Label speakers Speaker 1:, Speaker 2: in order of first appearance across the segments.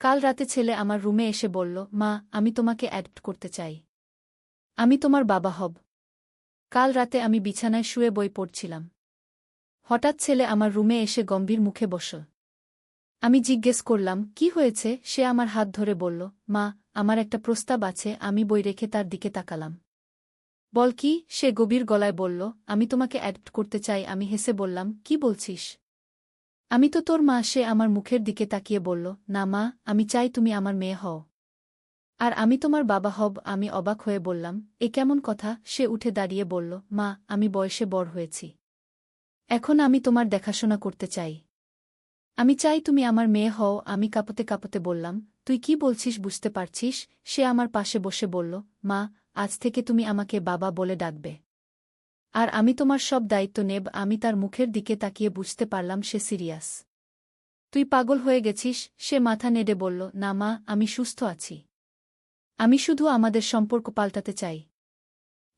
Speaker 1: কাল রাতে ছেলে আমার রুমে এসে বলল, মা, আমি তোমাকে অ্যাডপ্ট করতে চাই। আমি তোমার বাবা হব। কাল রাতে আমি বিছানায় শুয়ে বই পড়ছিলাম। হঠাৎ ছেলে আমার রুমে এসে গম্ভীর মুখে বসল। আমি জিজ্ঞেস করলাম, কি হয়েছে? সে আমার হাত ধরে বলল, মা, আমার একটা প্রস্তাব আছে। আমি বই রেখে তার দিকে তাকালাম। বল কি? সে গভীর গলায় বলল, আমি তোমাকে অ্যাডপ্ট করতে চাই। আমি হেসে বললাম, কি বলছিস? আমি তো তোর মা। সে আমার মুখের দিকে তাকিয়ে বলল, না মা, আমি চাই তুমি আমার মেয়ে হও। আর আমি তোমার বাবা হব। আমি অবাক হয়ে বললাম, এ কেমন কথা? সে উঠে দাঁড়িয়ে বলল, মা, আমি বয়সে বড় হয়েছি। এখন আমি তোমার দেখাশোনা করতে চাই। আমি চাই তুমি আমার মেয়ে হও। আমি কাঁপতে কাঁপতে বললাম, তুই কি বলছিস? বুঝতে পারছিস? সে আমার পাশে বসে বলল, মা, আজ থেকে তুমি আমাকে বাবা বলে ডাকবে। আর আমি তোমার সব দায়িত্ব নেব। আমি তার মুখের দিকে তাকিয়ে বুঝতে পারলাম সে সিরিয়াস। তুই পাগল হয়ে গেছিস? সে মাথা নেড়ে বলল, না মা, আমি সুস্থ আছি। আমি শুধু আমাদের সম্পর্ক পাল্টাতে চাই।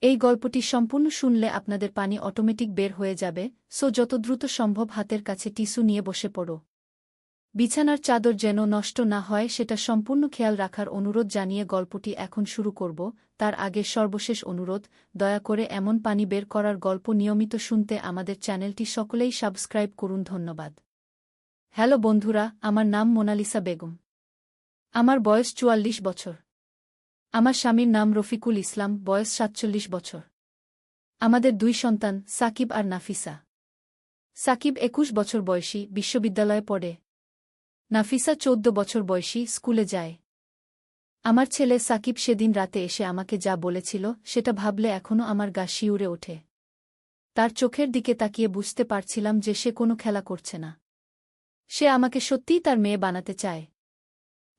Speaker 1: এই গল্পটি সম্পূর্ণ শুনলে আপনাদের পানি অটোমেটিক বের হয়ে যাবে, সো যত দ্রুত সম্ভব হাতের কাছে টিস্যু নিয়ে বসে পড়ো। বিছানার চাদর যেন নষ্ট না হয় সেটা সম্পূর্ণ খেয়াল রাখার অনুরোধ জানিয়ে গল্পটি এখন শুরু করব। তার আগে সর্বশেষ অনুরোধ, দয়া করে এমন পানি বের করার গল্প নিয়মিত শুনতে আমাদের চ্যানেলটি সকলেই সাবস্ক্রাইব করুন। ধন্যবাদ। হ্যালো বন্ধুরা, আমার নাম মোনালিসা বেগম। আমার বয়স ৪৪ বছর। আমার স্বামীর নাম রফিকুল ইসলাম, বয়স ৪৭ বছর। আমাদের ২ সন্তান, সাকিব আর নাফিসা। সাকিব ২১ বছর বয়সী, বিশ্ববিদ্যালয়ে পড়ে। নাফিসা ১৪ বছর বয়সী, স্কুলে যায়। আমার ছেলে সাকিব সেদিন রাতে এসে আমাকে যা বলেছিল সেটা ভাবলে এখনও আমার গা শিউরে ওঠে। তার চোখের দিকে তাকিয়ে বুঝতে পারছিলাম যে সে কোনো খেলা করছে না। সে আমাকে সত্যিই তার মেয়ে বানাতে চায়।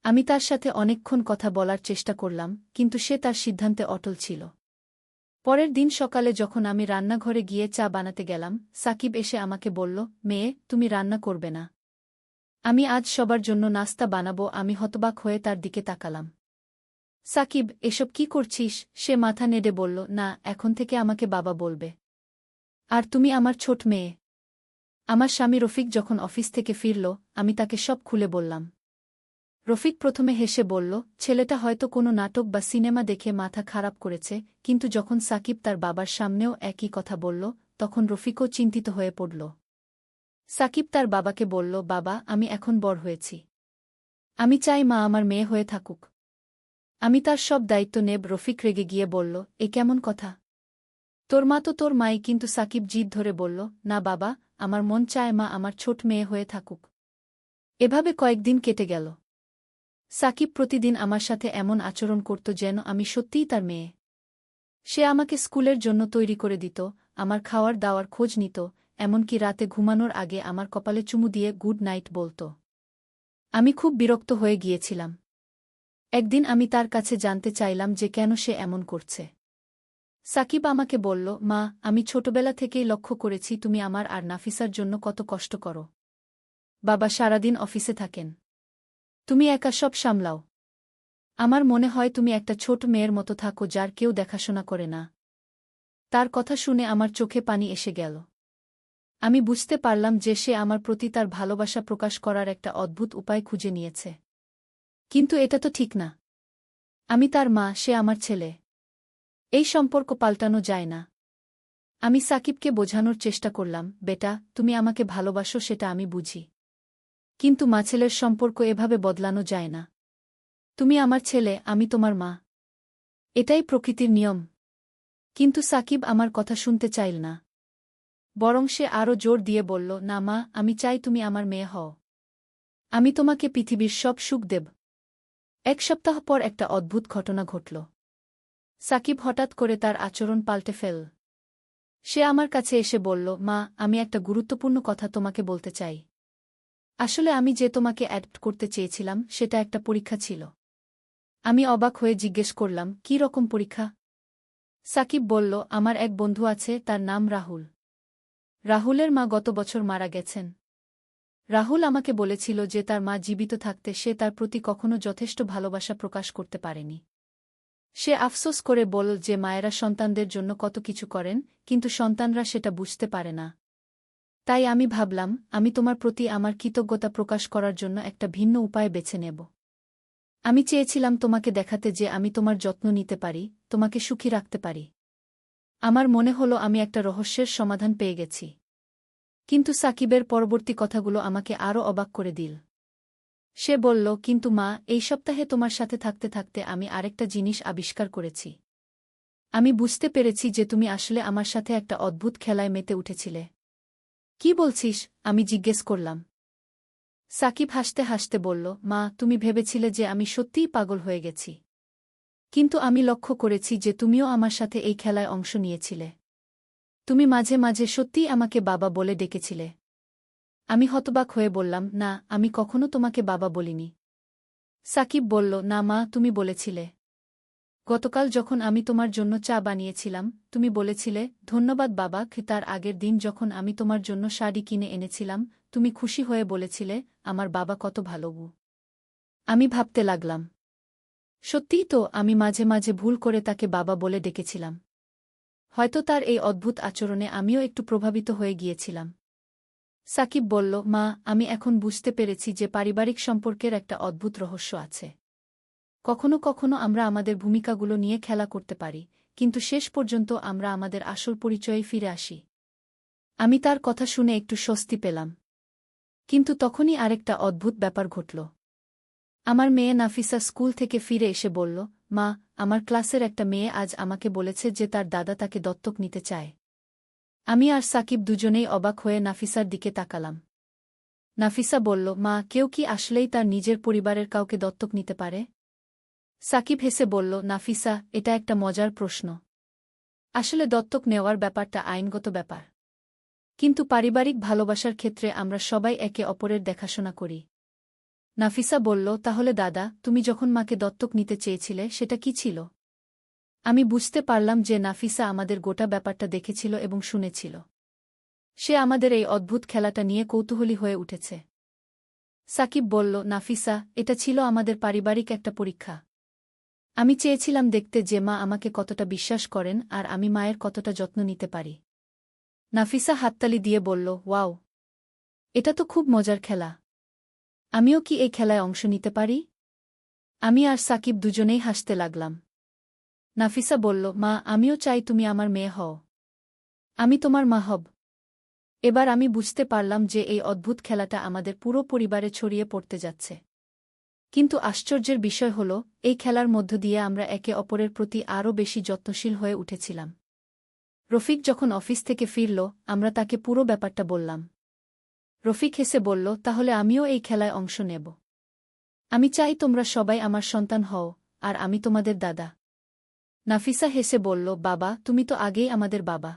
Speaker 1: আমি তার সাথে অনেকক্ষণ কথা বলার চেষ্টা করলাম, কিন্তু সে তার সিদ্ধান্তে অটল ছিল। পরের দিন সকালে যখন আমি রান্নাঘরে গিয়ে চা বানাতে গেলাম, সাকিব এসে আমাকে বলল, মেয়ে, তুমি রান্না করবে না? আমি আজ সবার জন্য নাস্তা বানাবো। আমি হতবাক হয়ে তার দিকে তাকালাম। সাকিব, এসব কি করছিস? সে মাথা নেড়ে বলল, না, এখন থেকে আমাকে বাবা বলবে। আর তুমি আমার ছোট মেয়ে। আমার স্বামী রফিক যখন অফিস থেকে ফিরল, আমি তাকে সব খুলে বললাম। রফিক প্রথমে হেসে বলল, ছেলেটা হয়তো কোনো নাটক বা সিনেমা দেখে মাথা খারাপ করেছে, কিন্তু যখন সাকিব তার বাবার সামনেও একই কথা বলল, তখন রফিকও চিন্তিত হয়ে পড়ল। সাকিব তার বাবাকে বলল, বাবা, আমি এখন বড় হয়েছি। আমি চাই মা আমার মেয়ে হয়ে থাকুক। আমি তার সব দায়িত্ব নেব। রফিক রেগে গিয়ে বলল, এ কেমন কথা? তোর মা তো তোর মাই। কিন্তু সাকিব জিদ ধরে বলল, না বাবা, আমার মন চায় মা আমার ছোট মেয়ে হয়ে থাকুক। এভাবে কয়েকদিন কেটে গেল। সাকিব প্রতিদিন আমার সাথে এমন আচরণ করত যেন আমি সত্যিই তার মেয়ে। সে আমাকে স্কুলের জন্য তৈরি করে দিত, আমার খাওয়ার দাওয়ার খোঁজ নিত, এমনকি রাতে ঘুমানোর আগে আমার কপালে চুমু দিয়ে গুড নাইট বলত। আমি খুব বিরক্ত হয়ে গিয়েছিলাম। একদিন আমি তার কাছে জানতে চাইলাম যে কেন সে এমন করছে। সাকিব আমাকে বলল, মা, আমি ছোটবেলা থেকেই লক্ষ্য করেছি তুমি আমার আর নাফিসার জন্য কত কষ্ট করো। বাবা সারাদিন অফিসে থাকেন। তুমি একা সব সামলাও। আমার মনে হয় তুমি একটা ছোট মেয়ের মতো থাকো যার কেউ দেখাশোনা করে না। তার কথা শুনে আমার চোখে পানি এসে গেল। আমি বুঝতে পারলাম যে সে আমার প্রতি তার ভালোবাসা প্রকাশ করার একটা অদ্ভুত উপায় খুঁজে নিয়েছে। কিন্তু এটা তো ঠিক না। আমি তার মা, সে আমার ছেলে। এই সম্পর্ক পাল্টানো যায় না। আমি সাকিবকে বোঝানোর চেষ্টা করলাম, বেটা, তুমি আমাকে ভালোবাসো সেটা আমি বুঝি। কিন্তু মা ছেলের সম্পর্ক এভাবে বদলানো যায় না। তুমি আমার ছেলে, আমি তোমার মা। এটাই প্রকৃতির নিয়ম। কিন্তু সাকিব আমার কথা শুনতে চাইল না। বরং সে আরও জোর দিয়ে বলল, না মা, আমি চাই তুমি আমার মেয়ে হও। আমি তোমাকে পৃথিবীর সব সুখ দেব। ১ সপ্তাহ পর একটা অদ্ভুত ঘটনা ঘটল। সাকিব হঠাৎ করে তার আচরণ পাল্টে ফেল। সে আমার কাছে এসে বলল, মা, আমি একটা গুরুত্বপূর্ণ কথা তোমাকে বলতে চাই। আসলে আমি যে তোমাকে অ্যাডপ্ট করতে চেয়েছিলাম সেটা একটা পরীক্ষা ছিল। আমি অবাক হয়ে জিজ্ঞেস করলাম, কী রকম পরীক্ষা? সাকিব বলল, আমার এক বন্ধু আছে, তার নাম রাহুল। রাহুলের মা গত বছর মারা গেছেন। রাহুল আমাকে বলেছিল যে তার মা জীবিত থাকতে সে তার প্রতি কখনো যথেষ্ট ভালোবাসা প্রকাশ করতে পারেনি। সে আফসোস করে বলল যে মায়েরা সন্তানদের জন্য কত কিছু করেন, কিন্তু সন্তানরা সেটা বুঝতে পারে না। তাই আমি ভাবলাম, আমি তোমার প্রতি আমার কৃতজ্ঞতা প্রকাশ করার জন্য একটা ভিন্ন উপায় বেছে নেব। আমি চেয়েছিলাম তোমাকে দেখাতে যে আমি তোমার যত্ন নিতে পারি, তোমাকে সুখী রাখতে পারি। আমার মনে হলো আমি একটা রহস্যের সমাধান পেয়ে গেছি। কিন্তু সাকিবের পরবর্তী কথাগুলো আমাকে আরও অবাক করে দিল। সে বলল, কিন্তু মা, এই সপ্তাহে তোমার সাথে থাকতে থাকতে আমি আরেকটা জিনিস আবিষ্কার করেছি। আমি বুঝতে পেরেছি যে তুমি আসলে আমার সাথে একটা অদ্ভুত খেলায় মেতে উঠেছিলে। কি বলছিস? আমি জিজ্ঞেস করলাম। সাকিব হাসতে হাসতে বলল, মা, তুমি ভেবেছিলে যে আমি সত্যিই পাগল হয়ে গেছি। কিন্তু আমি লক্ষ্য করেছি যে তুমিও আমার সাথে এই খেলায় অংশ নিয়েছিলে। তুমি মাঝে মাঝে সত্যিই আমাকে বাবা বলে ডেকেছিলে। আমি হতবাক হয়ে বললাম, না, আমি কখনো তোমাকে বাবা বলিনি। সাকিব বলল, না মা, তুমি বলেছিলে। গতকাল যখন আমি তোমার জন্য চা বানিয়েছিলাম, তুমি বলেছিলে, ধন্যবাদ বাবা। তার আগের দিন যখন আমি তোমার জন্য শাড়ি কিনে এনেছিলাম, তুমি খুশি হয়ে বলেছিলে, আমার বাবা কত ভালো। আমি ভাবতে লাগলাম, সত্যিই তো, আমি মাঝে মাঝে ভুল করে তাকে বাবা বলে ডেকেছিলাম। হয়তো তার এই অদ্ভুত আচরণে আমিও একটু প্রভাবিত হয়ে গিয়েছিলাম। সাকিব বলল, মা, আমি এখন বুঝতে পেরেছি যে পারিবারিক সম্পর্কের একটা অদ্ভুত রহস্য আছে। কখনো কখনো আমরা আমাদের ভূমিকাগুলো নিয়ে খেলা করতে পারি, কিন্তু শেষ পর্যন্ত আমরা আমাদের আসল পরিচয়ে ফিরে আসি। আমি তার কথা শুনে একটু স্বস্তি পেলাম। কিন্তু তখনই আরেকটা অদ্ভুত ব্যাপার ঘটল। আমার মেয়ে নাফিসা স্কুল থেকে ফিরে এসে বলল, মা, আমার ক্লাসের একটা মেয়ে আজ আমাকে বলেছে যে তার দাদা তাকে দত্তক নিতে চায়। আমি আর সাকিব দুজনেই অবাক হয়ে নাফিসার দিকে তাকালাম। নাফিসা বলল, মা, কেউ কি আসলেই তার নিজের পরিবারের কাউকে দত্তক নিতে পারে? সাকিব হেসে বলল, নাফিসা, এটা একটা মজার প্রশ্ন। আসলে দত্তক নেওয়ার ব্যাপারটা আইনগত ব্যাপার। কিন্তু পারিবারিক ভালোবাসার ক্ষেত্রে আমরা সবাই একে অপরের দেখাশোনা করি। নাফিসা বলল, তাহলে দাদা, তুমি যখন মাকে দত্তক নিতে চেয়েছিলে সেটা কি ছিল? আমি বুঝতে পারলাম যে নাফিসা আমাদের গোটা ব্যাপারটা দেখেছিল এবং শুনেছিল। সে আমাদের এই অদ্ভুত খেলাটা নিয়ে কৌতূহলী হয়ে উঠেছে। সাকিব বলল, নাফিসা, এটা ছিল আমাদের পারিবারিক একটা পরীক্ষা। আমি চেয়েছিলাম দেখতে যে মা আমাকে কতটা বিশ্বাস করেন আর আমি মায়ের কতটা যত্ন নিতে পারি। নাফিসা হাততালি দিয়ে বলল, ওয়াও! এটা তো খুব মজার খেলা। আমিও কি এই খেলায় অংশ নিতে পারি? আমি আর সাকিব দুজনেই হাসতে লাগলাম। নাফিসা বলল, মা, আমিও চাই তুমি আমার মেয়ে হও। আমি তোমার মা হব। এবার আমি বুঝতে পারলাম যে এই অদ্ভুত খেলাটা আমাদের পুরো পরিবারে ছড়িয়ে পড়তে যাচ্ছে। কিন্তু আশ্চর্যের বিষয় হল, এই খেলার মধ্য দিয়ে আমরা একে অপরের প্রতি আরও বেশি যত্নশীল হয়ে উঠেছিলাম। রফিক যখন অফিস থেকে ফিরল, আমরা তাকে পুরো ব্যাপারটা বললাম। রফিক হেসে বলল, তাহলে আমিও এই খেলায় অংশ নেব। আমি চাই তোমরা সবাই আমার সন্তান হও, আর আমি তোমাদের দাদা। নাফিসা হেসে বলল, বাবা, তুমি তো আগেই আমাদের বাবা।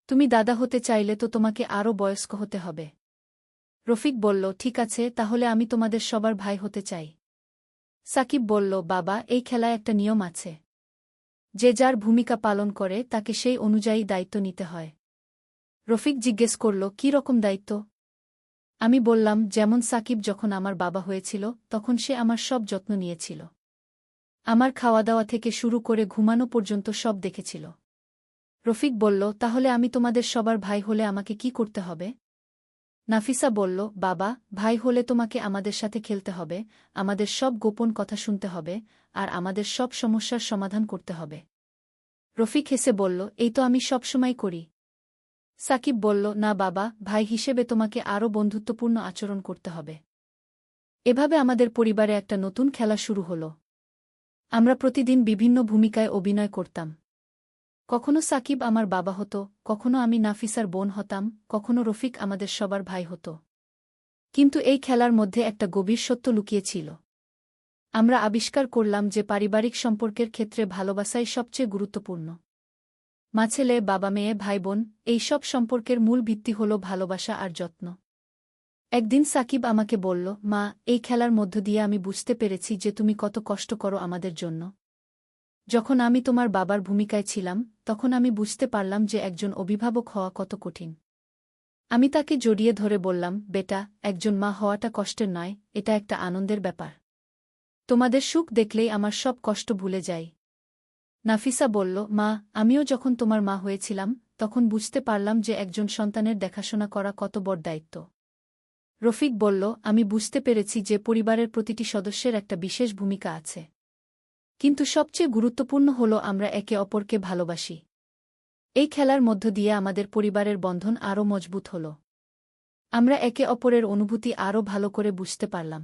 Speaker 1: তুমি দাদা হতে চাইলে তো তোমাকে আরও বয়স্ক হতে হবে। রফিক বলল, ঠিক আছে, তাহলে আমি তোমাদের সবার ভাই হতে চাই। সাকিব বলল, বাবা, এই খেলায় একটা নিয়ম আছে। যে যার ভূমিকা পালন করে তাকে সেই অনুযায়ী দায়িত্ব নিতে হয়। রফিক জিজ্ঞেস করল, কী রকম দায়িত্ব? আমি বললাম, যেমন সাকিব যখন আমার বাবা হয়েছিল তখন সে আমার সব যত্ন নিয়েছিল। আমার খাওয়া দাওয়া থেকে শুরু করে ঘুমানো পর্যন্ত সব দেখেছিল। রফিক বলল, তাহলে আমি তোমাদের সবার ভাই হলে আমাকে কি করতে হবে? নাফিসা বলল, বাবা, ভাই হলে তোমাকে আমাদের সাথে খেলতে হবে, আমাদের সব গোপন কথা শুনতে হবে, আর আমাদের সব সমস্যার সমাধান করতে হবে। রফিক হেসে বলল, এই তো আমি সবসময় করি। সাকিব বলল, না বাবা, ভাই হিসেবে তোমাকে আরও বন্ধুত্বপূর্ণ আচরণ করতে হবে। এভাবে আমাদের পরিবারে একটা নতুন খেলা শুরু হল। আমরা প্রতিদিন বিভিন্ন ভূমিকায় অভিনয় করতাম। কখনো সাকিব আমার বাবা হতো, কখনো আমি নাফিসার বোন হতাম, কখনো রফিক আমাদের সবার ভাই হতো। কিন্তু এই খেলার মধ্যে একটা গভীর সত্য লুকিয়ে ছিল। আমরা আবিষ্কার করলাম যে পারিবারিক সম্পর্কের ক্ষেত্রে ভালোবাসাই সবচেয়ে গুরুত্বপূর্ণ। মা ছেলে, বাবা মেয়ে, ভাই বোন, এই সব সম্পর্কের মূল ভিত্তি হল ভালোবাসা আর যত্ন। একদিন সাকিব আমাকে বলল, মা, এই খেলার মধ্য দিয়ে আমি বুঝতে পেরেছি যে তুমি কত কষ্ট করো আমাদের জন্য। যখন আমি তোমার বাবার ভূমিকায় ছিলাম, তখন আমি বুঝতে পারলাম যে একজন অভিভাবক হওয়া কত কঠিন। আমি তাকে জড়িয়ে ধরে বললাম, বেটা, একজন মা হওয়াটা কষ্টের নয়, এটা একটা আনন্দের ব্যাপার। তোমাদের সুখ দেখলেই আমার সব কষ্ট ভুলে যাই। নাফিসা বলল, মা, আমিও যখন তোমার মা হয়েছিলাম তখন বুঝতে পারলাম যে একজন সন্তানের দেখাশোনা করা কত বড় দায়িত্ব। রফিক বলল, আমি বুঝতে পেরেছি যে পরিবারের প্রতিটি সদস্যের একটা বিশেষ ভূমিকা আছে। কিন্তু সবচেয়ে গুরুত্বপূর্ণ হল আমরা একে অপরকে ভালোবাসি। এই খেলার মধ্য দিয়ে আমাদের পরিবারের বন্ধন আরও মজবুত হল। আমরা একে অপরের অনুভূতি আরও ভালো করে বুঝতে পারলাম।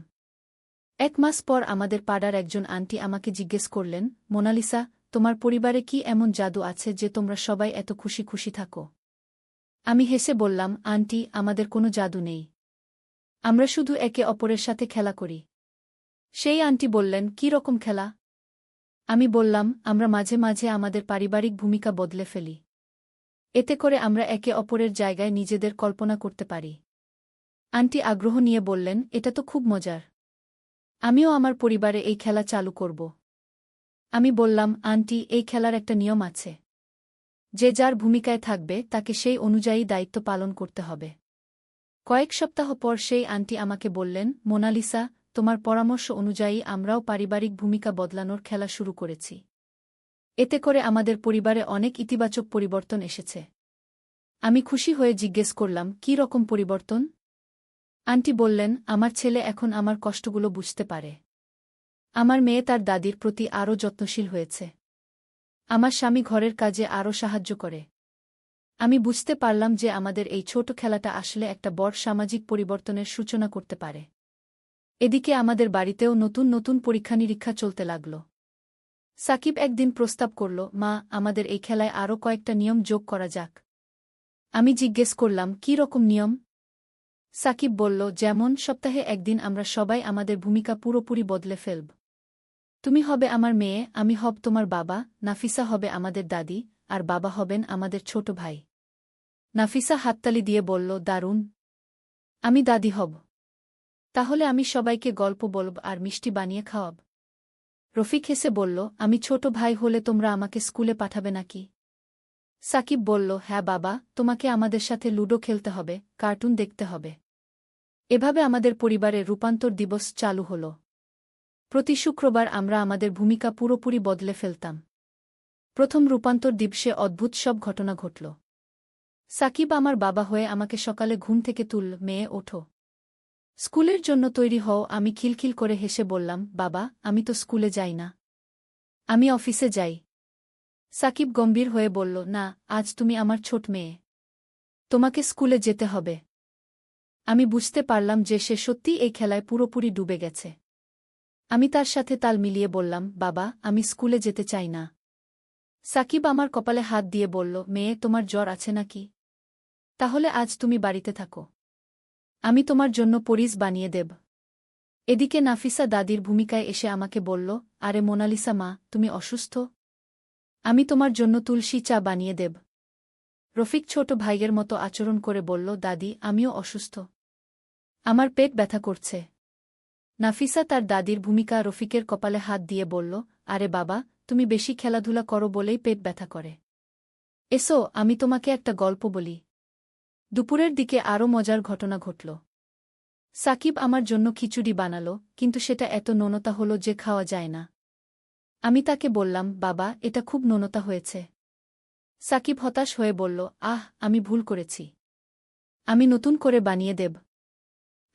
Speaker 1: 1 মাস পর আমাদের পাড়ার একজন আন্টি আমাকে জিজ্ঞেস করলেন, মোনালিসা, তোমার পরিবারে কি এমন জাদু আছে যে তোমরা সবাই এত খুশি খুশি থাকো? আমি হেসে বললাম, আন্টি, আমাদের কোনো জাদু নেই। আমরা শুধু একে অপরের সাথে খেলা করি। সেই আন্টি বললেন, কী রকম খেলা? আমি বললাম, আমরা মাঝে মাঝে আমাদের পারিবারিক ভূমিকা বদলে ফেলি। এতে করে আমরা একে অপরের জায়গায় নিজেদের কল্পনা করতে পারি। আন্টি আগ্রহ নিয়ে বললেন, এটা তো খুব মজার। আমিও আমার পরিবারে এই খেলা চালু করব। আমি বললাম, আন্টি, এই খেলার একটা নিয়ম আছে। যে যার ভূমিকায় থাকবে তাকে সেই অনুযায়ী দায়িত্ব পালন করতে হবে। কয়েক সপ্তাহ পর সেই আন্টি আমাকে বললেন, মোনালিসা, তোমার পরামর্শ অনুযায়ী আমরাও পারিবারিক ভূমিকা বদলানোর খেলা শুরু করেছি। এতে করে আমাদের পরিবারে অনেক ইতিবাচক পরিবর্তন এসেছে। আমি খুশি হয়ে জিজ্ঞেস করলাম, কী রকম পরিবর্তন? আন্টি বললেন, আমার ছেলে এখন আমার কষ্টগুলো বুঝতে পারে। আমার মেয়ে তার দাদির প্রতি আরও যত্নশীল হয়েছে। আমার স্বামী ঘরের কাজে আরও সাহায্য করে। আমি বুঝতে পারলাম যে আমাদের এই ছোট খেলাটা আসলে একটা বড় সামাজিক পরিবর্তনের সূচনা করতে পারে। এদিকে আমাদের বাড়িতেও নতুন নতুন পরীক্ষা-নিরীক্ষা চলতে লাগল। সাকিব একদিন প্রস্তাব করল, মা, আমাদের এই খেলায় আরও কয়েকটা নিয়ম যোগ করা যাক। আমি জিজ্ঞেস করলাম, কী রকম নিয়ম? সাকিব বলল, যেমন সপ্তাহে একদিন আমরা সবাই আমাদের ভূমিকা পুরোপুরি বদলে ফেলব। তুমি হবে আমার মেয়ে, আমি হব তোমার বাবা, নাফিসা হবে আমাদের দাদি, আর বাবা হবেন আমাদের ছোট ভাই। নাফিসা হাততালি দিয়ে বলল, দারুণ! আমি দাদি হব। তাহলে আমি সবাইকে গল্প বলব আর মিষ্টি বানিয়ে খাওয়াব। রফিক হেসে বলল, আমি ছোট ভাই হলে তোমরা আমাকে স্কুলে পাঠাবে নাকি? সাকিব বলল, হ্যাঁ বাবা, তোমাকে আমাদের সাথে লুডো খেলতে হবে, কার্টুন দেখতে হবে। এভাবে আমাদের পরিবারে রূপান্তর দিবস চালু হল। প্রতি শুক্রবার আমরা আমাদের ভূমিকা পুরোপুরি বদলে ফেলতাম। প্রথম রূপান্তর দিবসে অদ্ভুত সব ঘটনা ঘটল। সাকিব আমার বাবা হয়ে আমাকে সকালে ঘুম থেকে তুলল, মেয়ে ওঠো, স্কুলের জন্য তৈরি হও। আমি খিলখিল করে হেসে বললাম, বাবা, আমি তো স্কুলে যাই না, আমি অফিসে যাই। সাকিব গম্ভীর হয়ে বলল, না, আজ তুমি আমার ছোট মেয়ে, তোমাকে স্কুলে যেতে হবে। আমি বুঝতে পারলাম যে সে সত্যিই এই খেলায় পুরোপুরি ডুবে গেছে। আমি তার সাথে তাল মিলিয়ে বললাম, বাবা, আমি স্কুলে যেতে চাই না। সাকিব আমার কপালে হাত দিয়ে বলল, মেয়ে, তোমার জ্বর আছে নাকি? তাহলে আজ তুমি বাড়িতে থাকো, আমি তোমার জন্য পরিজ বানিয়ে দেব। এদিকে নাফিসা দাদির ভূমিকায় এসে আমাকে বলল, আরে মোনালিসা মা, তুমি অসুস্থ? আমি তোমার জন্য তুলসী চা বানিয়ে দেব। রফিক ছোট ভাইয়ের মতো আচরণ করে বলল, দাদি, আমিও অসুস্থ, আমার পেট ব্যথা করছে। নাফিসা তার দাদির ভূমিকা রফিকের কপালে হাত দিয়ে বলল, আরে বাবা, তুমি বেশি খেলাধুলা করো বলেই পেট ব্যথা করে। এসো, আমি তোমাকে একটা গল্প বলি। দুপুরের দিকে আরও মজার ঘটনা ঘটল। সাকিব আমার জন্য খিচুড়ি বানাল, কিন্তু সেটা এত নোনতা হল যে খাওয়া যায় না। আমি তাকে বললাম, বাবা, এটা খুব নোনতা হয়েছে। সাকিব হতাশ হয়ে বলল, আমি ভুল করেছি, আমি নতুন করে বানিয়ে দেব।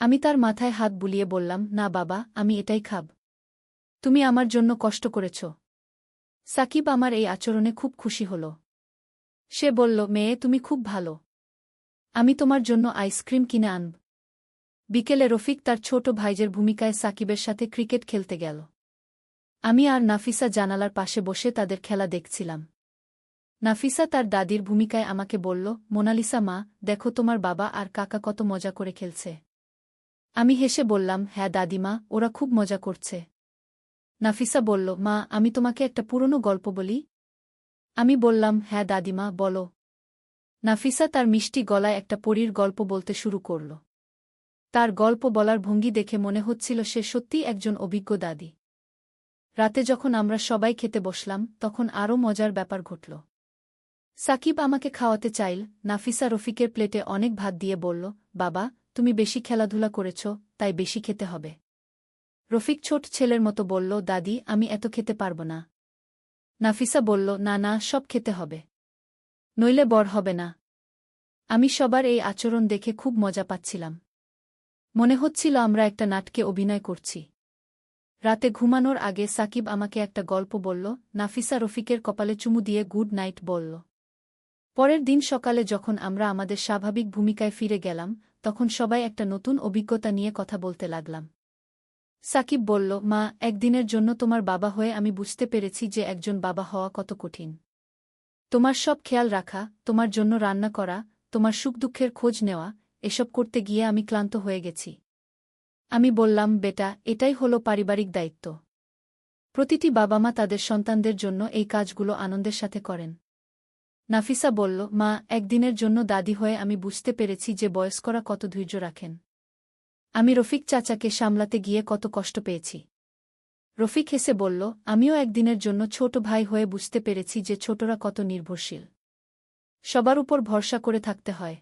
Speaker 1: আমি তার মাথায় হাত বুলিয়ে বললাম, না বাবা, আমি এটাই খাব। তুমি আমার জন্য কষ্ট করেছ। সাকিব আমার এই আচরণে খুব খুশি হল। সে বলল, মেয়ে, তুমি খুব ভালো, আমি তোমার জন্য আইসক্রিম কিনে আনব। বিকেলে রফিক তার ছোট ভাইজের ভূমিকায় সাকিবের সাথে ক্রিকেট খেলতে গেল। আমি আর নাফিসা জানালার পাশে বসে তাদের খেলা দেখছিলাম। নাফিসা তার দাদির ভূমিকায় আমাকে বলল, মোনালিসা মা, দেখো তোমার বাবা আর কাকা কত মজা করে খেলছে। আমি হেসে বললাম, হ্যাঁ দাদিমা, ওরা খুব মজা করছে। নাফিসা বলল, মা, আমি তোমাকে একটা পুরনো গল্প বলি? আমি বললাম, হ্যাঁ দাদিমা, বলো। নাফিসা তার মিষ্টি গলায় একটা পরীর গল্প বলতে শুরু করল। তার গল্প বলার ভঙ্গি দেখে মনে হচ্ছিল সে সত্যিই একজন অভিজ্ঞ দাদি। রাতে যখন আমরা সবাই খেতে বসলাম, তখন আরও মজার ব্যাপার ঘটল। সাকিব আমাকে খাওয়াতে চাইল। নাফিসা রফিকের প্লেটে অনেক ভাত দিয়ে বলল, বাবা, তুমি বেশি খেলাধুলা করেছ, তাই বেশি খেতে হবে। রফিক ছোট ছেলের মতো বলল, দাদি, আমি এত খেতে পারব না। নাফিসা বলল, না না, সব খেতে হবে, নইলে বড় হবে না। আমি সবার এই আচরণ দেখে খুব মজা পাচ্ছিলাম। মনে হচ্ছিল আমরা একটা নাটকে অভিনয় করছি। রাতে ঘুমানোর আগে সাকিব আমাকে একটা গল্প বলল, নাফিসা রফিকের কপালে চুমু দিয়ে গুড নাইট বলল। পরের দিন সকালে যখন আমরা আমাদের স্বাভাবিক ভূমিকায় ফিরে গেলাম, তখন সবাই একটা নতুন অভিজ্ঞতা নিয়ে কথা বলতে লাগলাম। সাকিব বলল, মা, একদিনের জন্য তোমার বাবা হয়ে আমি বুঝতে পেরেছি যে একজন বাবা হওয়া কত কঠিন। তোমার সব খেয়াল রাখা, তোমার জন্য রান্না করা, তোমার সুখ দুঃখের খোঁজ নেওয়া, এসব করতে গিয়ে আমি ক্লান্ত হয়ে গেছি। আমি বললাম, বেটা, এটাই হলো পারিবারিক দায়িত্ব। প্রতিটি বাবা মা তাদের সন্তানদের জন্য এই কাজগুলো আনন্দের সাথে করেন। নাফিসা বলল, মা, একদিনের জন্য দাদি হয়ে আমি বুঝতে পেরেছি যে বয়স্করা কত ধৈর্য রাখেন। আমি রফিক চাচাকে সামলাতে গিয়ে কত কষ্ট পেয়েছি। রফিক হেসে বলল, আমিও একদিনের জন্য ছোট ভাই হয়ে বুঝতে পেরেছি যে ছোটরা কত নির্ভরশীল। সবার উপর ভরসা করে থাকতে হয়।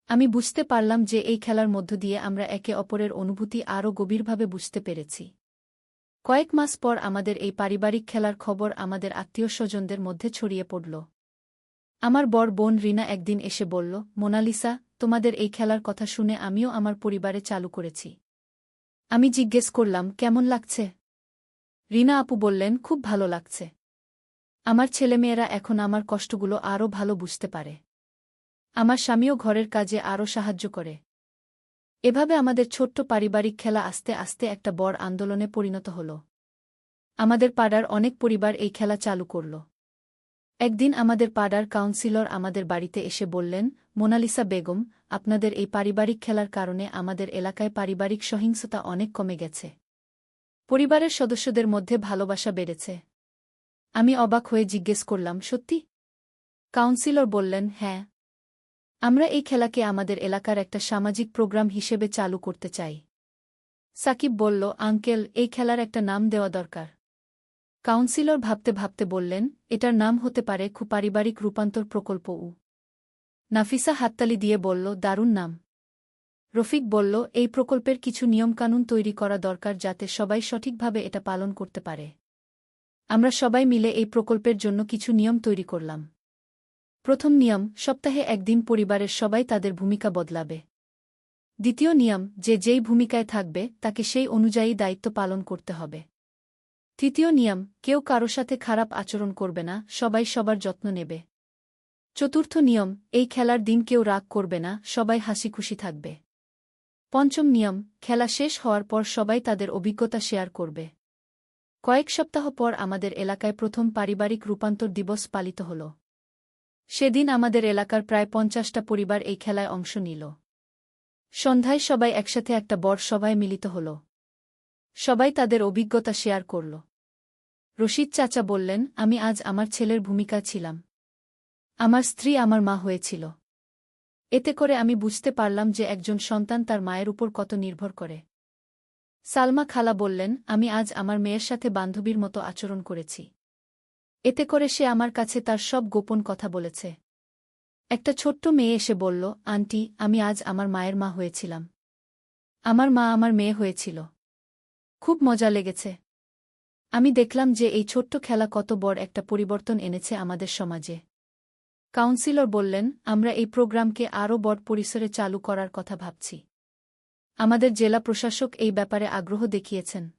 Speaker 1: আমি বুঝতে পারলাম যে এই খেলার মধ্য দিয়ে আমরা একে অপরের অনুভূতি আরও গভীরভাবে বুঝতে পেরেছি। কয়েক মাস পর আমাদের এই পারিবারিক খেলার খবর আমাদের আত্মীয়স্বজনদের মধ্যে ছড়িয়ে পড়ল। আমার বড় বোন রিনা একদিন এসে বলল, মোনালিসা, তোমাদের এই খেলার কথা শুনে আমিও আমার পরিবারে চালু করেছি। আমি জিজ্ঞেস করলাম, কেমন লাগছে? রিনা আপু বললেন, খুব ভালো লাগছে। আমার ছেলেমেয়েরা এখন আমার কষ্টগুলো আরও ভালো বুঝতে পারে। আমার স্বামীও ঘরের কাজে আরও সাহায্য করে। এভাবে আমাদের ছোট্ট পারিবারিক খেলা আস্তে আস্তে একটা বড় আন্দোলনে পরিণত হল। আমাদের পাড়ার অনেক পরিবার এই খেলা চালু করল। একদিন আমাদের পাড়ার কাউন্সিলর আমাদের বাড়িতে এসে বললেন, মোনালিসা বেগম, আপনাদের এই পারিবারিক খেলার কারণে আমাদের এলাকায় পারিবারিক সহিংসতা অনেক কমে গেছে। পরিবারের সদস্যদের মধ্যে ভালোবাসা বেড়েছে। আমি অবাক হয়ে জিজ্ঞেস করলাম, সত্যি? কাউন্সিলর বললেন, হ্যাঁ। আমরা এই খেলাকে আমাদের এলাকার একটা সামাজিক প্রোগ্রাম হিসেবে চালু করতে চাই। সাকিব বলল, আঙ্কেল, এই খেলার একটা নাম দেওয়া দরকার। কাউন্সিলর ভাবতে ভাবতে বললেন, এটার নাম হতে পারে পারিবারিক রূপান্তর প্রকল্প। নাফিসা হাততালি দিয়ে বলল, দারুণ নাম। রফিক বলল, এই প্রকল্পের কিছু নিয়মকানুন তৈরি করা দরকার যাতে সবাই সঠিকভাবে এটা পালন করতে পারে। আমরা সবাই মিলে এই প্রকল্পের জন্য কিছু নিয়ম তৈরি করলাম। প্রথম নিয়ম, সপ্তাহে একদিন পরিবারের সবাই তাদের ভূমিকা বদলাবে। দ্বিতীয় নিয়ম, যে যেই ভূমিকায় থাকবে তাকে সেই অনুযায়ী দায়িত্ব পালন করতে হবে। তৃতীয় নিয়ম, কেউ কারো সাথে খারাপ আচরণ করবে না, সবাই সবার যত্ন নেবে। চতুর্থ নিয়ম, এই খেলার দিন কেউ রাগ করবে না, সবাই হাসিখুশি থাকবে। পঞ্চম নিয়ম, খেলা শেষ হওয়ার পর সবাই তাদের অভিজ্ঞতা শেয়ার করবে। কয়েক সপ্তাহ পর আমাদের এলাকায় প্রথম পারিবারিক রূপান্তর দিবস পালিত হল। সেদিন আমাদের এলাকার প্রায় 50টা পরিবার এই খেলায় অংশ নিল। সন্ধ্যায় সবাই একসাথে একটা বড় সভায় মিলিত হল। সবাই তাদের অভিজ্ঞতা শেয়ার করল। রশিদ চাচা বললেন, আমি আজ আমার ছেলের ভূমিকা ছিলাম। আমার স্ত্রী আমার মা হয়েছিল। এতে করে আমি বুঝতে পারলাম যে একজন সন্তান তার মায়ের উপর কত নির্ভর করে। সালমা খালা বললেন, আমি আজ আমার মেয়ের সাথে বান্ধবীর মতো আচরণ করেছি। এতে করে সে আমার কাছে তার সব গোপন কথা বলেছে। একটা ছোট্ট মেয়ে এসে বলল, আন্টি, আমি আজ আমার মায়ের মা হয়েছিলাম। আমার মা আমার মেয়ে হয়েছিল। খুব মজা লেগেছে। আমি দেখলাম যে এই ছোট্ট খেলা কত বড় একটা পরিবর্তন এনেছে আমাদের সমাজে। কাউন্সিলর বললেন, আমরা এই প্রোগ্রামকে আরও বড় পরিসরে চালু করার কথা ভাবছি। আমাদের জেলা প্রশাসক এই ব্যাপারে আগ্রহ দেখিয়েছেন।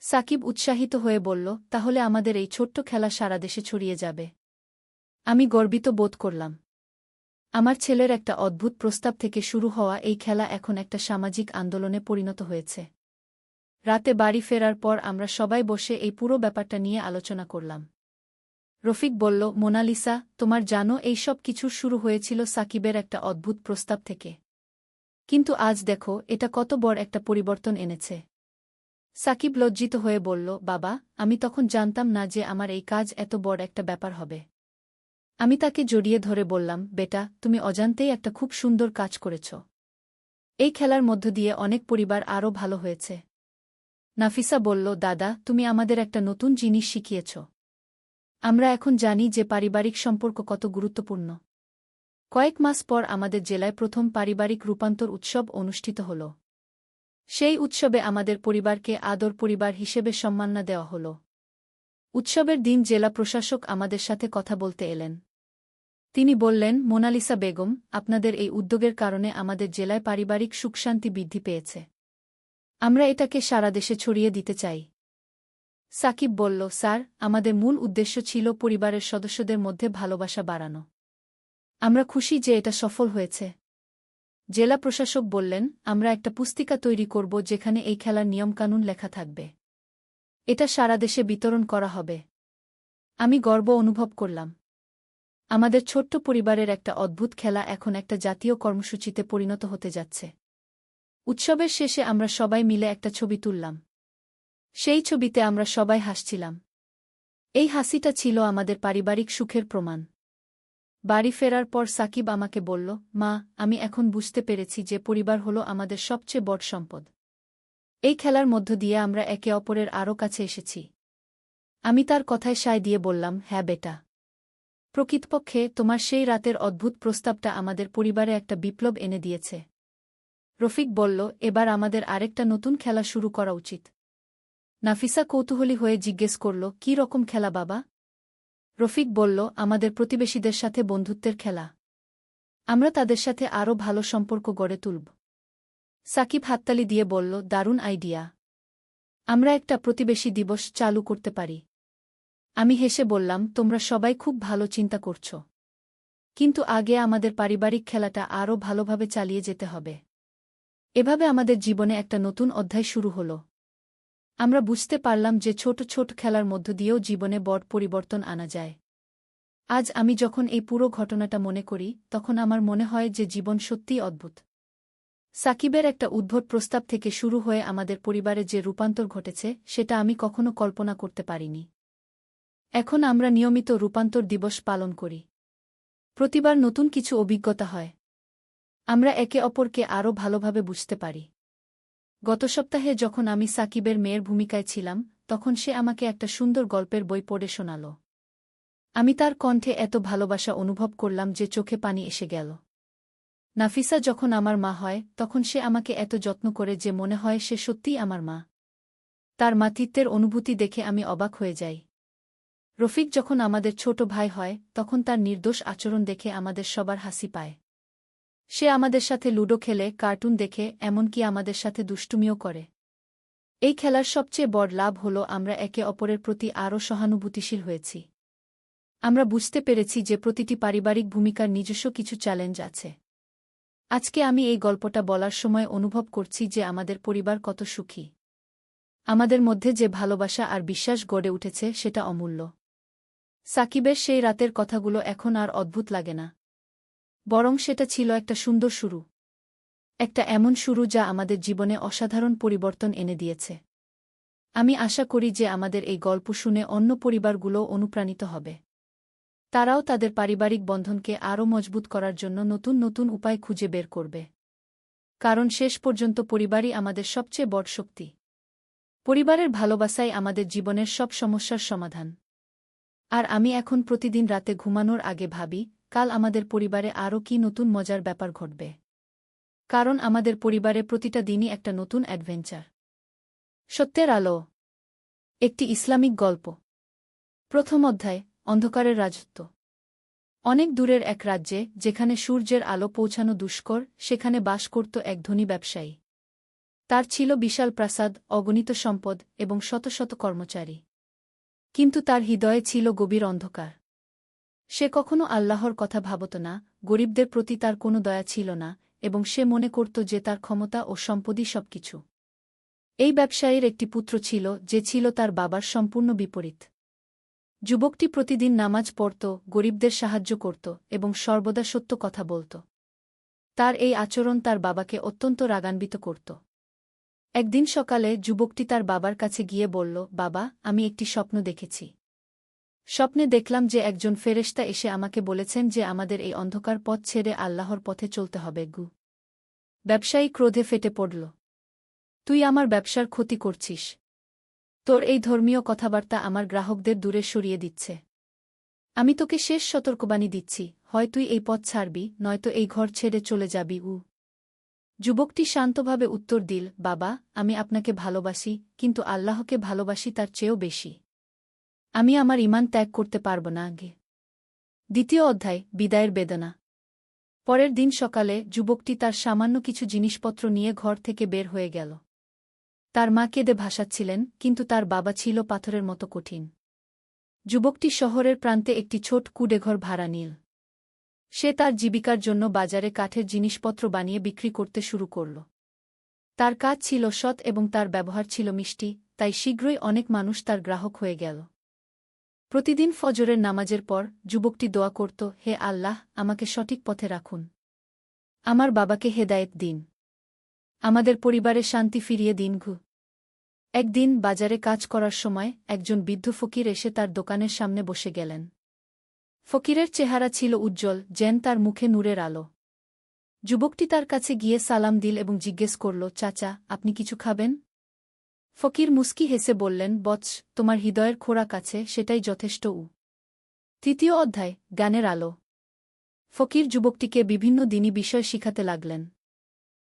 Speaker 1: সাকিব উৎসাহিত হয়ে বলল, তাহলে আমাদের এই ছোট্ট খেলা সারা দেশে ছড়িয়ে যাবে। আমি গর্বিত বোধ করলাম। আমার ছেলের একটা অদ্ভুত প্রস্তাব থেকে শুরু হওয়া এই খেলা এখন একটা সামাজিক আন্দোলনে পরিণত হয়েছে। রাতে বাড়ি ফেরার পর আমরা সবাই বসে এই পুরো ব্যাপারটা নিয়ে আলোচনা করলাম। রফিক বলল, মোনালিসা, তোমার জানো এই সব কিছুর শুরু হয়েছিল সাকিবের একটা অদ্ভুত প্রস্তাব থেকে। কিন্তু আজ দেখো এটা কত বড় একটা পরিবর্তন এনেছে। সাকিব লজ্জিত হয়ে বলল, বাবা, আমি তখন জানতাম না যে আমার এই কাজ এত বড় একটা ব্যাপার হবে। আমি তাকে জড়িয়ে ধরে বললাম, বেটা, তুমি অজান্তেই একটা খুব সুন্দর কাজ করেছ। এই খেলার মধ্য দিয়ে অনেক পরিবার আরও ভালো হয়েছে। নাফিসা বলল, দাদা, তুমি আমাদের একটা নতুন জিনিস শিখিয়েছ। আমরা এখন জানি যে পারিবারিক সম্পর্ক কত গুরুত্বপূর্ণ। কয়েক মাস পর আমাদের জেলায় প্রথম পারিবারিক রূপান্তর উৎসব অনুষ্ঠিত হল। সেই উৎসবে আমাদের পরিবারকে আদর পরিবার হিসেবে সম্মাননা দেওয়া হল। উৎসবের দিন জেলা প্রশাসক আমাদের সাথে কথা বলতে এলেন। তিনি বললেন, মোনালিসা বেগম, আপনাদের এই উদ্যোগের কারণে আমাদের জেলায় পারিবারিক সুখশান্তি বৃদ্ধি পেয়েছে। আমরা এটাকে সারা দেশে ছড়িয়ে দিতে চাই। সাকিব বলল, স্যার, আমাদের মূল উদ্দেশ্য ছিল পরিবারের সদস্যদের মধ্যে ভালোবাসা বাড়ানো। আমরা খুশি যে এটা সফল হয়েছে। জেলা প্রশাসক বললেন, আমরা একটা পুস্তিকা তৈরি করব যেখানে এই খেলার নিয়মকানুন লেখা থাকবে। এটা সারা দেশে বিতরণ করা হবে। আমি গর্ব অনুভব করলাম। আমাদের ছোট্ট পরিবারের একটা অদ্ভুত খেলা এখন একটা জাতীয় কর্মসূচিতে পরিণত হতে যাচ্ছে। উৎসবের শেষে আমরা সবাই মিলে একটা ছবি তুললাম। সেই ছবিতে আমরা সবাই হাসছিলাম। এই হাসিটা ছিল আমাদের পারিবারিক সুখের প্রমাণ। বাড়ি ফেরার পর সাকিব আমাকে বলল, মা, আমি এখন বুঝতে পেরেছি যে পরিবার হলো আমাদের সবচেয়ে বড় সম্পদ। এই খেলার মধ্য দিয়ে আমরা একে অপরের আরও কাছে এসেছি। আমি তার কথায় সায় দিয়ে বললাম, হ্যাঁ বেটা। প্রকৃতপক্ষে তোমার সেই রাতের অদ্ভুত প্রস্তাবটা আমাদের পরিবারে একটা বিপ্লব এনে দিয়েছে। রফিক বলল, এবার আমাদের আরেকটা নতুন খেলা শুরু করা উচিত। নাফিসা কৌতূহলী হয়ে জিজ্ঞেস করল, কী রকম খেলা বাবা? রফিক বলল, আমাদের প্রতিবেশীদের সাথে বন্ধুত্বের খেলা। আমরা তাদের সাথে আরও ভালো সম্পর্ক গড়ে তুলব। সাকিব হাততালি দিয়ে বলল, দারুণ আইডিয়া। আমরা একটা প্রতিবেশী দিবস চালু করতে পারি। আমি হেসে বললাম, তোমরা সবাই খুব ভালো চিন্তা করছ। কিন্তু আগে আমাদের পারিবারিক খেলাটা আরও ভালোভাবে চালিয়ে যেতে হবে। এভাবে আমাদের জীবনে একটা নতুন অধ্যায় শুরু হল। আমরা বুঝতে পারলাম যে ছোট ছোট খেলার মধ্য দিয়েও জীবনে বড় পরিবর্তন আনা যায়। আজ আমি যখন এই পুরো ঘটনাটা মনে করি, তখন আমার মনে হয় যে জীবন সত্যিই অদ্ভুত। সাকিবের একটা উদ্ভট প্রস্তাব থেকে শুরু হয়ে আমাদের পরিবারে যে রূপান্তর ঘটেছে, সেটা আমি কখনো কল্পনা করতে পারিনি। এখন আমরা নিয়মিত রূপান্তর দিবস পালন করি। প্রতিবার নতুন কিছু অভিজ্ঞতা হয়। আমরা একে অপরকে আরও ভালোভাবে বুঝতে পারি। গত সপ্তাহে যখন আমি সাকিবের মেয়ের ভূমিকায় ছিলাম, তখন সে আমাকে একটা সুন্দর গল্পের বই পড়ে শোনাল। আমি তার কণ্ঠে এত ভালোবাসা অনুভব করলাম যে চোখে পানি এসে গেল। নাফিসা যখন আমার মা হয়, তখন সে আমাকে এত যত্ন করে যে মনে হয় সে সত্যিই আমার মা। তার মাতৃত্বের অনুভূতি দেখে আমি অবাক হয়ে যাই। রফিক যখন আমাদের ছোট ভাই হয়, তখন তার নির্দোষ আচরণ দেখে আমাদের সবার হাসি পায়। সে আমাদের সাথে লুডো খেলে, কার্টুন দেখে, এমনকি আমাদের সাথে দুষ্টুমিও করে। এই খেলার সবচেয়ে বড় লাভ হল আমরা একে অপরের প্রতি আরও সহানুভূতিশীল হয়েছি। আমরা বুঝতে পেরেছি যে প্রতিটি পারিবারিক ভূমিকার নিজস্ব কিছু চ্যালেঞ্জ আছে। আজকে আমি এই গল্পটা বলার সময় অনুভব করছি যে আমাদের পরিবার কত সুখী। আমাদের মধ্যে যে ভালোবাসা আর বিশ্বাস গড়ে উঠেছে সেটা অমূল্য। সাকিবের সেই রাতের কথাগুলো এখন আর অদ্ভুত লাগে না। বরং সেটা ছিল একটা সুন্দর শুরু। একটা এমন শুরু যা আমাদের জীবনে অসাধারণ পরিবর্তন এনে দিয়েছে। আমি আশা করি যে আমাদের এই গল্প শুনে অন্য পরিবারগুলোও অনুপ্রাণিত হবে। তারাও তাদের পারিবারিক বন্ধনকে আরও মজবুত করার জন্য নতুন নতুন উপায় খুঁজে বের করবে। কারণ শেষ পর্যন্ত পরিবারই আমাদের সবচেয়ে বড় শক্তি। পরিবারের ভালোবাসাই আমাদের জীবনের সব সমস্যার সমাধান। আর আমি এখন প্রতিদিন রাতে ঘুমানোর আগে ভাবি, কাল আমাদের পরিবারে আরও কী নতুন মজার ব্যাপার ঘটবে। কারণ আমাদের পরিবারে প্রতিটা দিনই একটা নতুন অ্যাডভেঞ্চার। সত্যের আলো। একটি ইসলামিক গল্প। প্রথম অধ্যায়, অন্ধকারের রাজত্ব। অনেক দূরের এক রাজ্যে, যেখানে সূর্যের আলো পৌঁছানো দুষ্কর, সেখানে বাস করত এক ধনী ব্যবসায়ী। তার ছিল বিশাল প্রাসাদ, অগণিত সম্পদ এবং শত শত কর্মচারী। কিন্তু তার হৃদয়ে ছিল গভীর অন্ধকার। সে কখনো আল্লাহর কথা ভাবত না, গরিবদের প্রতি তার কোনো দয়া ছিল না, এবং সে মনে করত যে তার ক্ষমতা ও সম্পদই সবকিছু। এই ব্যবসায়ীর একটি পুত্র ছিল, যে ছিল তার বাবার সম্পূর্ণ বিপরীত। যুবকটি প্রতিদিন নামাজ পড়ত, গরিবদের সাহায্য করত এবং সর্বদা সত্য কথা বলত। তার এই আচরণ তার বাবাকে অত্যন্ত রাগান্বিত করত। একদিন সকালে যুবকটি তার বাবার কাছে গিয়ে বলল, বাবা, আমি একটি স্বপ্ন দেখেছি। স্বপ্নে দেখলাম যে একজন ফেরেশতা এসে আমাকে বলেছেন যে আমাদের এই অন্ধকার পথ ছেড়ে আল্লাহর পথে চলতে হবে। ব্যবসায়ী ক্রোধে ফেটে পড়ল। তুই আমার ব্যবসার ক্ষতি করছিস। তোর এই ধর্মীয় কথাবার্তা আমার গ্রাহকদের দূরে সরিয়ে দিচ্ছে। আমি তোকে শেষ সতর্কবাণী দিচ্ছি, হয় তুই এই পথ ছাড়বি, নয়তো এই ঘর ছেড়ে চলে যাবি। যুবকটি শান্তভাবে উত্তর দিল, বাবা, আমি আপনাকে ভালোবাসি, কিন্তু আল্লাহকে ভালোবাসি তার চেয়েও বেশি। আমি আমার ঈমান ত্যাগ করতে পারব না। দ্বিতীয় অধ্যায় বিদায়ের বেদনা। পরের দিন সকালে যুবকটি তার সামান্য কিছু জিনিসপত্র নিয়ে ঘর থেকে বের হয়ে গেল। তার মা কেঁদে ভাসাচ্ছিলেন, কিন্তু তার বাবা ছিল পাথরের মতো কঠিন। যুবকটি শহরের প্রান্তে একটি ছোট কুঁড়েঘর ভাড়া নিল। সে তার জীবিকার জন্য বাজারে কাঠের জিনিসপত্র বানিয়ে বিক্রি করতে শুরু করল। তার কাজ ছিল সৎ এবং তার ব্যবহার ছিল মিষ্টি, তাই শীঘ্রই অনেক মানুষ তার গ্রাহক হয়ে গেল। প্রতিদিন ফজরের নামাজের পর যুবকটি দোয়া করত, হে আল্লাহ, আমাকে সঠিক পথে রাখুন। আমার বাবাকে হেদায়েত দিন। আমাদের পরিবারে শান্তি ফিরিয়ে দিন। একদিন বাজারে কাজ করার সময় একজন বৃদ্ধ ফকির এসে তার দোকানের সামনে বসে গেলেন। ফকিরের চেহারা ছিল উজ্জ্বল, যেন তার মুখে নূরের আলো। যুবকটি তার কাছে গিয়ে সালাম দিল এবং জিজ্ঞেস করল, চাচা, আপনি কিছু খাবেন? ফকির মুস্কি হেসে বললেন, বৎস, তোমার হৃদয়ের খোরাক আছে, সেটাই যথেষ্ট। তৃতীয় অধ্যায় জ্ঞানের আলো। ফকির যুবকটিকে বিভিন্ন দিনী বিষয় শিখাতে লাগলেন।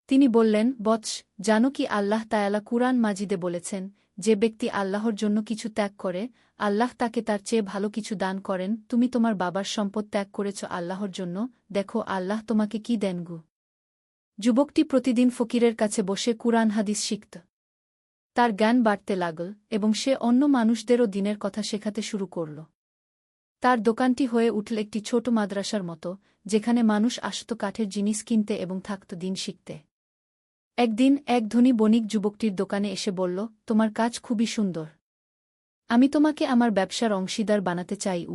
Speaker 1: তিনি বললেন, বৎস, জানো কি আল্লাহ তায়ালা কুরআন মাজিদে বলেছেন, যে ব্যক্তি আল্লাহর জন্য কিছু ত্যাগ করে, আল্লাহ তাকে তার চেয়ে ভালো কিছু দান করেন। তুমি তোমার বাবার সম্পদ ত্যাগ করেছ আল্লাহর জন্য, দেখো আল্লাহ তোমাকে কি দেন। যুবকটি প্রতিদিন ফকিরের কাছে বসে কুরআন হাদিস শিখত। তার জ্ঞান বাড়তে লাগল এবং সে অন্য মানুষদেরও দিনের কথা শেখাতে শুরু করল। তার দোকানটি হয়ে উঠল একটি ছোট মাদ্রাসার মতো, যেখানে মানুষ আসত কাঠের জিনিস কিনতে এবং থাকত দিন শিখতে। একদিন এক ধনী বণিক যুবকটির দোকানে এসে বলল, তোমার কাজ খুবই সুন্দর। আমি তোমাকে আমার ব্যবসার অংশীদার বানাতে চাই।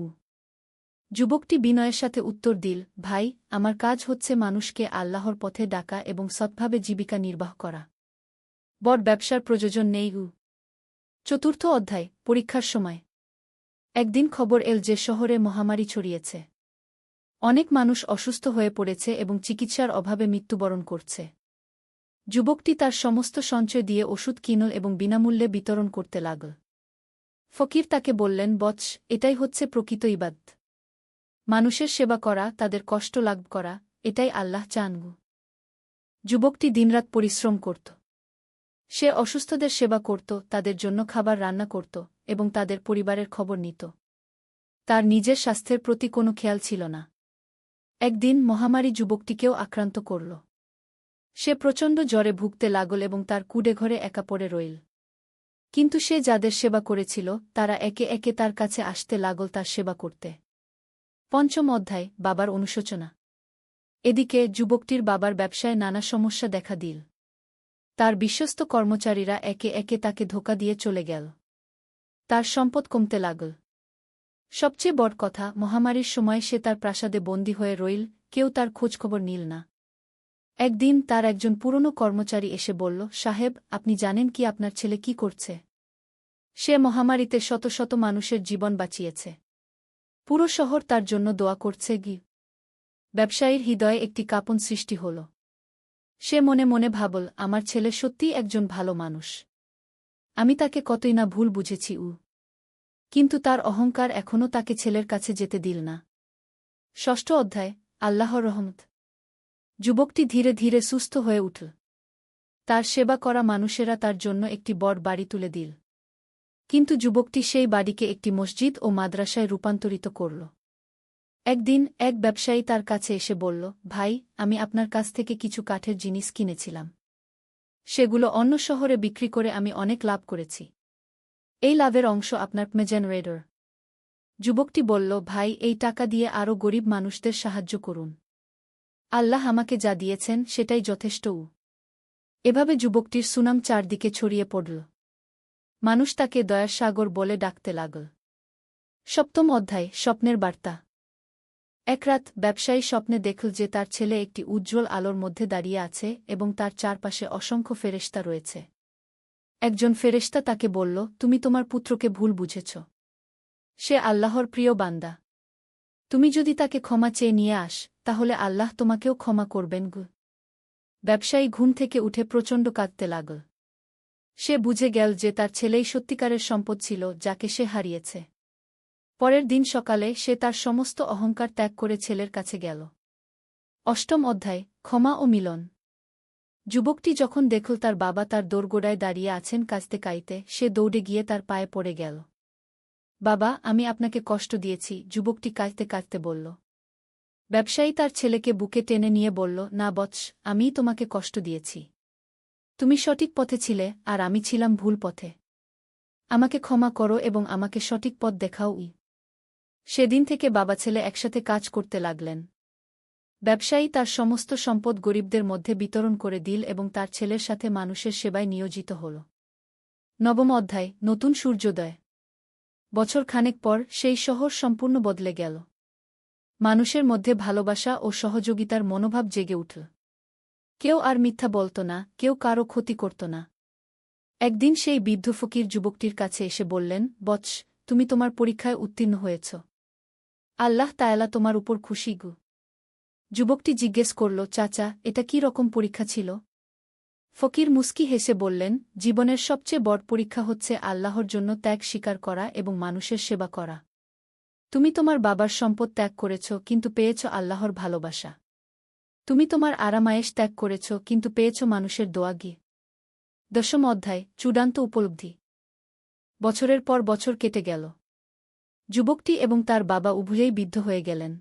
Speaker 1: যুবকটি বিনয়ের সাথে উত্তর দিল, ভাই, আমার কাজ হচ্ছে মানুষকে আল্লাহর পথে ডাকা এবং সৎভাবে জীবিকা নির্বাহ করা। বড় ব্যবসার প্রয়োজন নেই। চতুর্থ অধ্যায় পরীক্ষার সময়। একদিন খবর এল যে শহরে মহামারী ছড়িয়েছে। অনেক মানুষ অসুস্থ হয়ে পড়েছে এবং চিকিৎসার অভাবে মৃত্যুবরণ করছে। যুবকটি তার সমস্ত সঞ্চয় দিয়ে ওষুধ কিনল এবং বিনামূল্যে বিতরণ করতে লাগল। ফকির তাকে বললেন, বৎস, এটাই হচ্ছে প্রকৃত ইবাদত। মানুষের সেবা করা, তাদের কষ্ট লাঘব করা, এটাই আল্লাহ চান। যুবকটি দিনরাত পরিশ্রম করত। সে অসুস্থদের সেবা করত, তাদের জন্য খাবার রান্না করত এবং তাদের পরিবারের খবর নিত। তার নিজের স্বাস্থ্যের প্রতি কোনো খেয়াল ছিল না। একদিন মহামারী যুবকটিকেও আক্রান্ত করল। সে প্রচণ্ড জ্বরে ভুগতে লাগল এবং তার কুঁড়েঘরে একা পড়ে রইল। কিন্তু সে যাদের সেবা করেছিল, তারা একে একে তার কাছে আসতে লাগল তার সেবা করতে। পঞ্চম অধ্যায় বাবার অনুশোচনা। এদিকে যুবকটির বাবার ব্যবসায় নানা সমস্যা দেখা দিল। তার বিশ্বস্ত কর্মচারীরা একে একে তাকে ধোঁকা দিয়ে চলে গেল। তার সম্পদ কমতে লাগল। সবচেয়ে বড় কথা, মহামারীর সময় সে তার প্রাসাদে বন্দী হয়ে রইল, কেউ তার খোঁজখবর নিল না। একদিন তার একজন পুরনো কর্মচারী এসে বলল, সাহেব, আপনি জানেন কি আপনার ছেলে কি করছে? সে মহামারীতে শত শত মানুষের জীবন বাঁচিয়েছে। পুরো শহর তার জন্য দোয়া করছে। ব্যবসায়ীর হৃদয়ে একটি কাঁপন সৃষ্টি হল। সে মনে মনে ভাবল, আমার ছেলে সত্যিই একজন ভালো মানুষ। আমি তাকে কতই না ভুল বুঝেছি। কিন্তু তার অহংকার এখনও তাকে ছেলের কাছে যেতে দিল না। ষষ্ঠ অধ্যায় আল্লাহর রহমত। যুবকটি ধীরে ধীরে সুস্থ হয়ে উঠল। তার সেবা করা মানুষেরা তার জন্য একটি বড় বাড়ি তুলে দিল। কিন্তু যুবকটি সেই বাড়িকে একটি মসজিদ ও মাদ্রাসায় রূপান্তরিত করল। একদিন এক ব্যবসায়ী তার কাছে এসে বলল, ভাই, আমি আপনার কাছ থেকে কিছু কাঠের জিনিস কিনেছিলাম। সেগুলো অন্য শহরে বিক্রি করে আমি অনেক লাভ করেছি। এই লাভের অংশ আপনার জেনারেটর। যুবকটি বলল, ভাই, এই টাকা দিয়ে আরও গরিব মানুষদের সাহায্য করুন। আল্লাহ আমাকে যা দিয়েছেন সেটাই যথেষ্ট। এভাবে যুবকটির সুনাম চারদিকে ছড়িয়ে পড়ল। মানুষ তাকে দয়ার সাগর বলে ডাকতে লাগল। সপ্তম অধ্যায় স্বপ্নের বার্তা। এক রাত ব্যবসায়ী স্বপ্নে দেখল যে তার ছেলে একটি উজ্জ্বল আলোর মধ্যে দাঁড়িয়ে আছে এবং তার চারপাশে অসংখ্য ফেরেশতা রয়েছে। একজন ফেরেশতা তাকে বলল, তুমি তোমার পুত্রকে ভুল বুঝেছ। সে আল্লাহর প্রিয় বান্দা। তুমি যদি তাকে ক্ষমা চেয়ে নিয়ে আস, তাহলে আল্লাহ তোমাকেও ক্ষমা করবেন। ব্যবসায়ী ঘুম থেকে উঠে প্রচণ্ড কাঁদতে লাগল। সে বুঝে গেল যে তার ছেলেই সত্যিকারের সম্পদ ছিল, যাকে সে হারিয়েছে। পরের দিন সকালে সে তার সমস্ত অহংকার ত্যাগ করে ছেলের কাছে গেল। অষ্টম অধ্যায় ক্ষমা ও মিলন। যুবকটি যখন দেখল তার বাবা তার দোরগোড়ায় দাঁড়িয়ে আছেন কাঁদতে কাঁদতে, সে দৌড়ে গিয়ে তার পায়ে পড়ে গেল। বাবা, আমি আপনাকে কষ্ট দিয়েছি, যুবকটি কাঁদতে কাঁদতে বলল। ব্যবসায়ী তার ছেলেকে বুকে টেনে নিয়ে বলল, না বৎস, আমিই তোমাকে কষ্ট দিয়েছি। তুমি সঠিক পথে ছিলে, আর আমি ছিলাম ভুল পথে। আমাকে ক্ষমা করো এবং আমাকে সঠিক পথ দেখাও। সেদিন থেকে বাবা ছেলে একসাথে কাজ করতে লাগলেন। ব্যবসায়ী তার সমস্ত সম্পদ গরিবদের মধ্যে বিতরণ করে দিল এবং তার ছেলের সাথে মানুষের সেবায় নিয়োজিত হল। নবম অধ্যায়, নতুন সূর্যোদয়। বছর খানেক পর সেই শহর সম্পূর্ণ বদলে গেল। মানুষের মধ্যে ভালোবাসা ও সহযোগিতার মনোভাব জেগে উঠল। কেউ আর মিথ্যা বলত না, কেউ কারও ক্ষতি করত না। একদিন সেই বৃদ্ধ ফকির যুবকটির কাছে এসে বললেন, বৎস, তুমি তোমার পরীক্ষায় উত্তীর্ণ হয়েছ। আল্লাহ তাআলা তোমার উপর খুশি গো। যুবকটি জিজ্ঞেস করল, চাচা, এটা কি রকম পরীক্ষা ছিল? ফকির মুস্কি হেসে বললেন, জীবনের সবচেয়ে বড় পরীক্ষা হচ্ছে আল্লাহর জন্য ত্যাগ স্বীকার করা এবং মানুষের সেবা করা। তুমি তোমার বাবার সম্পদ ত্যাগ করেছ, কিন্তু পেয়েছ আল্লাহর ভালোবাসা। তুমি তোমার আরামায়েশ ত্যাগ করেছ, কিন্তু পেয়েছ মানুষের দোয়া গিয়ে। দশম অধ্যায়, চূড়ান্ত উপলব্ধি। বছরের পর বছর কেটে গেল। যুবকটি এবং তার বাবা উভয়েই বৃদ্ধ হয়ে গেলেন।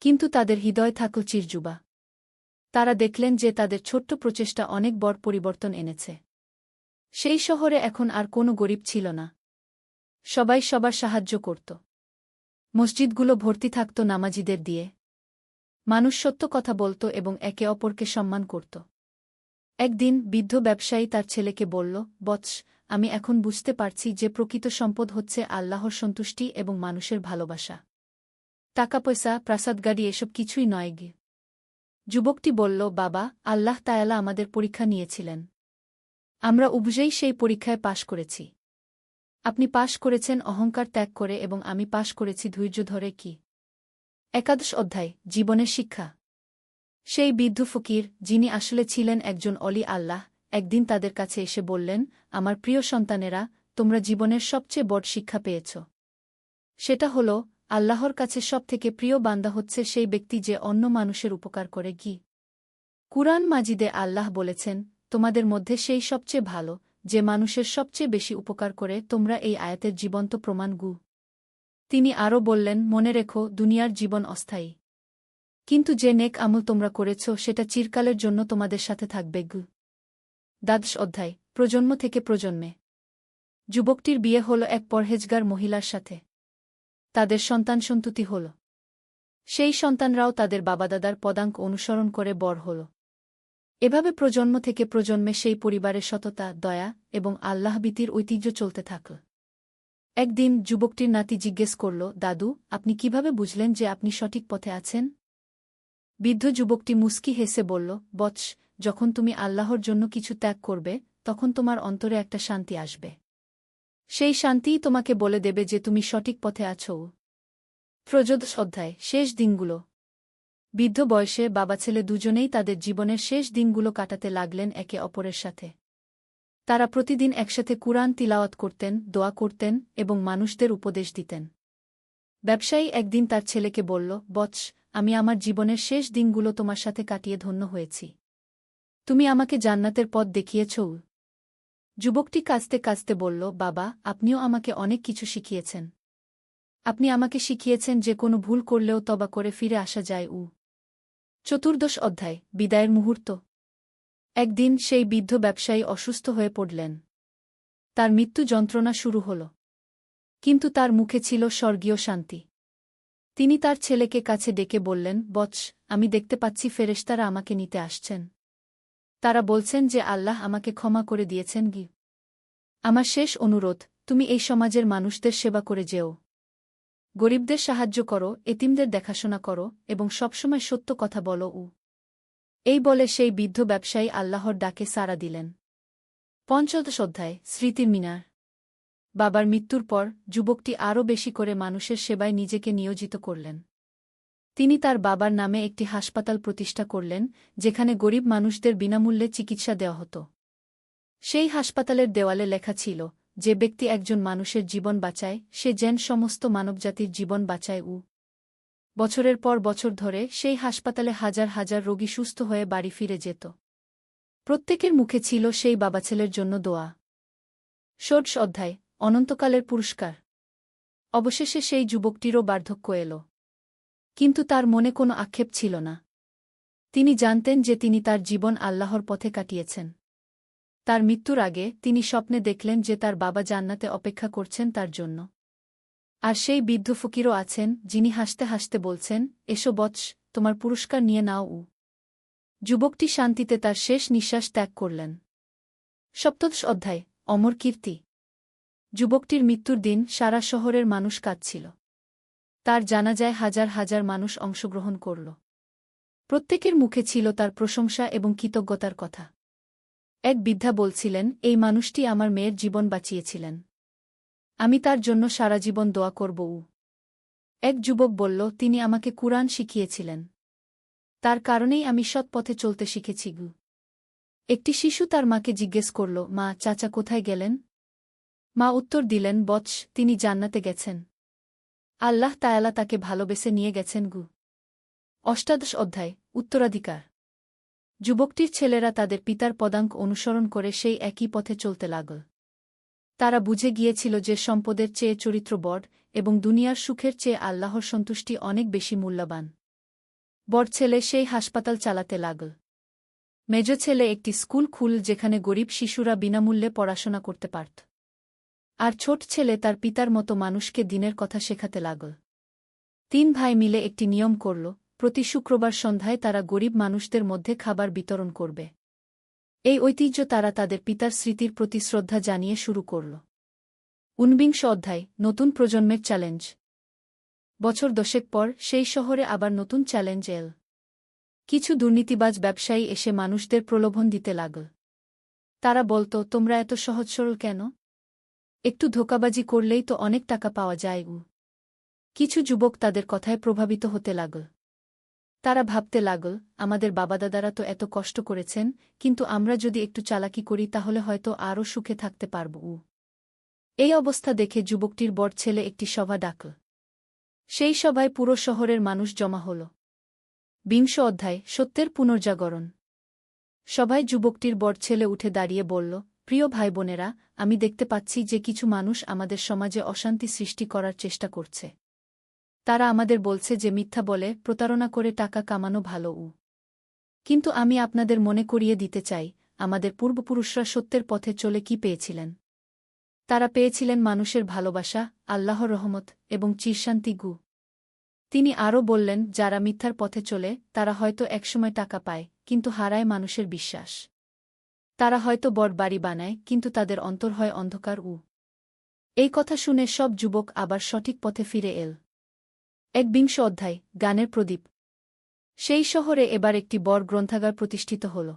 Speaker 1: কিন্তু তাদের হৃদয় থাকল চিরযুবা। তারা দেখলেন যে তাদের ছোট্ট প্রচেষ্টা অনেক বড় পরিবর্তন এনেছে। সেই শহরে এখন আর কোনো গরিব ছিল না। সবাই সবার সাহায্য করত। মসজিদগুলো ভর্তি থাকত নামাজীদের দিয়ে। মানুষ সত্য কথা বলত এবং একে অপরকে সম্মান করত। একদিন বৃদ্ধ ব্যবসায়ী তার ছেলেকে বলল, বৎস, আমি এখন বুঝতে পারছি যে প্রকৃত সম্পদ হচ্ছে আল্লাহর সন্তুষ্টি এবং মানুষের ভালোবাসা। টাকা পয়সা, প্রাসাদ, গাড়ি এসব কিছুই নয় গে। যুবকটি বলল, বাবা, আল্লাহ তাআলা আমাদের পরীক্ষা নিয়েছিলেন। আমরা উভয়েই সেই পরীক্ষায় পাশ করেছি। আপনি পাশ করেছেন অহংকার ত্যাগ করে এবং আমি পাশ করেছি ধৈর্য ধরে। কি? একাদশ অধ্যায়, জীবনের শিক্ষা। সেই বৃদ্ধ ফকির, যিনি আসলে ছিলেন একজন অলি আল্লাহ, একদিন তাদের কাছে এসে বললেন, আমার প্রিয় সন্তানেরা, তোমরা জীবনের সবচেয়ে বড় শিক্ষা পেয়েছ। সেটা হল, আল্লাহর কাছে সবথেকে প্রিয় বান্দা হচ্ছে সেই ব্যক্তি যে অন্য মানুষের উপকার করে। কি? কুরআন মাজিদে আল্লাহ বলেছেন, তোমাদের মধ্যে সেই সবচেয়ে ভালো, যে মানুষের সবচেয়ে বেশি উপকার করে। তোমরা এই আয়াতের জীবন্ত প্রমাণ গু। তিনি আরও বললেন, মনে রেখো, দুনিয়ার জীবন অস্থায়ী। কিন্তু যে নেক আমল তোমরা করেছ সেটা চিরকালের জন্য তোমাদের সাথে থাকবে গু। দ্বাদশ অধ্যায়, প্রজন্ম থেকে প্রজন্মে। যুবকটির বিয়ে হল এক পরহেজগার মহিলার সাথে। তাদের সন্তান সন্ততি হল। সেই সন্তানরাও তাদের বাবাদাদার পদাঙ্ক অনুসরণ করে বড় হল। এভাবে প্রজন্ম থেকে প্রজন্মে সেই পরিবারের সততা, দয়া এবং আল্লাহভীতির ঐতিহ্য চলতে থাকল। একদিন যুবকটির নাতি জিজ্ঞেস করল, দাদু, আপনি কিভাবে বুঝলেন যে আপনি সঠিক পথে আছেন? বৃদ্ধ যুবকটি মুস্কি হেসে বলল, বৎস, যখন তুমি আল্লাহর জন্য কিছু ত্যাগ করবে, তখন তোমার অন্তরে একটা শান্তি আসবে। সেই শান্তিই তোমাকে বলে দেবে যে তুমি সঠিক পথে আছো। ত্রয়োদশ অধ্যায়, শেষ দিনগুলো। বৃদ্ধ বয়সে বাবা ছেলে দুজনেই তাদের জীবনের শেষ দিনগুলো কাটাতে লাগলেন একে অপরের সাথে। তারা প্রতিদিন একসাথে কুরআন তিলাওয়াত করতেন, দোয়া করতেন এবং মানুষদের উপদেশ দিতেন। ব্যবসায়ী একদিন তার ছেলেকে বলল, বৎস, আমি আমার জীবনের শেষ দিনগুলো তোমার সাথে কাটিয়ে ধন্য হয়েছি। তুমি আমাকে জান্নাতের পথ দেখিয়েছ। যুবকটি কাঁদতে কাঁদতে বলল, বাবা, আপনিও আমাকে অনেক কিছু শিখিয়েছেন। আপনি আমাকে শিখিয়েছেন যে কোনো ভুল করলেও তওবা করে ফিরে আসা যায়। চতুর্দশ অধ্যায়, বিদায়ের মুহূর্ত। একদিন সেই বৃদ্ধ ব্যবসায়ী অসুস্থ হয়ে পড়লেন। তার মৃত্যু যন্ত্রণা শুরু হল। কিন্তু তার মুখে ছিল স্বর্গীয় শান্তি। তিনি তার ছেলেকে কাছে ডেকে বললেন, বৎস, আমি দেখতে পাচ্ছি ফেরেশতারা আমাকে নিতে আসছেন। তারা বলছেন যে আল্লাহ আমাকে ক্ষমা করে দিয়েছেন। গি আমার শেষ অনুরোধ, তুমি এই সমাজের মানুষদের সেবা করে যেও। গরিবদের সাহায্য করো, এতিমদের দেখাশোনা করো এবং সবসময় সত্য কথা বলো। এই বলে সেই বৃদ্ধ ব্যবসায়ী আল্লাহর ডাকে সাড়া দিলেন। পঞ্চদশ অধ্যায়, স্মৃতির মিনার। বাবার মৃত্যুর পর যুবকটি আরও বেশি করে মানুষের সেবায় নিজেকে নিয়োজিত করলেন। তিনি তার বাবার নামে একটি হাসপাতাল প্রতিষ্ঠা করলেন, যেখানে গরিব মানুষদের বিনামূল্যে চিকিৎসা দেওয়া হতো। সেই হাসপাতালের দেওয়ালে লেখা ছিল, যে ব্যক্তি একজন মানুষের জীবন বাঁচায়, সে যেন সমস্ত মানবজাতির জীবন বাঁচায়। বছরের পর বছর ধরে সেই হাসপাতালে হাজার হাজার রোগী সুস্থ হয়ে বাড়ি ফিরে যেত। প্রত্যেকের মুখে ছিল সেই বাবাছেলের জন্য দোয়া। ষোড়শ অধ্যায়, অনন্তকালের পুরস্কার। অবশেষে সেই যুবকটিরও বার্ধক্য এল। কিন্তু তার মনে কোনো আক্ষেপ ছিল না। তিনি জানতেন যে তিনি তার জীবন আল্লাহর পথে কাটিয়েছেন। তার মৃত্যুর আগে তিনি স্বপ্নে দেখলেন যে তার বাবা জান্নাতে অপেক্ষা করছেন তার জন্য। আর সেই বৃদ্ধ ফকিরও আছেন, যিনি হাসতে হাসতে বলছেন, এসো বৎস, তোমার পুরস্কার নিয়ে নাও। যুবকটি শান্তিতে তার শেষ নিঃশ্বাস ত্যাগ করলেন। সপ্তদশ অধ্যায়, অমর কীর্তি। যুবকটির মৃত্যুর দিন সারা শহরের মানুষ কাঁদছিল। তার জানাজায় হাজার হাজার মানুষ অংশগ্রহণ করল। প্রত্যেকের মুখে ছিল তার প্রশংসা এবং কৃতজ্ঞতার কথা। এক বৃদ্ধা বলছিলেন, এই মানুষটি আমার মেয়ের জীবন বাঁচিয়েছিলেন। আমি তার জন্য সারা জীবন দোয়া করব। এক যুবক বলল, তিনি আমাকে কুরআন শিখিয়েছিলেন। তার কারণেই আমি সৎ পথে চলতে শিখেছি। একটি শিশু তার মাকে জিজ্ঞেস করল, মা, চাচা কোথায় গেলেন? মা উত্তর দিলেন, বৎস, তিনি জান্নাতে গেছেন। আল্লাহ তাআলা তাকে ভালোবেসে নিয়ে গেছেন। অষ্টাদশ অধ্যায়, উত্তরাধিকার। যুবকটির ছেলেরা তাদের পিতার পদাঙ্ক অনুসরণ করে সেই একই পথে চলতে লাগল। তারা বুঝে গিয়েছিল যে সম্পদের চেয়ে চরিত্র বড় এবং দুনিয়ার সুখের চেয়ে আল্লাহর সন্তুষ্টি অনেক বেশি মূল্যবান। বড় ছেলে সেই হাসপাতাল চালাতে লাগল। মেজ ছেলে একটি স্কুল খুলল যেখানে গরিব শিশুরা বিনামূল্যে পড়াশোনা করতে পারত। আর ছোট ছেলে তার পিতার মতো মানুষকে দিনের কথা শেখাতে লাগল। 3 ভাই মিলে একটি নিয়ম করল, প্রতি শুক্রবার সন্ধ্যায় তারা গরিব মানুষদের মধ্যে খাবার বিতরণ করবে। এই ঐতিহ্য তারা তাদের পিতার স্মৃতির প্রতি শ্রদ্ধা জানিয়ে শুরু করল। 49 অধ্যায়, নতুন প্রজন্মের চ্যালেঞ্জ। বছর 10 পর সেই শহরে আবার নতুন চ্যালেঞ্জ এল। কিছু দুর্নীতিবাজ ব্যবসায়ী এসে মানুষদের প্রলোভন দিতে লাগল। তারা বলত, তোমরা এত সহজ সরল কেন? একটু ধোঁকাবাজি করলেই তো অনেক টাকা পাওয়া যায়। কিছু যুবক তাদের কথায় প্রভাবিত হতে লাগল। তারা ভাবতে লাগল, আমাদের বাবাদাদারা তো এত কষ্ট করেছেন, কিন্তু আমরা যদি একটু চালাকি করি তাহলে হয়তো আরও সুখে থাকতে পারব। এই অবস্থা দেখে যুবকটির বড় ছেলে একটি সভা ডাকল। সেই সভায় পুরো শহরের মানুষ জমা হল। 20 অধ্যায়, সত্যের পুনর্জাগরণ। সভায় যুবকটির বড় ছেলে উঠে দাঁড়িয়ে বলল, প্রিয় ভাই বোনেরা, আমি দেখতে পাচ্ছি যে কিছু মানুষ আমাদের সমাজে অশান্তি সৃষ্টি করার চেষ্টা করছে। তারা আমাদের বলছে যে মিথ্যা বলে, প্রতারণা করে টাকা কামানো ভালো। কিন্তু আমি আপনাদের মনে করিয়ে দিতে চাই, আমাদের পূর্বপুরুষরা সত্যের পথে চলে কি পেয়েছিলেন? তারা পেয়েছিলেন মানুষের ভালোবাসা, আল্লাহর রহমত এবং চিরশান্তি। তিনি আরও বললেন, যারা মিথ্যার পথে চলে তারা হয়তো একসময় টাকা পায়, কিন্তু হারায় মানুষের বিশ্বাস। তারা হয়তো বড় বাড়ি বানায়, কিন্তু তাদের অন্তর হয় অন্ধকার। এই কথা শুনে সব যুবক আবার সঠিক পথে ফিরে এল। 21 অধ্যায়, গানের প্রদীপ। সেই শহরে এবার একটি বড় গ্রন্থাগার প্রতিষ্ঠিত হল।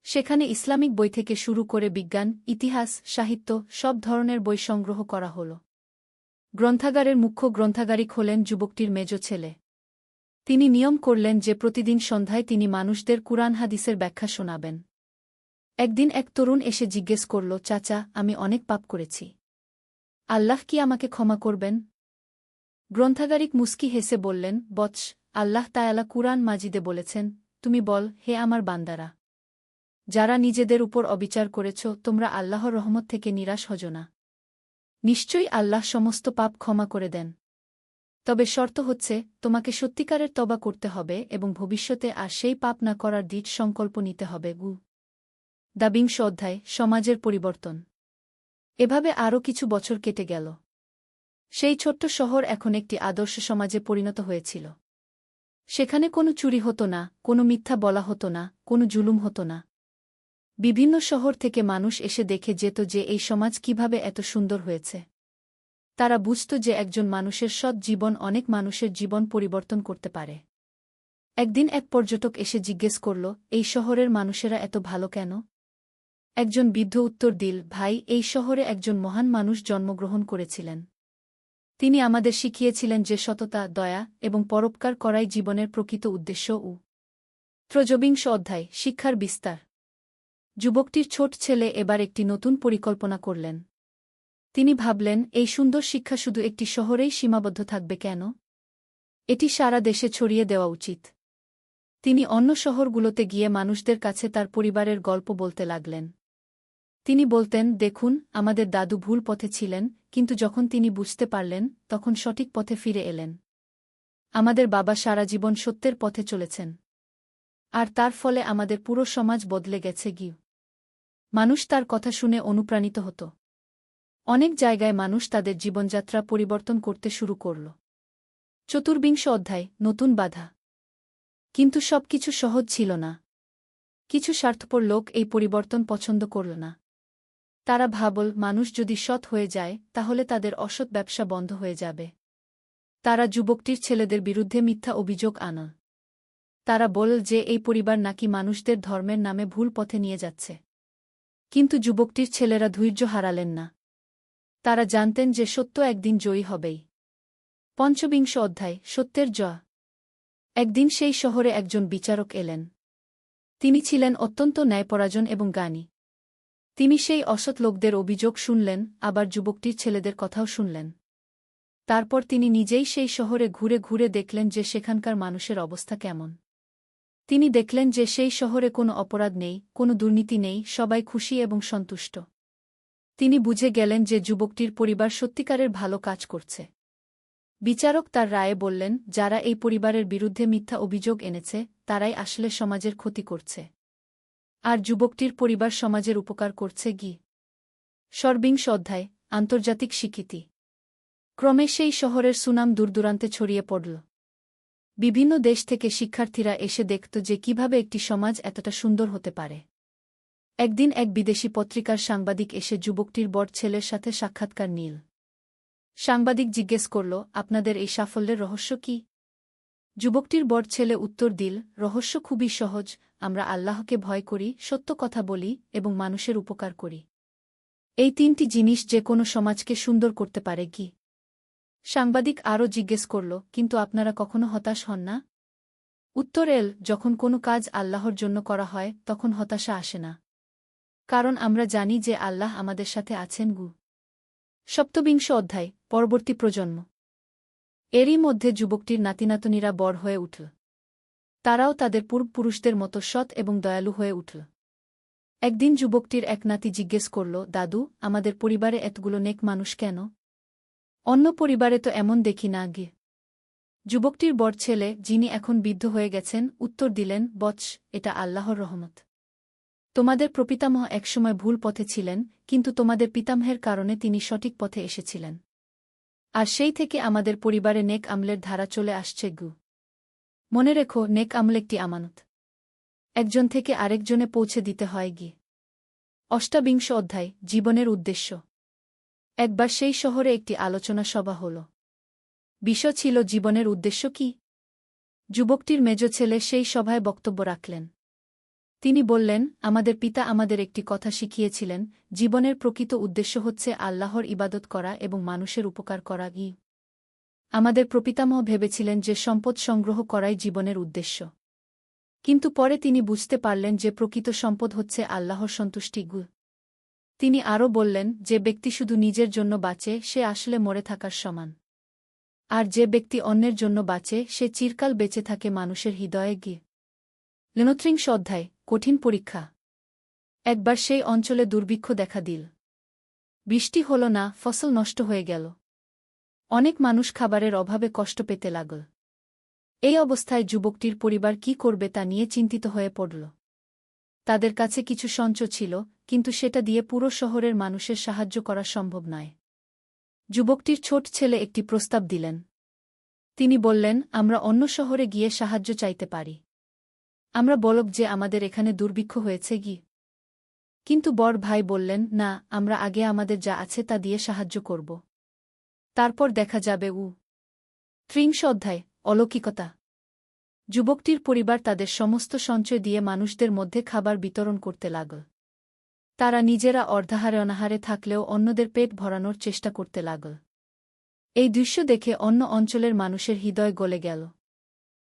Speaker 1: সেখানে ইসলামিক বই থেকে শুরু করে বিজ্ঞান, ইতিহাস, সাহিত্য সব ধরনের বই সংগ্রহ করা হল। গ্রন্থাগারের মুখ্য গ্রন্থাগারিক হলেন যুবকটির মেজ ছেলে। তিনি নিয়ম করলেন যে প্রতিদিন সন্ধ্যায় তিনি মানুষদের কুরআন হাদিসের ব্যাখ্যা শোনাবেন। একদিন এক তরুণ এসে জিজ্ঞেস করল, চাচা, আমি অনেক পাপ করেছি। আল্লাহ কি আমাকে ক্ষমা করবেন? গ্রন্থাগারিক মুস্কি হেসে বললেন, বৎস, আল্লাহ তাআলা কুরআন মাজিদে বলেছেন, তুমি বল, হে আমার বান্দারা, যারা নিজেদের উপর অবিচার করেছ, তোমরা আল্লাহর রহমত থেকে নিরাশ হজ না। নিশ্চয়ই আল্লাহ সমস্ত পাপ ক্ষমা করে দেন। তবে শর্ত হচ্ছে, তোমাকে সত্যিকারের তওবা করতে হবে এবং ভবিষ্যতে আর সেই পাপ না করার দৃঢ় সংকল্প নিতে হবে। 20 অধ্যায়, সমাজের পরিবর্তন। এভাবে আরও কিছু বছর কেটে গেল। সেই ছোট্ট শহর এখন একটি আদর্শ সমাজে পরিণত হয়েছিল। সেখানে কোনো চুরি হতো না, কোনো মিথ্যা বলা হতো না, কোনো জুলুম হতো না। বিভিন্ন শহর থেকে মানুষ এসে দেখে যেত যে এই সমাজ কিভাবে এত সুন্দর হয়েছে। তারা বুঝত যে একজন মানুষের সৎ জীবন অনেক মানুষের জীবন পরিবর্তন করতে পারে। একদিন এক পর্যটক এসে জিজ্ঞেস করল, এই শহরের মানুষেরা এত ভালো কেন? একজন বৃদ্ধ উত্তর দিল, ভাই, এই শহরে একজন মহান মানুষ জন্মগ্রহণ করেছিলেন। তিনি আমাদের শিখিয়েছিলেন যে সততা, দয়া এবং পরোপকার করাই জীবনের প্রকৃত উদ্দেশ্য। 23 অধ্যায়, শিক্ষার বিস্তার। যুবকটির ছোট ছেলে এবার একটি নতুন পরিকল্পনা করলেন। তিনি ভাবলেন, এই সুন্দর শিক্ষা শুধু একটি শহরেই সীমাবদ্ধ থাকবে কেন? এটি সারা দেশে ছড়িয়ে দেওয়া উচিত। তিনি অন্য শহরগুলোতে গিয়ে মানুষদের কাছে তার পরিবারের গল্প বলতে লাগলেন। তিনি বলতেন, দেখুন, আমাদের দাদু ভুল পথে ছিলেন, কিন্তু যখন তিনি বুঝতে পারলেন, তখন সঠিক পথে ফিরে এলেন। আমাদের বাবা সারা জীবন সত্যের পথে চলেছেন। আর তার ফলে আমাদের পুরো সমাজ বদলে গেছে গিয়ে। মানুষ তার কথা শুনে অনুপ্রাণিত হতো। অনেক জায়গায় মানুষ তাদের জীবনযাত্রা পরিবর্তন করতে শুরু করল। চতুর্বিংশ অধ্যায়, নতুন বাধা। কিন্তু সবকিছু সহজ ছিল না। কিছু স্বার্থপর লোক এই পরিবর্তন পছন্দ করল না। তারা ভাবল, মানুষ যদি সৎ হয়ে যায় তাহলে তাদের অসৎ ব্যবসা বন্ধ হয়ে যাবে। তারা যুবকটির ছেলেদের বিরুদ্ধে মিথ্যা অভিযোগ আনল। তারা বলল যে এই পরিবার নাকি মানুষদের ধর্মের নামে ভুল পথে নিয়ে যাচ্ছে। কিন্তু যুবকটির ছেলেরা ধৈর্য হারালেন না। তারা জানতেন যে সত্য একদিন জয়ী হবেই। পঞ্চবিংশ অধ্যায়, সত্যের জয়। একদিন সেই শহরে একজন বিচারক এলেন। তিনি ছিলেন অত্যন্ত ন্যায়পরায়ণ এবং জ্ঞানী। তিনি সেই অসৎ লোকদের অভিযোগ শুনলেন, আবার যুবকটির ছেলেদের কথাও শুনলেন। তারপর তিনি নিজেই সেই শহরে ঘুরে ঘুরে দেখলেন যে সেখানকার মানুষের অবস্থা কেমন। তিনি দেখলেন যে সেই শহরে কোনো অপরাধ নেই, কোনো দুর্নীতি নেই, সবাই খুশি এবং সন্তুষ্ট। তিনি বুঝে গেলেন যে যুবকটির পরিবার সত্যিকারের ভালো কাজ করছে। বিচারক তার রায়ে বললেন, যারা এই পরিবারের বিরুদ্ধে মিথ্যা অভিযোগ এনেছে তারাই আসলে সমাজের ক্ষতি করছে। আর যুবকটির পরিবার সমাজের উপকার করছে গি। ষড়বিংশ অধ্যায়, আন্তর্জাতিক স্বীকৃতি। ক্রমে সেই শহরের সুনাম দূরদূরান্তে ছড়িয়ে পড়ল। বিভিন্ন দেশ থেকে শিক্ষার্থীরা এসে দেখত যে কিভাবে একটি সমাজ এতটা সুন্দর হতে পারে। একদিন এক বিদেশি পত্রিকার সাংবাদিক এসে যুবকটির বড় ছেলের সাথে সাক্ষাৎকার নিল। সাংবাদিক জিজ্ঞেস করল, আপনাদের এই সাফল্যের রহস্য কি? যুবকটির বড় ছেলে উত্তর দিল, রহস্য খুবই সহজ, আমরা আল্লাহকে ভয় করি, সত্য কথা বলি এবং মানুষের উপকার করি। এই তিনটি জিনিস যে কোনো সমাজকে সুন্দর করতে পারে কি? সাংবাদিক আরও জিজ্ঞেস করল, কিন্তু আপনারা কখনো হতাশ হন না? উত্তর এল, যখন কোনো কাজ আল্লাহর জন্য করা হয় তখন হতাশা আসে না। কারণ আমরা জানি যে আল্লাহ আমাদের সাথে আছেন গু। সপ্তবিংশ অধ্যায়, পরবর্তী প্রজন্ম। এরই মধ্যে যুবকটির নাতিনাতনীরা বড় হয়ে উঠল। তারাও তাদের পূর্বপুরুষদের মতো সৎ এবং দয়ালু হয়ে উঠল। একদিন যুবকটির এক নাতি জিজ্ঞেস করল, দাদু, আমাদের পরিবারে এতগুলো নেক মানুষ কেন? অন্য পরিবারে তো এমন দেখি না গে। যুবকটির বড় ছেলে, যিনি এখন বৃদ্ধ হয়ে গেছেন, উত্তর দিলেন, বৎস, এটা আল্লাহর রহমত। তোমাদের প্রপিতামহ একসময় ভুল পথে ছিলেন, কিন্তু তোমাদের পিতামহের কারণে তিনি সঠিক পথে এসেছিলেন। আর সেই থেকে আমাদের পরিবারে নেক আমলের ধারা চলে আসছে গু। মনে রেখো, নেক আমল একটি আমানত। একজন থেকে আরেকজনে পৌঁছে দিতে হয় গি। অষ্টাবিংশ অধ্যায়, জীবনের উদ্দেশ্য। একবার সেই শহরে একটি আলোচনা সভা হল। বিষয় ছিল, জীবনের উদ্দেশ্য কি? যুবকটির মেজ ছেলে সেই সভায় বক্তব্য রাখলেন। তিনি বললেন, আমাদের পিতা আমাদের একটি কথা শিখিয়েছিলেন, জীবনের প্রকৃত উদ্দেশ্য হচ্ছে আল্লাহর ইবাদত করা এবং মানুষের উপকার করা। আমাদের প্রপিতামহ ভেবেছিলেন যে সম্পদ সংগ্রহ করাই জীবনের উদ্দেশ্য। কিন্তু পরে তিনি বুঝতে পারলেন যে প্রকৃত সম্পদ হচ্ছে আল্লাহর সন্তুষ্টি গু। তিনি আরও বললেন, যে ব্যক্তি শুধু নিজের জন্য বাঁচে সে আসলে মরে থাকার সমান। আর যে ব্যক্তি অন্যের জন্য বাঁচে সে চিরকাল বেঁচে থাকে মানুষের হৃদয়ে গিয়ে। 29 অধ্যায়, কঠিন পরীক্ষা। একবার সেই অঞ্চলে দুর্ভিক্ষ দেখা দিল। বৃষ্টি হল না, ফসল নষ্ট হয়ে গেল। অনেক মানুষ খাবারের অভাবে কষ্ট পেতে লাগল। এই অবস্থায় যুবকটির পরিবার কি করবে তা নিয়ে চিন্তিত হয়ে পড়ল। তাদের কাছে কিছু সঞ্চয় ছিল, কিন্তু সেটা দিয়ে পুরো শহরের মানুষের সাহায্য করা সম্ভব নয়। যুবকটির ছোট ছেলে একটি প্রস্তাব দিলেন। তিনি বললেন, আমরা অন্য শহরে গিয়ে সাহায্য চাইতে পারি। আমরা বলব যে আমাদের এখানে দুর্ভিক্ষ হয়েছে গি। কিন্তু বড় ভাই বললেন, না, আমরা আগে আমাদের যা আছে তা দিয়ে সাহায্য করব। তারপর দেখা যাবে। 30 অধ্যায়, অলৌকিকতা। যুবকটির পরিবার তাদের সমস্ত সঞ্চয় দিয়ে মানুষদের মধ্যে খাবার বিতরণ করতে লাগল। তারা নিজেরা অর্ধাহারে অনাহারে থাকলেও অন্যদের পেট ভরানোর চেষ্টা করতে লাগল। এই দৃশ্য দেখে অন্য অঞ্চলের মানুষের হৃদয় গলে গেল।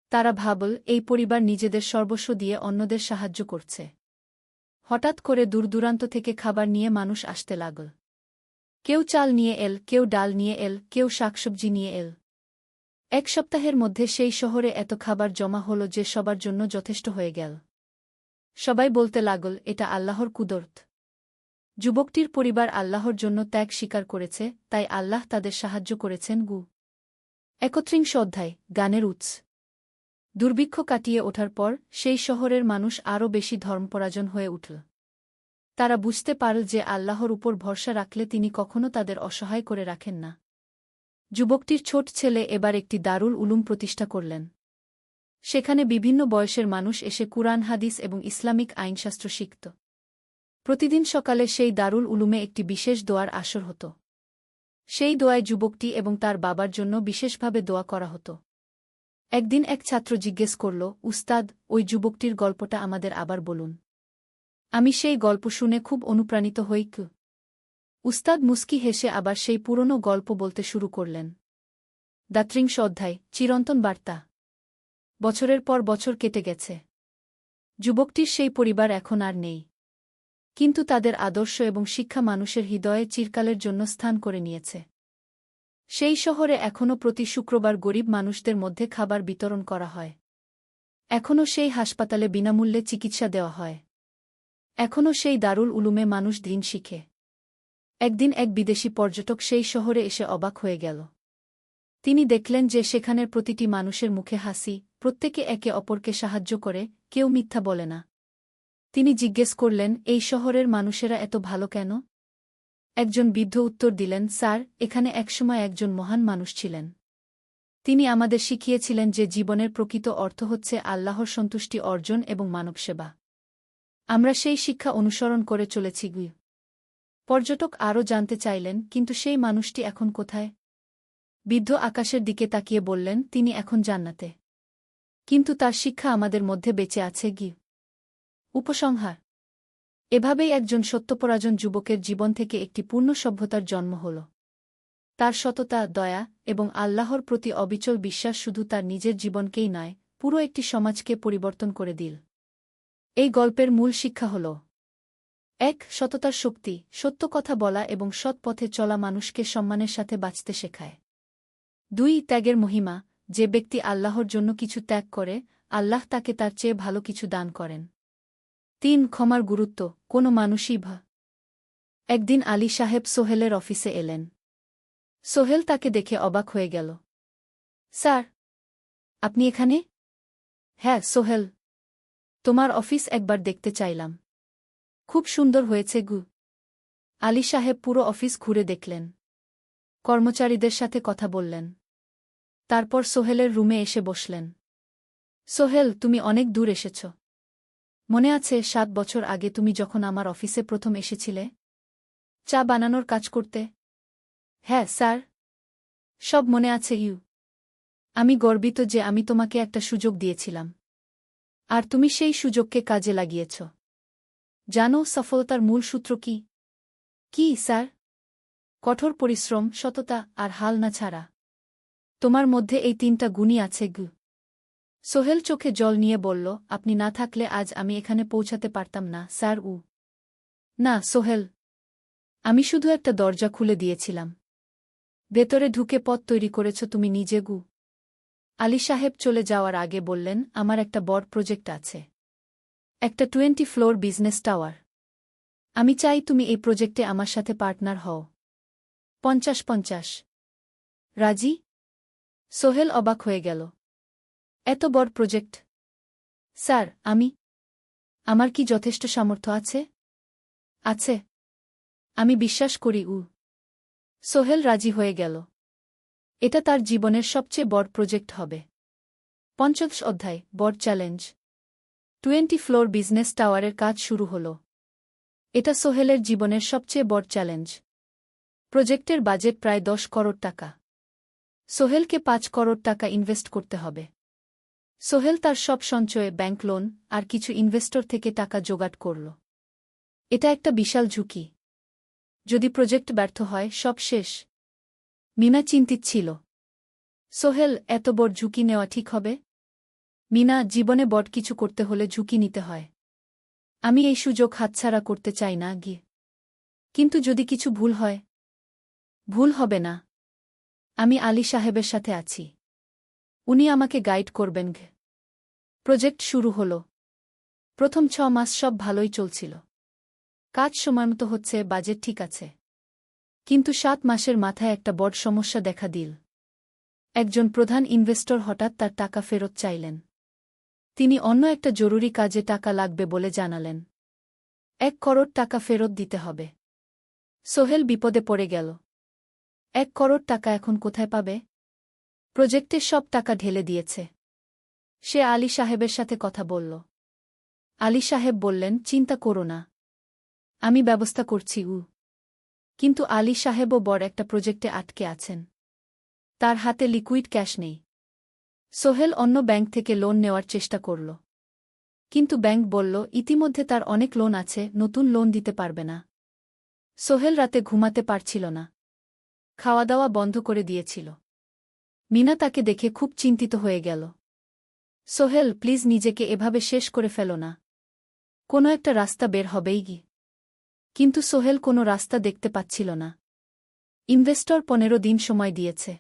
Speaker 1: তারা ভাবল, এই পরিবার নিজেদের সর্বস্ব দিয়ে অন্যদের সাহায্য করছে। হঠাৎ করে দূরদূরান্ত থেকে খাবার নিয়ে মানুষ আসতে লাগল। কেউ চাল নিয়ে এল, কেউ ডাল নিয়ে এল, কেউ শাকসবজি নিয়ে এল। এক সপ্তাহের মধ্যে সেই শহরে এত খাবার জমা হল যে সবার জন্য যথেষ্ট হয়ে গেল। সবাই বলতে লাগল, এটা আল্লাহর কুদরত। যুবকটির পরিবার আল্লাহর জন্য ত্যাগ স্বীকার করেছে, তাই আল্লাহ তাদের সাহায্য করেছেন। 31 অধ্যায় গানের উৎস। দুর্ভিক্ষ কাটিয়ে ওঠার পর সেই শহরের মানুষ আরও বেশি ধর্মপরায়ণ হয়ে উঠল। তারা বুঝতে পারল যে আল্লাহর উপর ভরসা রাখলে তিনি কখনো তাদের অসহায় করে রাখেন না। যুবকটির ছোট ছেলে এবার একটি দারুল উলুম প্রতিষ্ঠা করলেন। সেখানে বিভিন্ন বয়সের মানুষ এসে কুরআন, হাদিস এবং ইসলামিক আইনশাস্ত্র শিখত। প্রতিদিন সকালে সেই দারুল উলুমে একটি বিশেষ দোয়ার আসর হতো। সেই দোয়ায় যুবকটি এবং তার বাবার জন্য বিশেষভাবে দোয়া করা হতো। একদিন এক ছাত্র জিজ্ঞেস করল, উস্তাদ, ওই যুবকটির গল্পটা আমাদের আবার বলুন। আমি সেই গল্প শুনে খুব অনুপ্রাণিত হই। উস্তাদ মুস্কি হেসে আবার সেই পুরনো গল্প বলতে শুরু করলেন। 31 অধ্যায় চিরন্তন বার্তা। বছরের পর বছর কেটে গেছে। যুবকটির সেই পরিবার এখন আর নেই। কিন্তু তাদের আদর্শ এবং শিক্ষা মানুষের হৃদয়ে চিরকালের জন্য স্থান করে নিয়েছে। সেই শহরে এখনও প্রতি শুক্রবার গরিব মানুষদের মধ্যে খাবার বিতরণ করা হয়। এখনও সেই হাসপাতালে বিনামূল্যে চিকিৎসা দেওয়া হয়। এখনও সেই দারুল উলুমে মানুষ দিন শিখে। একদিন এক বিদেশি পর্যটক সেই শহরে এসে অবাক হয়ে গেল। তিনি দেখলেন যে সেখানের প্রতিটি মানুষের মুখে হাসি, প্রত্যেকে একে অপরকে সাহায্য করে, কেউ মিথ্যা বলে না। তিনি জিজ্ঞেস করলেন, এই শহরের মানুষেরা এত ভালো কেন? একজন বৃদ্ধ উত্তর দিলেন, স্যার, এখানে একসময় একজন মহান মানুষ ছিলেন। তিনি আমাদের শিখিয়েছিলেন যে জীবনের প্রকৃত অর্থ হচ্ছে আল্লাহর সন্তুষ্টি অর্জন এবং মানবসেবা। আমরা সেই শিক্ষা অনুসরণ করে চলেছি। পর্যটক আরও জানতে চাইলেন, কিন্তু সেই মানুষটি এখন কোথায়? বৃদ্ধ আকাশের দিকে তাকিয়ে বললেন, তিনি এখন জান্নাতে। কিন্তু তার শিক্ষা আমাদের মধ্যে বেঁচে আছে। উপসংহার। এভাবেই একজন সত্যপরায়ণ যুবকের জীবন থেকে একটি পূর্ণ সভ্যতার জন্ম হল। তার সততা, দয়া এবং আল্লাহর প্রতি অবিচল বিশ্বাস শুধু তার নিজের জীবনকেই নয়, পুরো একটি সমাজকে পরিবর্তন করে দিল। এই গল্পের মূল শিক্ষা হল: ১. সততার শক্তি, সত্য কথা বলা এবং সৎ পথে চলা মানুষকে সম্মানের সাথে বাঁচতে শেখায়। ২. ত্যাগের মহিমা, যে ব্যক্তি আল্লাহর জন্য কিছু ত্যাগ করে, আল্লাহ তাকে তার চেয়ে ভালো কিছু দান করেন। ৩. ক্ষমার গুরুত্ব, কোনো মানুষই একদিন আলী সাহেব সোহেলের অফিসে এলেন। সোহেল তাকে দেখে অবাক হয়ে গেল। স্যার, আপনি এখানে? হ্যাঁ সোহেল, তোমার অফিস একবার দেখতে চাইলাম। খুব সুন্দর হয়েছে। আলী সাহেব পুরো অফিস ঘুরে দেখলেন। কর্মচারীদের সাথে কথা বললেন। তারপর সোহেলের রুমে এসে বসলেন। সোহেল, তুমি অনেক দূর এসেছ। মনে আছে 7 বছর আগে তুমি যখন আমার অফিসে প্রথম এসেছিলে? চা বানানোর কাজ করতে? হ্যাঁ স্যার, সব মনে আছে। আমি গর্বিত যে আমি তোমাকে একটা সুযোগ দিয়েছিলাম, আর তুমি সেই সুযোগকে কাজে লাগিয়েছ। জানো সফলতার মূল সূত্র কি? কি স্যার? কঠোর পরিশ্রম, সততা আর হাল না ছাড়া। তোমার মধ্যে এই 3টা গুণই আছে। সোহেল চোখে জল নিয়ে বলল, আপনি না থাকলে আজ আমি এখানে পৌঁছাতে পারতাম না স্যার। না সোহেল, আমি শুধু একটা দরজা খুলে দিয়েছিলাম। ভেতরে ঢুকে পথ তৈরি করেছ তুমি নিজে। আলী সাহেব চলে যাওয়ার আগে বললেন, আমার একটা বড় প্রজেক্ট আছে। একটা 20 ফ্লোর বিজনেস টাওয়ার। আমি চাই তুমি এই প্রজেক্টে আমার সাথে পার্টনার হও। 50-50। রাজি? সোহেল অবাক হয়ে গেল। এত বড় প্রজেক্ট? স্যার, আমার কি যথেষ্ট সামর্থ্য আছে? আছে, আমি বিশ্বাস করি। সোহেল রাজি হয়ে গেল। এটা তার জীবনের সবচেয়ে বড় প্রজেক্ট হবে। ৫০ অধ্যায় বড় চ্যালেঞ্জ। 20 ফ্লোর বিজনেস টাওয়ারের কাজ শুরু হল। এটা সোহেলের জীবনের সবচেয়ে বড় চ্যালেঞ্জ। প্রজেক্টের বাজেট প্রায় 10 করোড় টাকা। সোহেলকে 5 করোড় টাকা ইনভেস্ট করতে হবে। সোহেল তার সব সঞ্চয়ে, ব্যাংক লোন আর কিছু ইনভেস্টর থেকে টাকা জোগাড় করল। এটা একটা বিশাল ঝুঁকি। যদি প্রজেক্ট ব্যর্থ হয়, সব শেষ। মিনা চিন্তিত ছিল। সোহেল, এত বড় ঝুঁকি নেওয়া ঠিক হবে? মিনা, জীবনে বড় কিছু করতে হলে ঝুঁকি নিতে হয়। আমি এই সুযোগ হাতছাড়া করতে চাই না। কিন্তু যদি কিছু ভুল হয়? ভুল হবে না। আমি আলী সাহেবের সাথে আছি। উনি আমাকে গাইড করবেন। প্রজেক্ট শুরু হল। প্রথম 6 মাস সব ভালোই চলছিল। কাজ সময়মতো হচ্ছে, বাজেট ঠিক আছে। কিন্তু 7 মাসের মাথায় একটা বড় সমস্যা দেখা দিল। একজন প্রধান ইনভেস্টর হঠাৎ তার টাকা ফেরত চাইলেন। তিনি অন্য একটা জরুরি কাজে টাকা লাগবে বলে জানালেন। 1 করোড় টাকা ফেরত দিতে হবে। সোহেল বিপদে পড়ে গেল। 1 করোড় টাকা এখন কোথায় পাবে? প্রজেক্টের সব টাকা ঢেলে দিয়েছে। সে আলী সাহেবের সাথে কথা বলল। আলী সাহেব বললেন, চিন্তা করো না, আমি ব্যবস্থা করছি। কিন্তু আলী সাহেবও বড় একটা প্রজেক্টে আটকে আছেন। তার হাতে লিকুইড ক্যাশ নেই। সোহেল অন্য ব্যাংক থেকে লোন নেওয়ার চেষ্টা করল। কিন্তু ব্যাংক বলল, ইতিমধ্যে তার অনেক লোন আছে, নতুন লোন দিতে পারবে না। সোহেল রাতে ঘুমাতে পারছিল না। খাওয়া দাওয়া বন্ধ করে দিয়েছিল। মিনা তাকে দেখে খুব চিন্তিত হয়ে গেল। সোহেল, প্লিজ নিজেকে এভাবে শেষ করে ফেলো না। কোনো একটা রাস্তা বের হবেই কি। কিন্তু সোহেল কোনো রাস্তা দেখতে পাচ্ছিল না। ইনভেস্টর 15 দিন সময় দিয়েছে।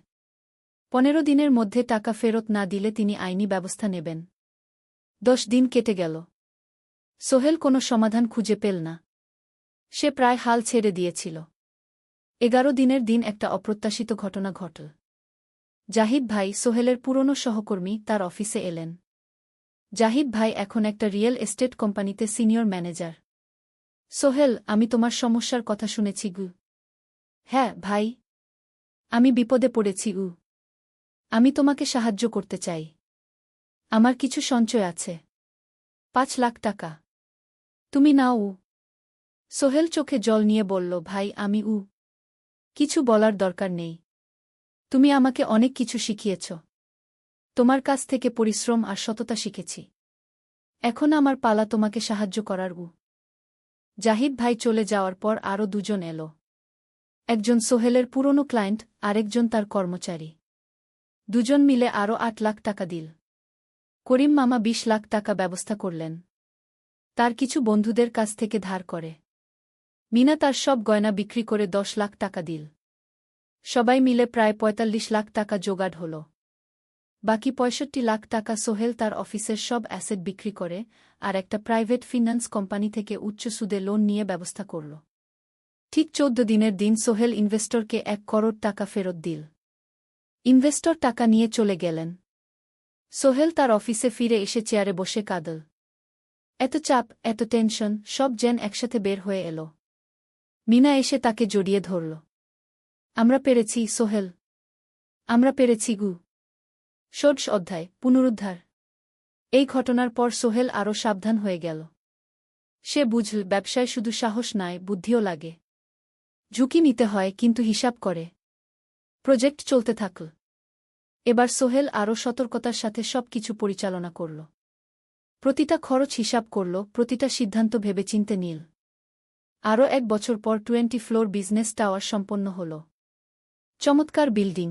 Speaker 1: 15 দিনের মধ্যে টাকা ফেরত না দিলে তিনি আইনি ব্যবস্থা নেবেন। 10 দিন কেটে গেল। সোহেল কোনো সমাধান খুঁজে পেল না। সে প্রায় হাল ছেড়ে দিয়েছিল। 11 দিনের দিন একটা অপ্রত্যাশিত ঘটনা ঘটল। জাহিদ ভাই, সোহেলের পুরনো সহকর্মী, তার অফিসে এলেন। জাহিদ ভাই এখন একটা রিয়েল এস্টেট কোম্পানিতে সিনিয়র ম্যানেজার। সোহেল, আমি তোমার সমস্যার কথা শুনেছি গু। হ্যাঁ ভাই, আমি বিপদে পড়েছি গু। আমি তোমাকে সাহায্য করতে চাই। আমার কিছু সঞ্চয় আছে, 5 লাখ টাকা। তুমি নাও। সোহেল চোখে জল নিয়ে বলল, ভাই আমি কিছু বলার দরকার নেই। তুমি আমাকে অনেক কিছু শিখিয়েছ। তোমার কাছ থেকে পরিশ্রম আর সততা শিখেছি। এখন আমার পালা তোমাকে সাহায্য করার। জাহিদ ভাই চলে যাওয়ার পর আরও 2 জন এলো। একজন সোহেলের পুরনো ক্লায়েন্ট, আরেকজন তার কর্মচারী। 2 জন মিলে আরও 8 লাখ টাকা দিল। করিম মামা 20 লাখ টাকা ব্যবস্থা করলেন। তার কিছু বন্ধুদের কাছ থেকে ধার করে। মিনা তার সব গয়না বিক্রি করে 10 লাখ টাকা দিল। সবাই মিলে প্রায় 45 লাখ টাকা জোগাড় হল। বাকি 65 লাখ টাকা সোহেল তার অফিসের সব অ্যাসেট বিক্রি করে আর একটা প্রাইভেট ফিন্যান্স কোম্পানি থেকে উচ্চ সুদে লোন নিয়ে ব্যবস্থা করল। ঠিক 14 দিনের দিন সোহেল ইনভেস্টরকে 1 করোড় টাকা ফেরত দিল। ইনভেস্টর টাকা নিয়ে চলে গেলেন। সোহেল তার অফিসে ফিরে এসে চেয়ারে বসে কাঁদল। এত চাপ, এত টেনশন, সব যেন একসাথে বের হয়ে এলো। মিনা এসে তাকে জড়িয়ে ধরল। আমরা পেরেছি সোহেল, আমরা পেরেছি গু। ষোড়শ অধ্যায়, পুনরুদ্ধার। এই ঘটনার পর সোহেল আরও সাবধান হয়ে গেল। সে বুঝল, ব্যবসায় শুধু সাহস নয়, বুদ্ধিও লাগে। ঝুঁকি নিতে হয়, কিন্তু হিসাব করে। প্রজেক্ট চলতে থাকল। এবার সোহেল আরও সতর্কতার সাথে সবকিছু পরিচালনা করল। প্রতিটা খরচ হিসাব করল, প্রতিটা সিদ্ধান্ত ভেবেচিন্তে নিল। আরও 1 বছর পর 20 ফ্লোর বিজনেস টাওয়ার সম্পন্ন হল। চমৎকার বিল্ডিং,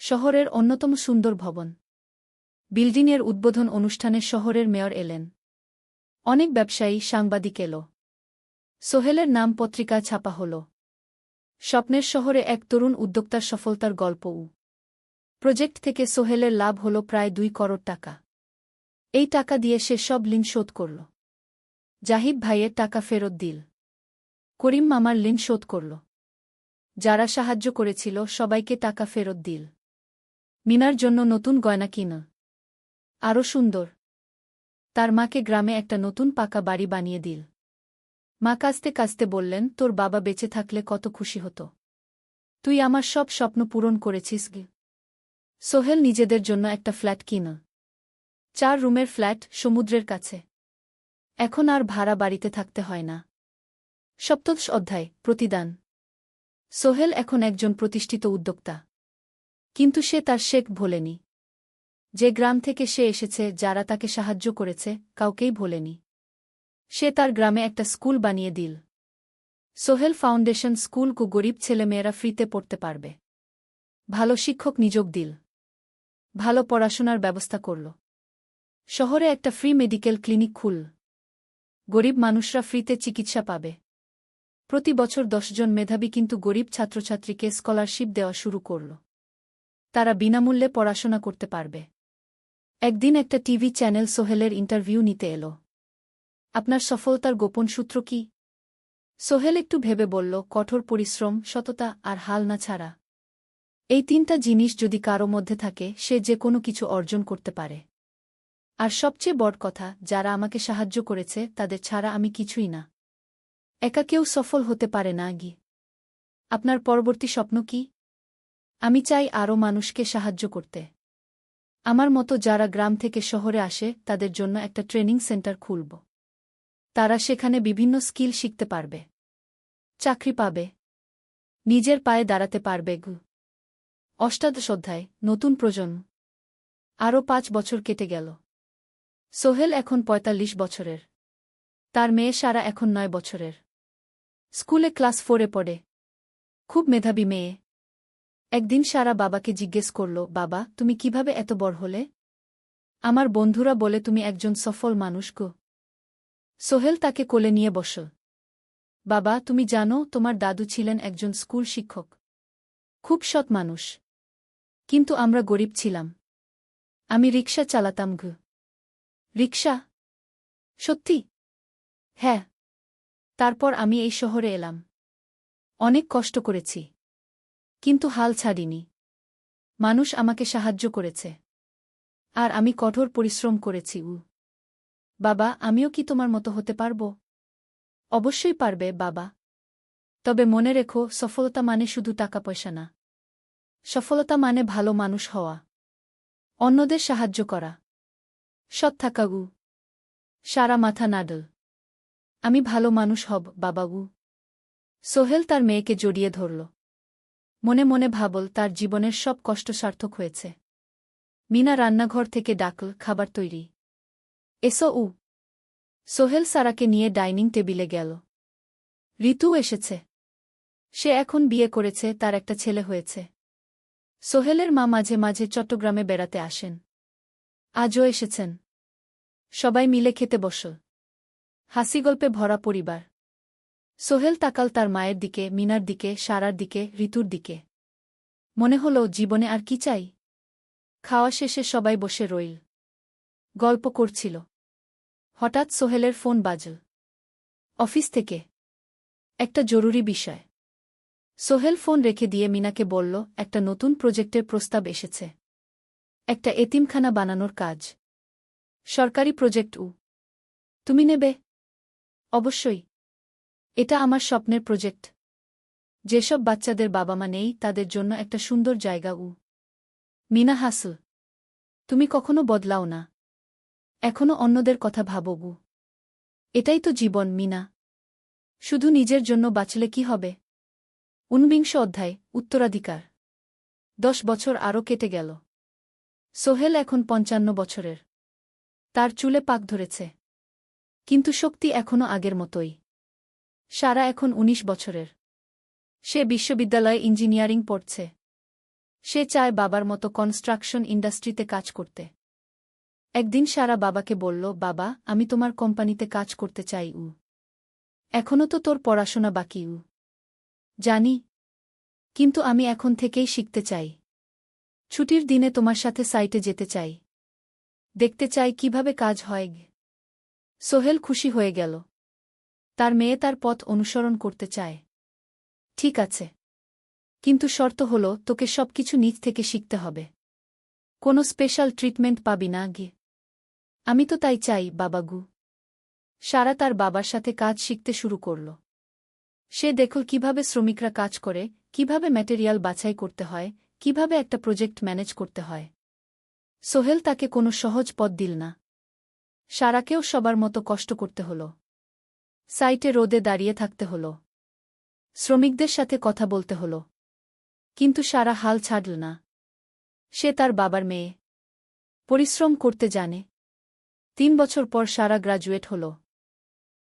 Speaker 1: শহরের অন্যতম সুন্দর ভবন। বিল্ডিংয়ের উদ্বোধন অনুষ্ঠানে শহরের মেয়র এলেন। অনেক ব্যবসায়ী, সাংবাদিক এল। সোহেলের নাম পত্রিকায় ছাপা হল। স্বপ্নের শহরে এক তরুণ উদ্যোক্তার সফলতার গল্প। প্রজেক্ট থেকে সোহেলের লাভ হল প্রায় 2 করোড় টাকা। এই টাকা দিয়ে সে সব ঋণ শোধ করল। জাহিদ ভাইয়ের টাকা ফেরত দিল। করিম মামার ঋণ শোধ করল। যারা সাহায্য করেছিল সবাইকে টাকা ফেরত দিল। মিনার জন্য নতুন গয়না কিন। আরও সুন্দর। তার মাকে গ্রামে একটা নতুন পাকা বাড়ি বানিয়ে দিল। মা কাঁদতে কাঁদতে বললেন, তোর বাবা বেঁচে থাকলে কত খুশি হতো। তুই আমার সব স্বপ্ন পূরণ করেছিস গে। সোহেল নিজেদের জন্য একটা ফ্ল্যাট কিন। 4 রুমের ফ্ল্যাট, সমুদ্রের কাছে। এখন আর ভাড়া বাড়িতে থাকতে হয় না। সপ্তদশ অধ্যায়, প্রতিদান। সোহেল এখন একজন প্রতিষ্ঠিত উদ্যোক্তা। কিন্তু সে তার শেখ ভোলেনি। যে গ্রাম থেকে সে এসেছে, যারা তাকে সাহায্য করেছে, কাউকেই ভোলেনি। সে তার গ্রামে একটা স্কুল বানিয়ে দিল। সোহেল ফাউন্ডেশন স্কুল কো গরিব ছেলেমেয়েরা ফ্রিতে পড়তে পারবে। ভালো শিক্ষক নিযোগ দিল। ভালো পড়াশোনার ব্যবস্থা করল। শহরে একটা ফ্রি মেডিকেল ক্লিনিক খুল। গরিব মানুষরা ফ্রিতে চিকিৎসা পাবে। প্রতি বছর 10 জন মেধাবী কিন্তু গরিব ছাত্রছাত্রীকে স্কলারশিপ দেওয়া শুরু করল। তারা বিনামূল্যে পড়াশোনা করতে পারবে। একদিন একটা টিভি চ্যানেল সোহেলের ইন্টারভিউ নিতে এলো। আপনার সফলতার গোপন সূত্র কি? সোহেল একটু ভেবে বলল, কঠোর পরিশ্রম, সততা আর হাল না ছাড়া। এই তিনটা জিনিস যদি কারো মধ্যে থাকে, সে যে কোনো কিছু অর্জন করতে পারে। আর সবচেয়ে বড় কথা, যারা আমাকে সাহায্য করেছে তাদের ছাড়া আমি কিছুই না। একা কেউ সফল হতে পারে না। আপনার পরবর্তী স্বপ্ন কি? আমি চাই আরও মানুষকে সাহায্য করতে। আমার মতো যারা গ্রাম থেকে শহরে আসে তাদের জন্য একটা ট্রেনিং সেন্টার খুলব। তারা সেখানে বিভিন্ন স্কিল শিখতে পারবে, চাকরি পাবে, নিজের পায়ে দাঁড়াতে পারবে। অষ্টাদশ অধ্যায়, নতুন প্রজন্ম। আরও 5 বছর কেটে গেল। সোহেল এখন ৪৫ বছরের। তার মেয়ে সারা এখন 9 বছরের। স্কুলে ক্লাস 4-এ পড়ে। খুব মেধাবী মেয়ে। একদিন সারা বাবাকে জিজ্ঞেস করল, বাবা, তুমি কিভাবে এত বড় হলে? আমার বন্ধুরা বলে তুমি একজন সফল মানুষ গো। সোহেল তাকে কোলে নিয়ে বসল। বাবা, তুমি জানো তোমার দাদু ছিলেন একজন স্কুল শিক্ষক। খুব সৎ মানুষ। কিন্তু আমরা গরিব ছিলাম। আমি রিকশা চালাতাম। রিকশা? সত্যি? হ্যাঁ। তারপর আমি এই শহরে এলাম। অনেক কষ্ট করেছি। কিন্তু হাল ছাড়িনি। মানুষ আমাকে সাহায্য করেছে। আর আমি কঠোর পরিশ্রম করেছি। বাবা, আমিও কি তোমার মতো হতে পারব? অবশ্যই পারবে বাবা। তবে মনে রেখো, সফলতা মানে শুধু টাকা পয়সা না। সফলতা মানে ভালো মানুষ হওয়া, অন্যদের সাহায্য করা, সৎ থাকা। সারা মাথা নাডল। আমি ভালো মানুষ হব বাবা। সোহেল তার মেয়েকে জড়িয়ে ধরল। মনে মনে ভাবল, তার জীবনের সব কষ্ট সার্থক হয়েছে। মিনা রান্নাঘর থেকে ডাকল, খাবার তৈরি। এসো। সোহেল সারাকে নিয়ে ডাইনিং টেবিলে গেল। ঋতু এসেছে। সে এখন বিয়ে করেছে, তার একটা ছেলে হয়েছে। সোহেলের মা মাঝে মাঝে চট্টগ্রামে বেড়াতে আসেন। আজও এসেছেন। সবাই মিলে খেতে বসল। হাসিগল্পে ভরা পরিবার। সোহেল তাকাল তার মায়ের দিকে, মিনার দিকে, সারার দিকে, ঋতুর দিকে। মনে হল, জীবনে আর কি চাই? খাওয়া শেষে সবাই বসে রইল। গল্প করছিল। হঠাৎ সোহেলের ফোন বাজল। অফিস থেকে। একটা জরুরি বিষয়। সোহেল ফোন রেখে দিয়ে মিনাকে বলল, একটা নতুন প্রজেক্টের প্রস্তাব এসেছে। একটা এতিমখানা বানানোর কাজ। সরকারি প্রজেক্ট। তুমি নেবে? অবশ্যই। এটা আমার স্বপ্নের প্রজেক্ট। যেসব বাচ্চাদের বাবা মা নেই তাদের জন্য একটা সুন্দর জায়গা। মিনা হাসল। তুমি কখনো বদলাও না। এখনো অন্যদের কথা ভাবো। এটাই তো জীবন মিনা। শুধু নিজের জন্য বাঁচলে কি হবে? 49 অধ্যায়, উত্তরাধিকার। 10 বছর আরও কেটে গেল। সোহেল এখন 55 বছরের। তার চুলে পাক ধরেছে। কিন্তু শক্তি এখনও আগের মতোই। সারা এখন 19 বছরের। সে বিশ্ববিদ্যালয়ে ইঞ্জিনিয়ারিং পড়ছে। সে চায় বাবার মতো কনস্ট্রাকশন ইন্ডাস্ট্রিতে কাজ করতে। একদিন সারা বাবাকে বলল, বাবা, আমি তোমার কোম্পানিতে কাজ করতে চাই। এখনও তো তোর পড়াশোনা বাকি। জানি। কিন্তু আমি এখন থেকেই শিখতে চাই। ছুটির দিনে তোমার সাথে সাইটে যেতে চাই। দেখতে চাই কিভাবে কাজ হয়। সোহেল খুশি হয়ে গেল। তার মেয়ে তার পথ অনুসরণ করতে চায়। ঠিক আছে। কিন্তু শর্ত হল, তোকে সবকিছু নিজ থেকে শিখতে হবে। কোনো স্পেশাল ট্রিটমেন্ট পাবি না। আমি তো তাই চাই বাবাগু। সারা তার বাবার সাথে কাজ শিখতে শুরু করল। সে দেখল কিভাবে শ্রমিকরা কাজ করে, কিভাবে ম্যাটেরিয়াল বাছাই করতে হয়, কিভাবে একটা প্রজেক্ট ম্যানেজ করতে হয়। সোহেল তাকে কোনো সহজ পথ দিল না। সারাকেও সবার মতো কষ্ট করতে হল। সাইটে রোদে দাঁড়িয়ে থাকতে হল। শ্রমিকদের সাথে কথা বলতে হল। কিন্তু সারা হাল ছাড়ল না। সে তার বাবার মেয়ে। পরিশ্রম করতে জানে। 3 বছর পর সারা গ্রাজুয়েট হল।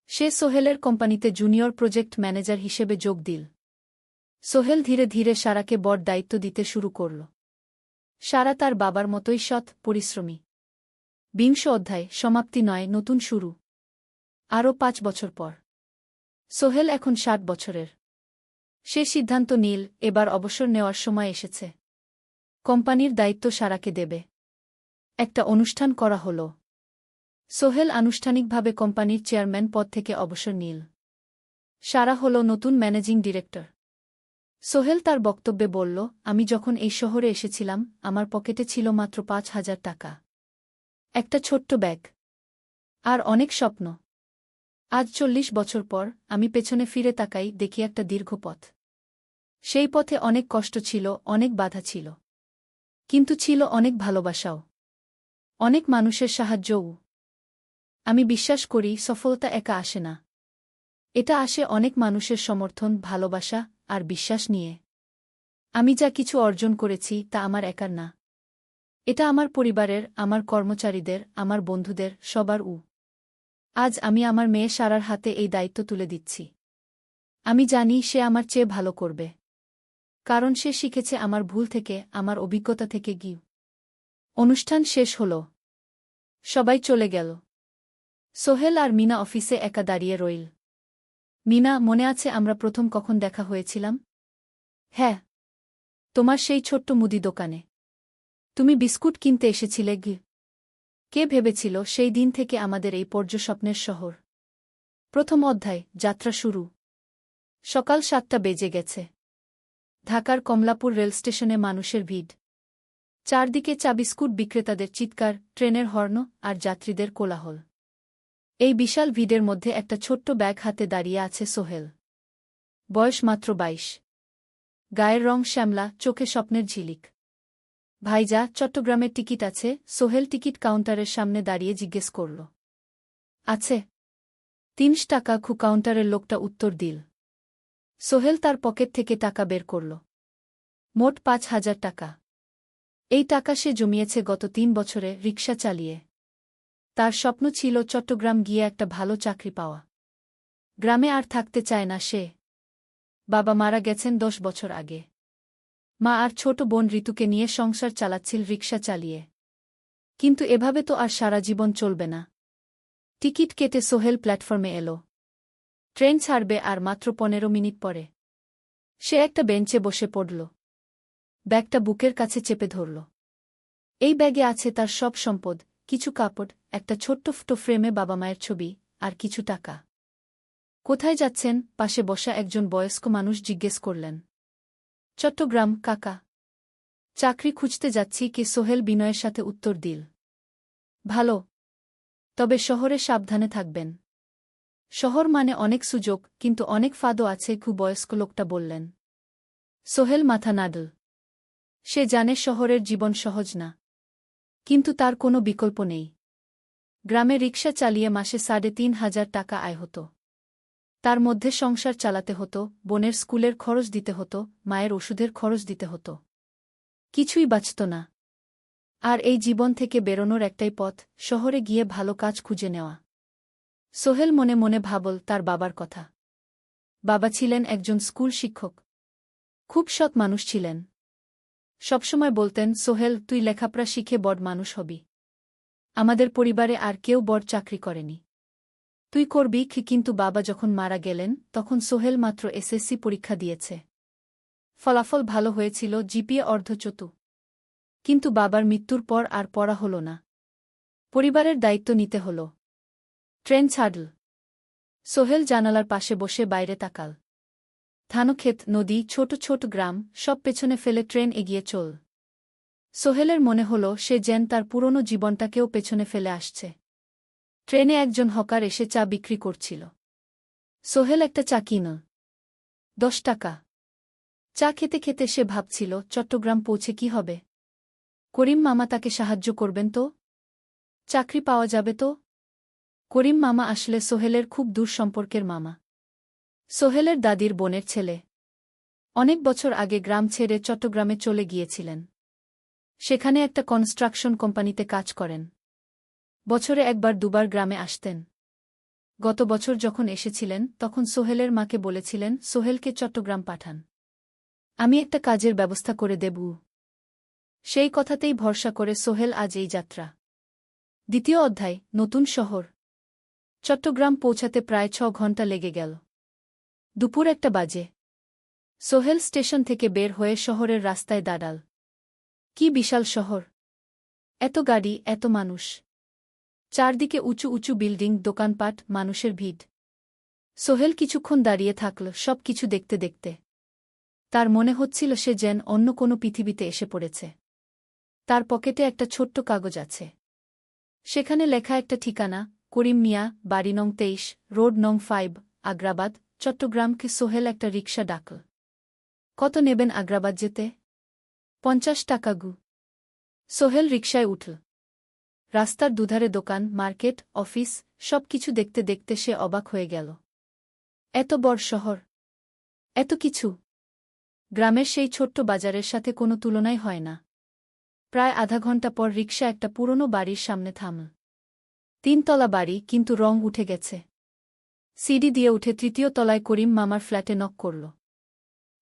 Speaker 1: সে সোহেলের কোম্পানিতে জুনিয়র প্রজেক্ট ম্যানেজার হিসেবে যোগ দিল। সোহেল ধীরে ধীরে সারাকে বড় দায়িত্ব দিতে শুরু করল। সারা তার বাবার মতোই সৎ, পরিশ্রমী। 20 অধ্যায়, সমাপ্তি নয়, নতুন শুরু। আরও 5 বছর পর। সোহেল এখন 60 বছরের। সে সিদ্ধান্ত নিল, এবার অবসর নেওয়ার সময় এসেছে। কোম্পানির দায়িত্ব সারাকে দেবে। একটা অনুষ্ঠান করা হল। সোহেল আনুষ্ঠানিকভাবে কোম্পানির চেয়ারম্যান পদ থেকে অবসর নিল। সারা হল নতুন ম্যানেজিং ডিরেক্টর। সোহেল তার বক্তব্যে বলল, আমি যখন এই শহরে এসেছিলাম আমার পকেটে ছিল মাত্র ৫,০০০ টাকা, একটা ছোট্ট ব্যাগ আর অনেক স্বপ্ন। আজ ৪০ বছর পর আমি পেছনে ফিরে তাকাই, দেখি একটা দীর্ঘ পথ। সেই পথে অনেক কষ্ট ছিল, অনেক বাধা ছিল, কিন্তু ছিল অনেক ভালোবাসাও, অনেক মানুষের সাহায্যও। আমি বিশ্বাস করি সফলতা একা আসে না, এটা আসে অনেক মানুষের সমর্থন, ভালোবাসা আর বিশ্বাস নিয়ে। আমি যা কিছু অর্জন করেছি তা আমার একার না, এটা আমার পরিবারের, আমার কর্মচারীদের, আমার বন্ধুদের, সবার। আজ আমি আমার মেয়ে সারার হাতে এই দায়িত্ব তুলে দিচ্ছি। আমি জানি সে আমার চেয়ে ভালো করবে, কারণ সে শিখেছে আমার ভুল থেকে, আমার অভিজ্ঞতা থেকে। অনুষ্ঠান শেষ হল, সবাই চলে গেল। সোহেল আর মিনা অফিসে একা দাঁড়িয়ে রইল। মিনা, মনে আছে আমরা প্রথম কখন দেখা হয়েছিলাম? হ্যাঁ, তোমার সেই ছোট্ট মুদি দোকানে। তুমি বিস্কুট কিনতে এসেছিলে। কে ভেবেছিল সেই দিন থেকে আমাদের এই পর্যস্বপ্নের শহর। প্রথম অধ্যায়, যাত্রা শুরু। সকাল ৭টা বেজে গেছে। ঢাকার কমলাপুর রেলস্টেশনে মানুষের ভিড়। চারদিকে চা বিস্কুট বিক্রেতাদের চিৎকার, ট্রেনের হর্ন আর যাত্রীদের কোলাহল। এই বিশাল ভিড়ের মধ্যে একটা ছোট্ট ব্যাগ হাতে দাঁড়িয়ে আছে সোহেল। বয়স মাত্র ২২। গায়ের রং শ্যামলা, চোখে স্বপ্নের ঝিলিক। ভাইজা, চট্টগ্রামের টিকিট আছে? সোহেল টিকিট কাউন্টারের সামনে দাঁড়িয়ে জিজ্ঞেস করল। আছে। ৩০ টাকা। কাউন্টারের লোকটা উত্তর দিল। সোহেল তার পকেট থেকে টাকা বের করল। মোট ৫,০০০ টাকা। এই টাকা সে জমিয়েছে গত ৩ বছরে রিকশা চালিয়ে। তার স্বপ্ন ছিল চট্টগ্রাম গিয়ে একটা ভালো চাকরি পাওয়া। গ্রামে আর থাকতে চায় না সে। বাবা মারা গেছেন ১০ বছর আগে। মা আর ছোট বোন ঋতুকে নিয়ে সংসার চালাচ্ছিল রিকশা চালিয়ে। কিন্তু এভাবে তো আর সারা জীবন চলবে না। টিকিট কেটে সোহেল প্ল্যাটফর্মে এল। ট্রেন ছাড়বে আর মাত্র ১৫ মিনিট পরে। সে একটা বেঞ্চে বসে পড়ল। ব্যাগটা বুকের কাছে চেপে ধরল। এই ব্যাগে আছে তার সব সম্পদ, কিছু কাপড়, একটা ছোট্ট ফটো ফ্রেমে বাবা মায়ের ছবি, আর কিছু টাকা। কোথায় যাচ্ছেন? পাশে বসা একজন বয়স্ক মানুষ জিজ্ঞেস করলেন। চট্টগ্রাম কাকা। চাকরি খুঁজতে যাচ্ছি। কে? সোহেল বিনয়ের সাথে উত্তর দিল। ভালো, তবে শহরে সাবধানে থাকবেন। শহর মানে অনেক সুযোগ, কিন্তু অনেক ফাঁদও আছে। বয়স্ক লোকটা বললেন। সোহেল মাথা নাড়ল। সে জানে শহরের জীবন সহজ না, কিন্তু তার কোনো বিকল্প নেই। গ্রামে রিকশা চালিয়ে মাসে ৩,৫০০ টাকা আয় হতো। তার মধ্যে সংসার চালাতে হতো, বোনের স্কুলের খরচ দিতে হতো, মায়ের ওষুধের খরচ দিতে হতো। কিছুই বাঁচত না। আর এই জীবন থেকে বেরোনোর একটাই পথ, শহরে গিয়ে ভালো কাজ খুঁজে নেওয়া। সোহেল মনে মনে ভাবল তার বাবার কথা। বাবা ছিলেন একজন স্কুল শিক্ষক। খুব সৎ মানুষ ছিলেন। সবসময় বলতেন, সোহেল, তুই লেখাপড়া শিখে বড় মানুষ হবি। আমাদের পরিবারে আর কেউ বড় চাকরি করেনি, তুই করবি। কিন্তু বাবা যখন মারা গেলেন তখন সোহেল মাত্র এসএসসি পরীক্ষা দিয়েছে। ফলাফল ভালো হয়েছিল, জিপিএ অর্ধচতু। কিন্তু বাবার মৃত্যুর পর আর পড়া হল না। পরিবারের দায়িত্ব নিতে হল। ট্রেন ছাড়ল। সোহেল জানালার পাশে বসে বাইরে তাকাল। ধানক্ষেত, নদী, ছোট ছোট গ্রাম, সব পেছনে ফেলে ট্রেন এগিয়ে চল। সোহেলের মনে হল সে যেন তার পুরনো জীবনটাকেও পেছনে ফেলে আসছে। ট্রেনে একজন হকার এসে চা বিক্রি করছিল। সোহেল একটা চা কিনল। ১০ টাকা। চা খেতে খেতে সে ভাবছিল, চট্টগ্রাম পৌঁছে কি হবে? করিম মামা তাকে সাহায্য করবেন তো? চাকরি পাওয়া যাবে তো? করিম মামা আসলে সোহেলের খুব দূর সম্পর্কের মামা। সোহেলের দাদির বোনের ছেলে। অনেক বছর আগে গ্রাম ছেড়ে চট্টগ্রামে চলে গিয়েছিলেন। সেখানে একটা কনস্ট্রাকশন কোম্পানিতে কাজ করেন। বছরে একবার দুবার গ্রামে আসতেন। গত বছর যখন এসেছিলেন তখন সোহেলের মাকে বলেছিলেন, সোহেলকে চট্টগ্রাম পাঠান, আমি একটা কাজের ব্যবস্থা করে দেব। সেই কথাতেই ভরসা করে সোহেল আজ এই যাত্রা। দ্বিতীয় অধ্যায়, নতুন শহর। চট্টগ্রাম পৌঁছাতে প্রায় ৬ ঘণ্টা লেগে গেল। দুপুর ১টা বাজে। সোহেল স্টেশন থেকে বের হয়ে শহরের রাস্তায় দাঁড়াল। কি বিশাল শহর! এত গাড়ি, এত মানুষ। চারদিকে উঁচু উঁচু বিল্ডিং, দোকানপাট, মানুষের ভিড়। সোহেল কিছুক্ষণ দাঁড়িয়ে থাকল সব কিছু দেখতে দেখতে। তার মনে হচ্ছিল সে যেন অন্য কোনো পৃথিবীতে এসে পড়েছে। তার পকেটে একটা ছোট্ট কাগজ আছে। সেখানে লেখা একটা ঠিকানা, করিম মিয়া, বাড়ি নং 23, রোড নং 5, আগ্রাবাদ, চট্টগ্রামকে। সোহেল একটা রিকশা ডাকল। কত নেবেন আগ্রাবাদ যেতে? 50 টাকা গু। সোহেল রিকশায় উঠল। রাস্তার দুধারে দোকান, মার্কেট, অফিস, সব কিছু দেখতে দেখতে সে অবাক হয়ে গেল। এত বড় শহর, এত কিছু! গ্রামের সেই ছোট্ট বাজারের সাথে কোনো তুলনাই হয় না। প্রায় আধা ঘণ্টা পর রিকশা একটা পুরনো বাড়ির সামনে থামল। 3 তলা বাড়ি, কিন্তু রং উঠে গেছে। সিঁড়ি দিয়ে উঠে 3য় তলায় করিম মামার ফ্ল্যাটে নক করল।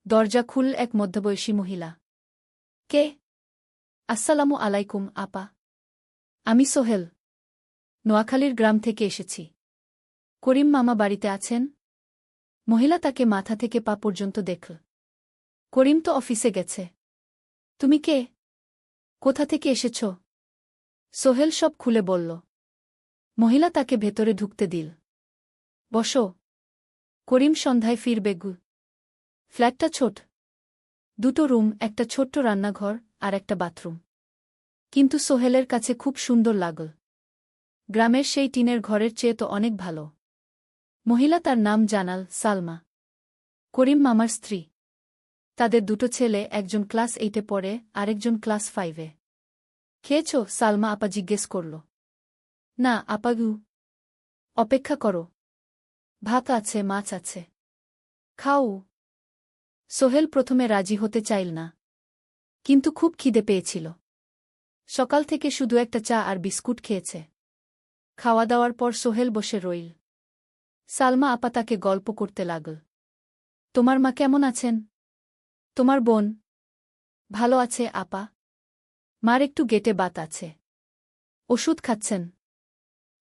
Speaker 1: দরজা খুলল এক মধ্যবয়সী মহিলা। কে? আসসালামু আলাইকুম আপা। আমি সোহেল। নোয়াখালীর গ্রাম থেকে এসেছি। করিম মামা বাড়িতে আছেন? মহিলা তাকে মাথা থেকে পা পর্যন্ত দেখল। করিম তো অফিসে গেছে। তুমি কে? কোথা থেকে এসেছ? সোহেল সব খুলে বলল। মহিলা তাকে ভেতরে ঢুকতে দিল। বসো। করিম সন্ধ্যায় ফিরবে গু। ফ্ল্যাটটা ছোট। 2টো রুম, একটা ছোট্ট রান্নাঘর আর একটা বাথরুম। কিন্তু সোহেলের কাছে খুব সুন্দর লাগল। গ্রামের সেই টিনের ঘরের চেয়ে তো অনেক ভালো। মহিলা তার নাম জানাল সালমা। করিম মামার স্ত্রী। তাদের 2টো ছেলে, একজন ক্লাস 8-এ পড়ে, আরেকজন ক্লাস 5-এ। খেয়েছ? সালমা আপা জিজ্ঞেস করল। না আপা গু। অপেক্ষা করো। ভাত আছে, মাছ আছে। খাও। সোহেল প্রথমে রাজি হতে চাইল না। কিন্তু খুব খিদে পেয়েছিল। সকাল থেকে শুধু একটা চা আর বিস্কুট খেয়েছে। খাওয়া দাওয়ার পর সোহেল বসে রইল। সালমা আপা তাকে গল্প করতে লাগল। তোমার মা কেমন আছেন? তোমার বোন? ভালো আছে আপা। মার একটু গেটে বাত আছে। ওষুধ খাচ্ছেন।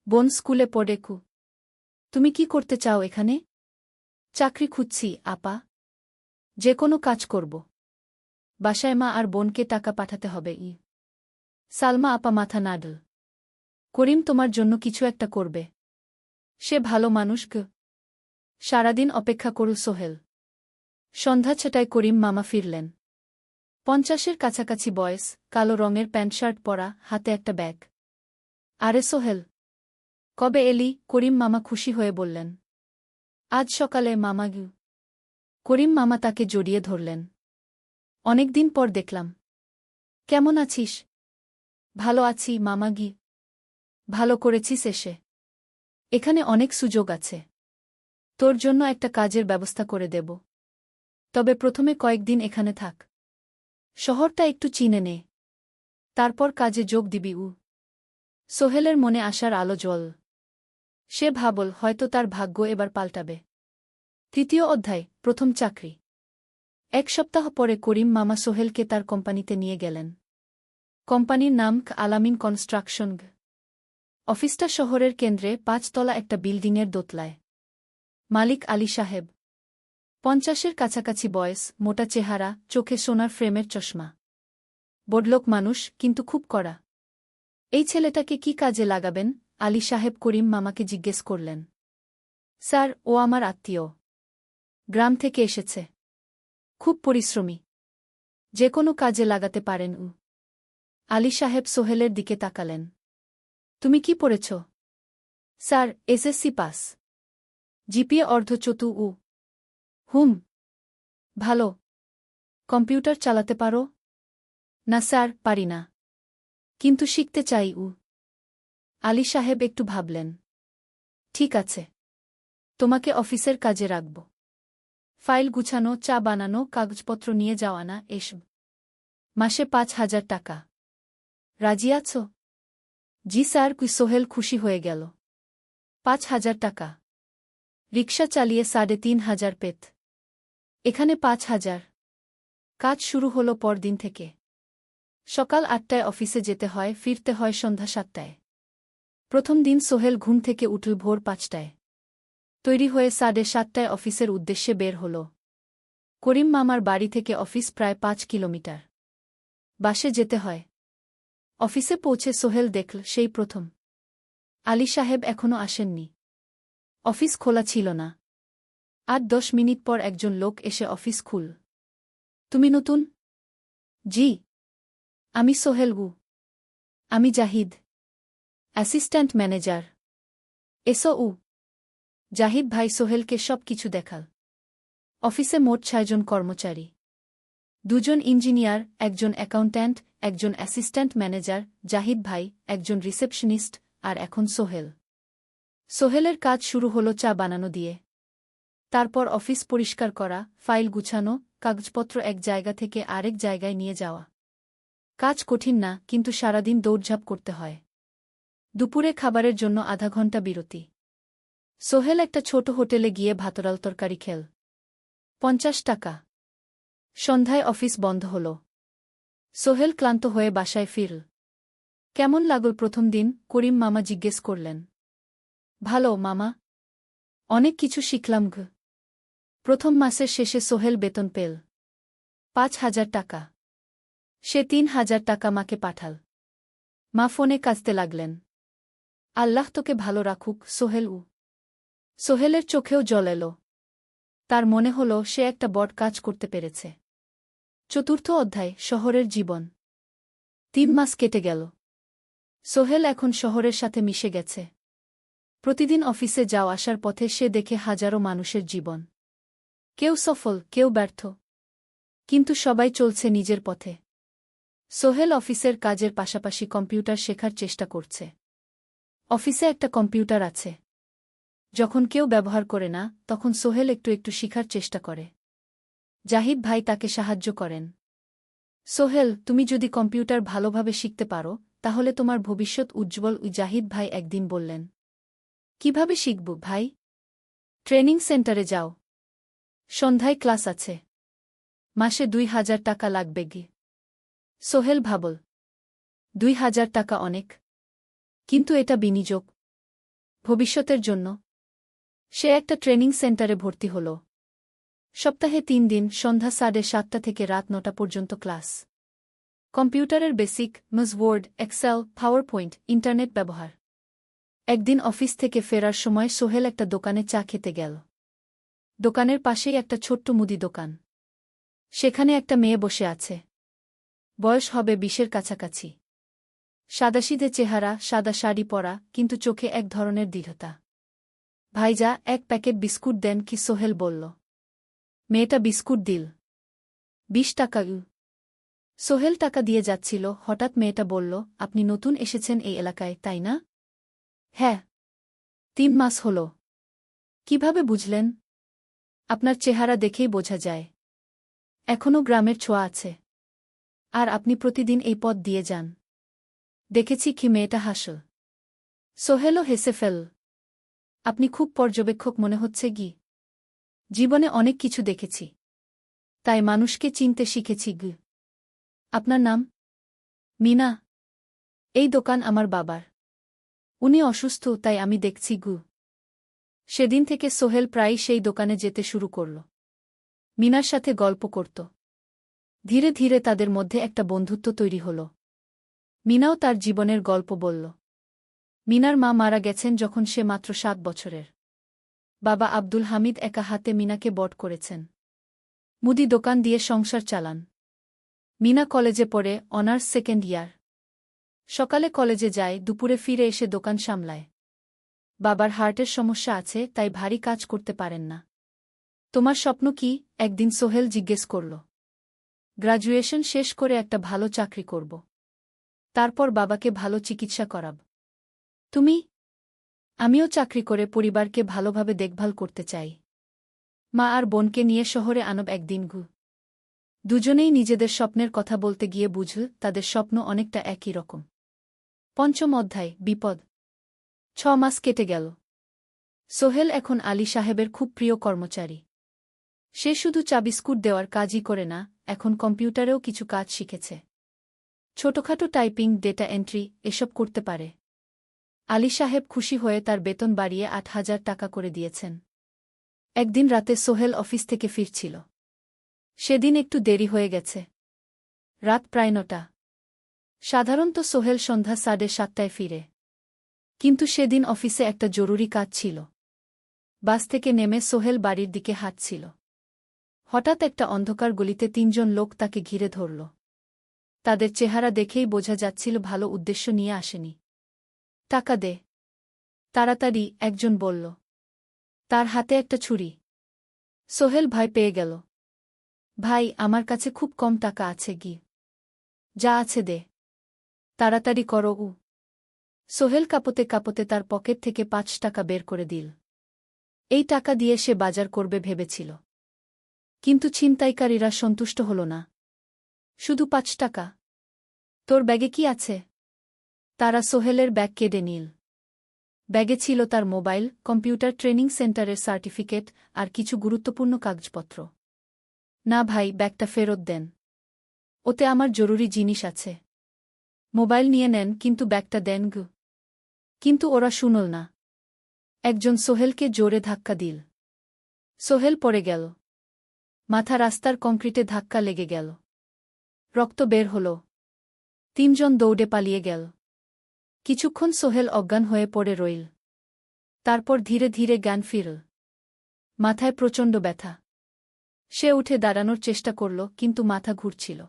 Speaker 1: বোন স্কুলে পড়ে কু। তুমি কি করতে চাও এখানে? চাকরি খুঁজছি আপা। যে কোনো কাজ করব। বাসায় মা আর বোনকে টাকা পাঠাতে হবে। সালমা আপা মাথা নাড়ল। করিম তোমার জন্য কিছু একটা করবে। সে ভালো মানুষ গ। সারাদিন অপেক্ষা করু সোহেল। সন্ধ্যা 6টায় করিম মামা ফিরলেন। 50-এর কাছাকাছি বয়স, কালো রঙের প্যান্ট শার্ট পরা, হাতে একটা ব্যাগ। আরে সোহেল, কবে এলি? করিম মামা খুশি হয়ে বললেন। আজ সকালে মামা গু। করিম মামা তাকে জড়িয়ে ধরলেন। অনেকদিন পর দেখলাম। কেমন আছিস? ভালো আছি মামা গি। ভালো করেছিস এসে। এখানে অনেক সুযোগ আছে। তোর জন্য একটা কাজের ব্যবস্থা করে দেব। তবে প্রথমে কয়েকদিন এখানে থাক। শহরটা একটু চিনে নে। তারপর কাজে যোগ দিবি। সোহেলের মনে আসার আলো জ্বল। সে ভাবল হয়তো তার ভাগ্য এবার পাল্টাবে। 3য় অধ্যায়, প্রথম চাকরি। 1 সপ্তাহ পরে করিম মামা সোহেলকে তার কোম্পানিতে নিয়ে গেলেন। কোম্পানির নাম আলামিন কনস্ট্রাকশন। অফিসটা শহরের কেন্দ্রে, 5 তলা একটা বিল্ডিংয়ের দোতলায়। মালিক আলী সাহেব। 50-এর কাছাকাছি বয়স, মোটা চেহারা, চোখে সোনার ফ্রেমের চশমা। বড়লোক মানুষ, কিন্তু খুব কড়া। এই ছেলেটাকে কি কাজে লাগাবেন? আলী সাহেব করিম মামাকে জিজ্ঞেস করলেন। স্যার, ও আমার আত্মীয়। গ্রাম থেকে এসেছে। খুব পরিশ্রমী। যে কোনো কাজে লাগাতে পারেন। আলী সাহেব সোহেলের দিকে তাকালেন। তুমি কি পড়েছ? Sir, SSC pass. জিপিএ অর্ধচতু। হুম। ভালো। কম্পিউটার চালাতে পারো? না স্যার, পারি না। কিন্তু শিখতে চাই। আলী সাহেব একটু ভাবলেন। ঠিক আছে। তোমাকে অফিসের কাজে রাখব। ফাইল গুছানো, চা বানানো, কাগজপত্র নিয়ে যাওয়া না, এসব। মাসে 5,000 টাকা। রাজি আছো? জি স্যার। সোহেল খুশি হয়ে গেল। 5,000 টাকা। রিকশা চালিয়ে 3,500 পেত। এখানে 5,000। কাজ শুরু হলো পরদিন থেকে। সকাল 8টায় অফিসে যেতে হয়, ফিরতে হয় সন্ধ্যা 7টায়। প্রথম দিন সোহেল ঘুম থেকে উঠল ভোর 5টায়। তৈরি হয়ে 7:30টায় অফিসের উদ্দেশ্যে বের হল। করিম মামার বাড়ি থেকে অফিস প্রায় 5 কিলোমিটার। বাসে যেতে হয়। অফিসে পৌঁছে সোহেল দেখল সেই প্রথম আলী সাহেব এখনো আসেননি। অফিস খোলা ছিল না। 8-10 মিনিট পর একজন লোক এসে অফিস খুল। তুমি নতুন? জি। আমি সোহেল গু। আমি জাহিদ, অ্যাসিস্ট্যান্ট ম্যানেজার। এসও। জাহিদ ভাই সোহেলকে সব কিছু দেখাল। অফিসে মোট 6 জন কর্মচারী। 2 জন ইঞ্জিনিয়ার, একজন অ্যাকাউন্ট্যান্ট, একজন অ্যাসিস্ট্যান্ট ম্যানেজার, জাহিদ ভাই, একজন রিসেপশনিস্ট, আর এখন সোহেল। সোহেলের কাজ শুরু হলো চা বানানো দিয়ে। তারপর অফিস পরিষ্কার করা, ফাইল গুছানো, কাগজপত্র এক জায়গা থেকে আরেক জায়গায় নিয়ে যাওয়া। কাজ কঠিন না, কিন্তু সারাদিন দৌড়ঝাঁপ করতে হয়। দুপুরে খাবারের জন্য আধা ঘন্টা বিরতি। সোহেল একটা ছোট হোটেলে গিয়ে ভাতরাল তরকারি খেল। 50 টাকা। সন্ধ্যায় অফিস বন্ধ হল। সোহেল ক্লান্ত হয়ে বাসায় ফিরল। কেমন লাগল প্রথম দিন? করিম মামা জিজ্ঞেস করলেন। ভালো মামা। অনেক কিছু শিখলাম গ। প্রথম মাসের শেষে সোহেল বেতন পেল 5,000 টাকা। সে 3,000 টাকা মাকে পাঠাল। মা ফোনে কাঁদতে লাগলেন। আল্লাহ তোকে ভালো রাখুক সোহেল। সোহেলের চোখেও জল এলো। তার মনে হল সে একটা বড় কাজ করতে পেরেছে। 4র্থ অধ্যায়, শহরের জীবন। 3 মাস কেটে গেল। সোহেল এখন শহরের সাথে মিশে গেছে। প্রতিদিন অফিসে যাও আসার পথে সে দেখে হাজারো মানুষের জীবন। কেউ সফল, কেউ ব্যর্থ, কিন্তু সবাই চলছে নিজের পথে। সোহেল অফিসের কাজের পাশাপাশি কম্পিউটার শেখার চেষ্টা করছে। অফিসে একটা কম্পিউটার আছে। যখন কেউ ব্যবহার করে না, তখন সোহেল একটু একটু শিখার চেষ্টা করে। জাহিদ ভাই তাকে সাহায্য করেন। সোহেল, তুমি যদি কম্পিউটার ভালোভাবে শিখতে পারো, তাহলে তোমার ভবিষ্যৎ উজ্জ্বল। জাহিদ ভাই একদিন বললেন। কিভাবে শিখব ভাই? ট্রেনিং সেন্টারে যাও। সন্ধ্যায় ক্লাস আছে। মাসে 2,000 টাকা লাগবে গে। সোহেল ভাবল। 2,000 টাকা অনেক, কিন্তু এটা বিনিয়োগ, ভবিষ্যতের জন্য। সে একটা ট্রেনিং সেন্টারে ভর্তি হল। সপ্তাহে 3 দিন, সন্ধ্যা 7:30 থেকে রাত 9টা পর্যন্ত ক্লাস। কম্পিউটারের basic, MS Word, Excel, PowerPoint, internet ব্যবহার। একদিন অফিস থেকে ফেরার সময় সোহেল একটা দোকানে চা খেতে গেল। দোকানের পাশেই একটা ছোট্ট মুদি দোকান। সেখানে একটা মেয়ে বসে আছে। বয়স হবে 20-এর কাছাকাছি। সাদাসিধে চেহারা, সাদা শাড়ি পরা, কিন্তু চোখে এক ধরনের দৃঢ়তা। ভাইজা, 1 প্যাকেট বিস্কুট দেন কি? সোহেল বলল। মেয়েটা বিস্কুট দিল। 20 টাকা। সোহেল টাকা দিয়ে যাচ্ছিল, হঠাৎ মেয়েটা বলল, আপনি নতুন এসেছেন এই এলাকায়, তাই না? হ্যাঁ। 3 মাস হল। কিভাবে বুঝলেন? আপনার চেহারা দেখেই বোঝা যায়। এখনও গ্রামের ছোঁয়া আছে। আর আপনি প্রতিদিন এই পথ দিয়ে যান। দেখেছি কি? মেয়েটা হাসল। সোহেলও হেসে ফেলল। আপনি খুব পর্যবেক্ষক মনে হচ্ছে গি। জীবনে অনেক কিছু দেখেছি, তাই মানুষকে চিনতে শিখেছি গ। আপনার নাম? মিনা। এই দোকান আমার বাবার। উনি অসুস্থ, তাই আমি দেখছি গু। সেদিন থেকে সোহেল প্রায়ই সেই দোকানে যেতে শুরু করল। মিনার সাথে গল্প করত। ধীরে ধীরে তাদের মধ্যে একটা বন্ধুত্ব তৈরি হল। মিনাও তার জীবনের গল্প বলল। মিনার মা মারা গেছেন যখন সে মাত্র 7 বছরের। বাবা আব্দুল হামিদ একা হাতে মিনাকে বড় করেছেন। মুদি দোকান দিয়ে সংসার চালান। মিনা কলেজে পড়ে, অনার্স 2nd ইয়ার। সকালে কলেজে যায়, দুপুরে ফিরে এসে দোকান সামলায়। বাবার হার্টের সমস্যা আছে, তাই ভারী কাজ করতে পারেন না। তোমার স্বপ্ন কি? একদিন সোহেল জিজ্ঞেস করল। গ্র্যাজুয়েশন শেষ করে একটা ভালো চাকরি করব। তারপর বাবাকে ভালো চিকিৎসা করাব। তুমি? আমিও চাকরি করে পরিবারকে ভালোভাবে দেখভাল করতে চাই। মা আর বোনকে নিয়ে শহরে আনব একদিন গু। দুজনেই নিজেদের স্বপ্নের কথা বলতে গিয়ে বুঝল তাদের স্বপ্ন অনেকটা একই রকম। 5ম অধ্যায়, বিপদ। 6 মাস কেটে গেল। সোহেল এখন আলী সাহেবের খুব প্রিয় কর্মচারী। সে শুধু চা বিস্কুট দেওয়ার কাজই করে না, এখন কম্পিউটারেও কিছু কাজ শিখেছে। ছোটখাটো টাইপিং, ডেটা এন্ট্রি, এসব করতে পারে। আলী সাহেব খুশি হয়ে তার বেতন বাড়িয়ে 8,000 টাকা করে দিয়েছেন। একদিন রাতে সোহেল অফিস থেকে ফিরছিল। সেদিন একটু দেরি হয়ে গেছে। রাত প্রায় 9টা। সাধারণত সোহেল সন্ধ্যা 7:30টায় ফিরে। কিন্তু সেদিন অফিসে একটা জরুরি কাজ ছিল। বাস থেকে নেমে সোহেল বাড়ির দিকে হাঁটছিল। হঠাৎ একটা অন্ধকার গলিতে ৩ জন লোক তাকে ঘিরে ধরল। তাদের চেহারা দেখেই বোঝা যাচ্ছিল ভালো উদ্দেশ্য নিয়ে আসেনি। টাকা দে, তাড়াতাড়ি, একজন বলল। তার হাতে একটা ছুরি। সোহেল ভয় পেয়ে গেল। ভাই, আমার কাছে খুব কম টাকা আছে গি। যা আছে দে, তাড়াতাড়ি করো। সোহেল কাঁপতে কাঁপতে তার পকেট থেকে ৫ টাকা বের করে দিল। এই টাকা দিয়ে সে বাজার করবে ভেবেছিল। কিন্তু ছিনতাইকারীরা সন্তুষ্ট হল না। শুধু ৫ টাকা? তোর ব্যাগে কি আছে? তারা সোহেলের ব্যাগ কেড়ে নিল। ব্যাগে ছিল তার মোবাইল, কম্পিউটার ট্রেনিং সেন্টারের সার্টিফিকেট আর কিছু গুরুত্বপূর্ণ কাগজপত্র। না ভাই, ব্যাগটা ফেরত দেন। ওতে আমার জরুরি জিনিস আছে। মোবাইল নিয়ে নেন, কিন্তু ব্যাগটা দেন গু। কিন্তু ওরা শুনল না। একজন সোহেলকে জোরে ধাক্কা দিল। সোহেল পড়ে গেল। মাথা রাস্তার কংক্রিটে ধাক্কা লেগে গেল। রক্ত বের হল। ৩ জন দৌড়ে পালিয়ে গেল। কিছুক্ষণ সোহেল অজ্ঞান হয়ে পড়ে রইল। তারপর ধীরে ধীরে জ্ঞান ফিরল। মাথায় প্রচণ্ড ব্যথা। সে উঠে দাঁড়ানোর চেষ্টা করল, কিন্তু মাথা ঘুরছিল।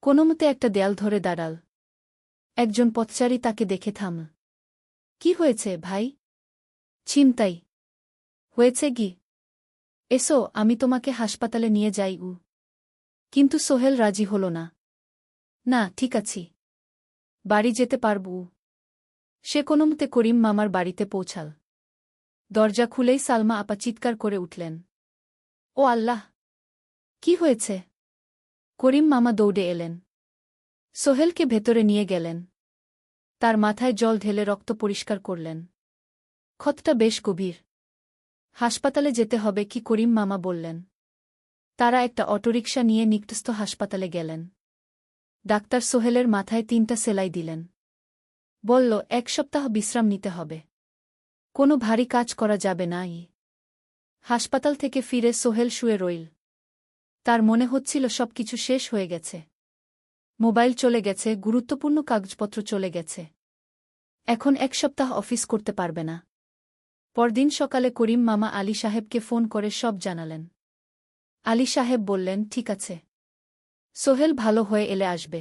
Speaker 1: কোনোমতে একটা দেয়াল ধরে দাঁড়াল। একজন পথচারী তাকে দেখে থামল। কি হয়েছে ভাই? ছিনতাই হয়েছে গি? এসো, আমি তোমাকে হাসপাতালে নিয়ে যাই। কিন্তু সোহেল রাজি হল না। না, ঠিক আছি, বাড়ি যেতে পারব। সে কোনোমতে করিম মামার বাড়িতে পৌঁছাল। দরজা খুলেই সালমা আপা চিৎকার করে উঠলেন। ও আল্লাহ! কি হয়েছে? করিম মামা দৌড়ে এলেন। সোহেলকে ভেতরে নিয়ে গেলেন। তার মাথায় জল ঢেলে রক্ত পরিষ্কার করলেন। ক্ষতটা বেশ গভীর। হাসপাতালে যেতে হবে কি? করিম মামা বললেন। তারা একটা অটোরিকশা নিয়ে নিকটস্থ হাসপাতালে গেলেন। ডাক্তার সোহেলের মাথায় ৩টা সেলাই দিলেন। বলল, ১ সপ্তাহ বিশ্রাম নিতে হবে। কোনো ভারী কাজ করা যাবে না। হাসপাতাল থেকে ফিরে সোহেল শুয়ে রইল। তার মনে হচ্ছিল সবকিছু শেষ হয়ে গেছে। মোবাইল চলে গেছে, গুরুত্বপূর্ণ কাগজপত্র চলে গেছে। এখন ১ সপ্তাহ অফিস করতে পারবে না। পরদিন সকালে করিম মামা আলী সাহেবকে ফোন করে সব জানালেন। আলী সাহেব বললেন, ঠিক আছে, সোহেল ভালো হয়ে এলে আসবে,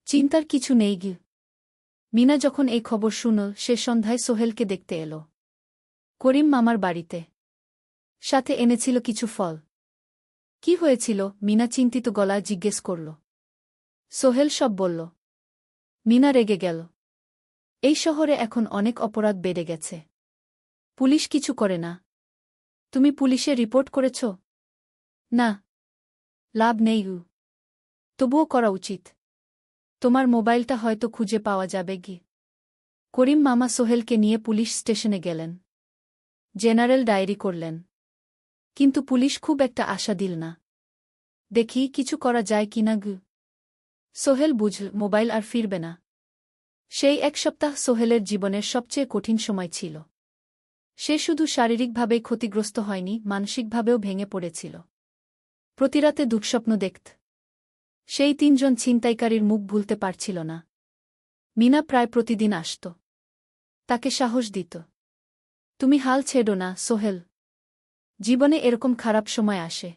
Speaker 1: চিন্তার কিছু নেই গি। মিনা যখন এই খবর শুনল, সে সন্ধ্যায় সোহেলকে দেখতে এল করিম মামার বাড়িতে। সাথে এনেছিল কিছু ফল। কি হয়েছিল? মিনা চিন্তিত গলায় জিজ্ঞেস করল। সোহেল সব বলল। মিনা রেগে গেল। এই শহরে এখন অনেক অপরাধ বেড়ে গেছে। পুলিশ কিছু করে না। তুমি পুলিশে রিপোর্ট করেছ? না। লাভ নেই। তবুও করা উচিত। তোমার মোবাইলটা হয়তো খুঁজে পাওয়া যাবে গি। করিম মামা সোহেলকে নিয়ে পুলিশ স্টেশনে গেলেন। জেনারেল ডায়েরি করলেন। কিন্তু পুলিশ খুব একটা আশা দিল না। দেখি কিছু করা যায় কিনা গু। সোহেল বুঝল মোবাইল আর ফিরবে না। সেই ১ সপ্তাহ সোহেলের জীবনের সবচেয়ে কঠিন সময় ছিল। সে শুধু শারীরিকভাবেই ক্ষতিগ্রস্ত হয়নি, মানসিকভাবেও ভেঙে পড়েছিল। প্রতিরাতে দুঃস্বপ্ন দেখত। সেই ৩ জন ছিনতাইকারীর মুখ ভুলতে পারছিল না। মিনা প্রায় প্রতিদিন আসত। তাকে সাহস দিত। তুমি হাল ছেড়ো না সোহেল। জীবনে এরকম খারাপ সময় আসে।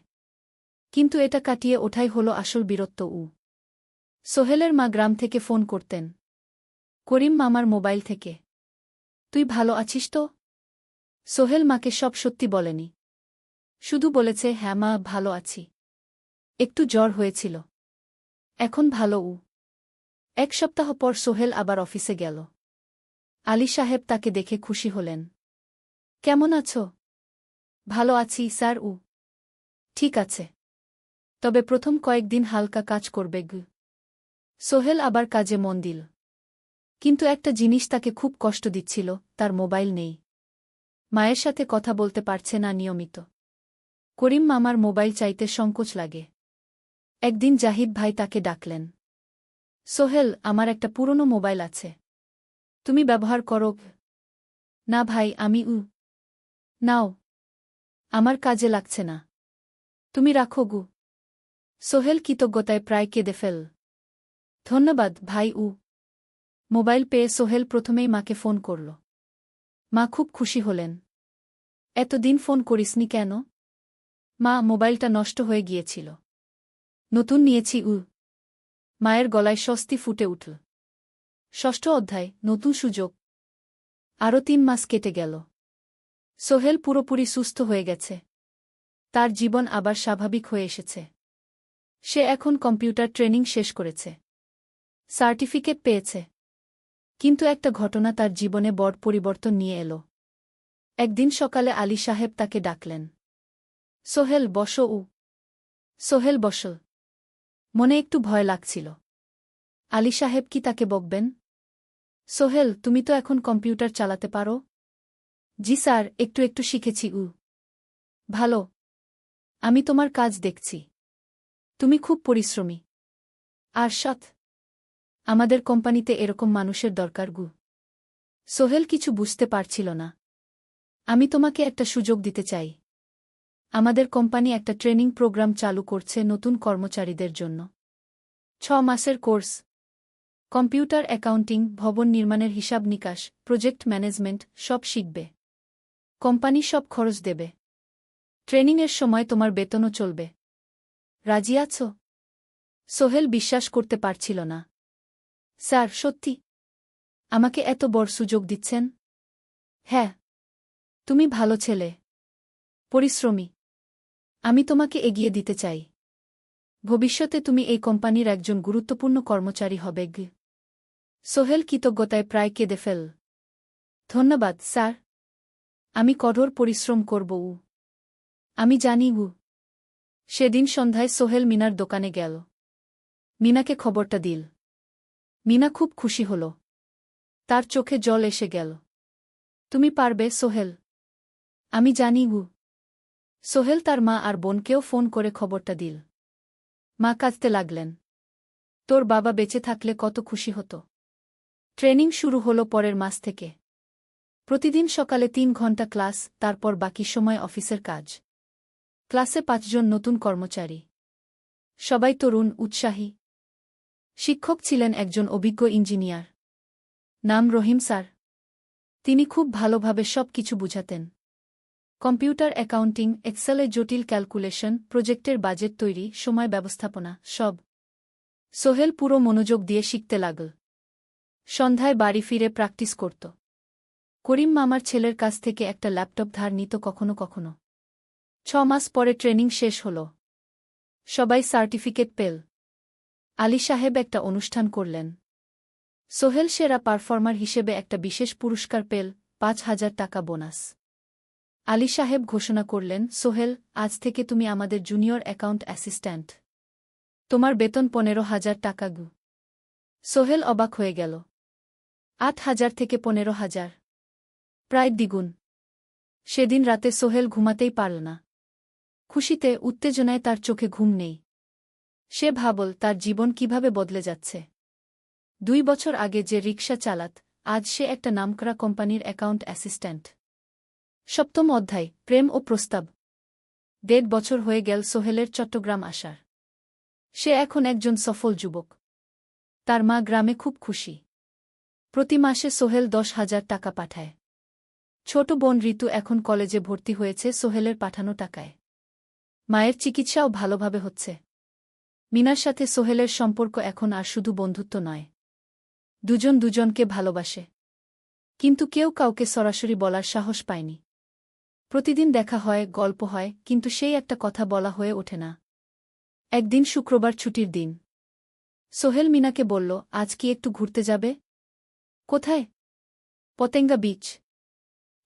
Speaker 1: কিন্তু এটা কাটিয়ে ওঠাই হলো আসল বীরত্ব। সোহেলের মা গ্রাম থেকে ফোন করতেন। করিম মামার মোবাইল থেকে। তুই ভালো আছিস তো? সোহেল মাকে সব সত্যি বলেনি। শুধু বলেছে, হ্যাঁ মা, ভালো আছি। একটু জ্বর হয়েছিল। এখন ভালো। ১ সপ্তাহ পর সোহেল আবার অফিসে গেল। আলী সাহেব তাকে দেখে খুশি হলেন। কেমন আছো? ভালো আছি স্যার। ঠিক আছে, তবে প্রথম কয়েকদিন হালকা কাজ করবে গু। সোহেল আবার কাজে মন দিল। কিন্তু একটা জিনিস তাকে খুব কষ্ট দিচ্ছিল, তার মোবাইল নেই। মায়ের সাথে কথা বলতে পারছে না নিয়মিত। করিম মামার মোবাইল চাইতে সংকোচ লাগে। একদিন জাহিদ ভাই তাকে ডাকলেন। সোহেল, আমার একটা পুরনো মোবাইল আছে, তুমি ব্যবহার করো? না ভাই, আমি নাও, আমার কাজে লাগছে না, তুমি রাখো গু। সোহেল কৃতজ্ঞতায় প্রায় কেঁদে ফেল। ধন্যবাদ ভাই। মোবাইল পেয়ে সোহেল প্রথমেই মাকে ফোন করল। মা খুব খুশি হলেন। এতদিন ফোন করিসনি কেন? মা, মোবাইলটা নষ্ট হয়ে গিয়েছিল। নতুন নিয়েছি। মায়ের গলায় স্বস্তি ফুটে উঠল। ষষ্ঠ অধ্যায়, নতুন সুযোগ। আরও 3 মাস কেটে গেল। সোহেল পুরোপুরি সুস্থ হয়ে গেছে। তার জীবন আবার স্বাভাবিক হয়ে এসেছে। সে এখন কম্পিউটার ট্রেনিং শেষ করেছে। সার্টিফিকেট পেয়েছে। কিন্তু একটা ঘটনা তার জীবনে বড় পরিবর্তন নিয়ে এলো। একদিন সকালে আলী সাহেব তাকে ডাকলেন। সোহেল, বসো। সোহেল বসল। মনে একটু ভয় লাগছিল। আলী সাহেব কি তাকে বকবেন? সোহেল, তুমি তো এখন কম্পিউটার চালাতে পারো? জি স্যার, একটু একটু শিখেছি। ভালো। আমি তোমার কাজ দেখছি। তুমি খুব পরিশ্রমী আর সৎ। আমাদের কোম্পানিতে এরকম মানুষের দরকার। সোহেল কিছু বুঝতে পারছিল না। আমি তোমাকে একটা সুযোগ দিতে চাই। আমাদের কোম্পানি একটা ট্রেনিং প্রোগ্রাম চালু করছে নতুন কর্মচারীদের জন্য। 6 মাসের কোর্স। কম্পিউটার অ্যাকাউন্টিং, ভবন নির্মাণের হিসাব নিকাশ, প্রজেক্ট ম্যানেজমেন্ট সব শিখবে। কোম্পানি সব খরচ দেবে। ট্রেনিংয়ের সময় তোমার বেতনও চলবে। রাজি আছো? সোহেল বিশ্বাস করতে পারছিল না। স্যার, সত্যি? আমাকে এত বড় সুযোগ দিচ্ছেন? হ্যাঁ। তুমি ভালো ছেলে, পরিশ্রমী। আমি তোমাকে এগিয়ে দিতে চাই। ভবিষ্যতে তুমি এই কোম্পানির একজন গুরুত্বপূর্ণ কর্মচারী হবে। সোহেল কৃতজ্ঞতায় প্রায় কেঁদে ফেল। ধন্যবাদ স্যার। আমি কঠোর পরিশ্রম করব। আমি জানি। সেদিন সন্ধ্যায় সোহেল মিনার দোকানে গেল। মিনাকে খবরটা দিল। মিনা খুব খুশি হল। তার চোখে জল এসে গেল। তুমি পারবে সোহেল। আমি জানি। সোহেল তার মা আর বোনকেও ফোন করে খবরটা দিল। মা কাঁদতে লাগলেন। তোর বাবা বেঁচে থাকলে কত খুশি হতো। ট্রেনিং শুরু হলো পরের মাস থেকে। প্রতিদিন সকালে 3 ঘন্টা ক্লাস, তারপর বাকি সময় অফিসের কাজ। ক্লাসে 5 জন নতুন কর্মচারী। সবাই তরুণ, উৎসাহী। শিক্ষক ছিলেন একজন অভিজ্ঞ ইঞ্জিনিয়ার। নাম রহিম স্যার। তিনি খুব ভালোভাবে সব কিছু বুঝাতেন। কম্পিউটার অ্যাকাউন্টিং, এক্সেলে জটিল ক্যালকুলেশন, প্রজেক্টের বাজেট তৈরি, সময় ব্যবস্থাপনা সব। সোহেল পুরো মনোযোগ দিয়ে শিখতে লাগল। সন্ধ্যায় বাড়ি ফিরে প্র্যাকটিস করত। করিম মামার ছেলের কাছ থেকে একটা ল্যাপটপ ধার নিত কখনো কখনো। 6 মাস পরে ট্রেনিং শেষ হল। সবাই সার্টিফিকেট পেল। আলী সাহেব একটা অনুষ্ঠান করলেন। সোহেল সেরা পারফর্মার হিসেবে একটা বিশেষ পুরস্কার পেল, 5,000 টাকা বোনাস। আলী সাহেব ঘোষণা করলেন, সোহেল, আজ থেকে তুমি আমাদের জুনিয়র অ্যাকাউন্ট অ্যাসিস্ট্যান্ট। তোমার বেতন 15,000 টাকা। সোহেল অবাক হয়ে গেল। 8,000 থেকে 15,000, প্রায় দ্বিগুণ। সেদিন রাতে সোহেল ঘুমাতেই পারল না। খুশিতে, উত্তেজনায় তার চোখে ঘুম নেই। সে ভাবল তার জীবন কিভাবে বদলে যাচ্ছে। 2 বছর আগে যে রিকশা চালাত, আজ সে একটা নামকরা কোম্পানির অ্যাকাউন্ট অ্যাসিস্ট্যান্ট। 7ম অধ্যায়, প্রেম ও প্রস্তাব। 1.5 বছর হয়ে গেল সোহেলের চট্টগ্রাম আসার। সে এখন একজন সফল যুবক। তার মা গ্রামে খুব খুশি। প্রতি মাসে সোহেল 10,000 টাকা পাঠায়। ছোট বোন ঋতু এখন কলেজে ভর্তি হয়েছে সোহেলের পাঠানো টাকায়। মায়ের চিকিৎসাও ভালোভাবে হচ্ছে। মিনার সাথে সোহেলের সম্পর্ক এখন আর শুধু বন্ধুত্ব নয়। দুজন দুজনকে ভালোবাসে। কিন্তু কেউ কাউকে সরাসরি বলার সাহস পায়নি। প্রতিদিন দেখা হয়, গল্প হয়, কিন্তু সেই একটা কথা বলা হয়ে ওঠে না। একদিন শুক্রবার ছুটির দিন। সোহেল মিনাকে বলল, আজ কি একটু ঘুরতে যাবে? কোথায়? পতেঙ্গা বিচ।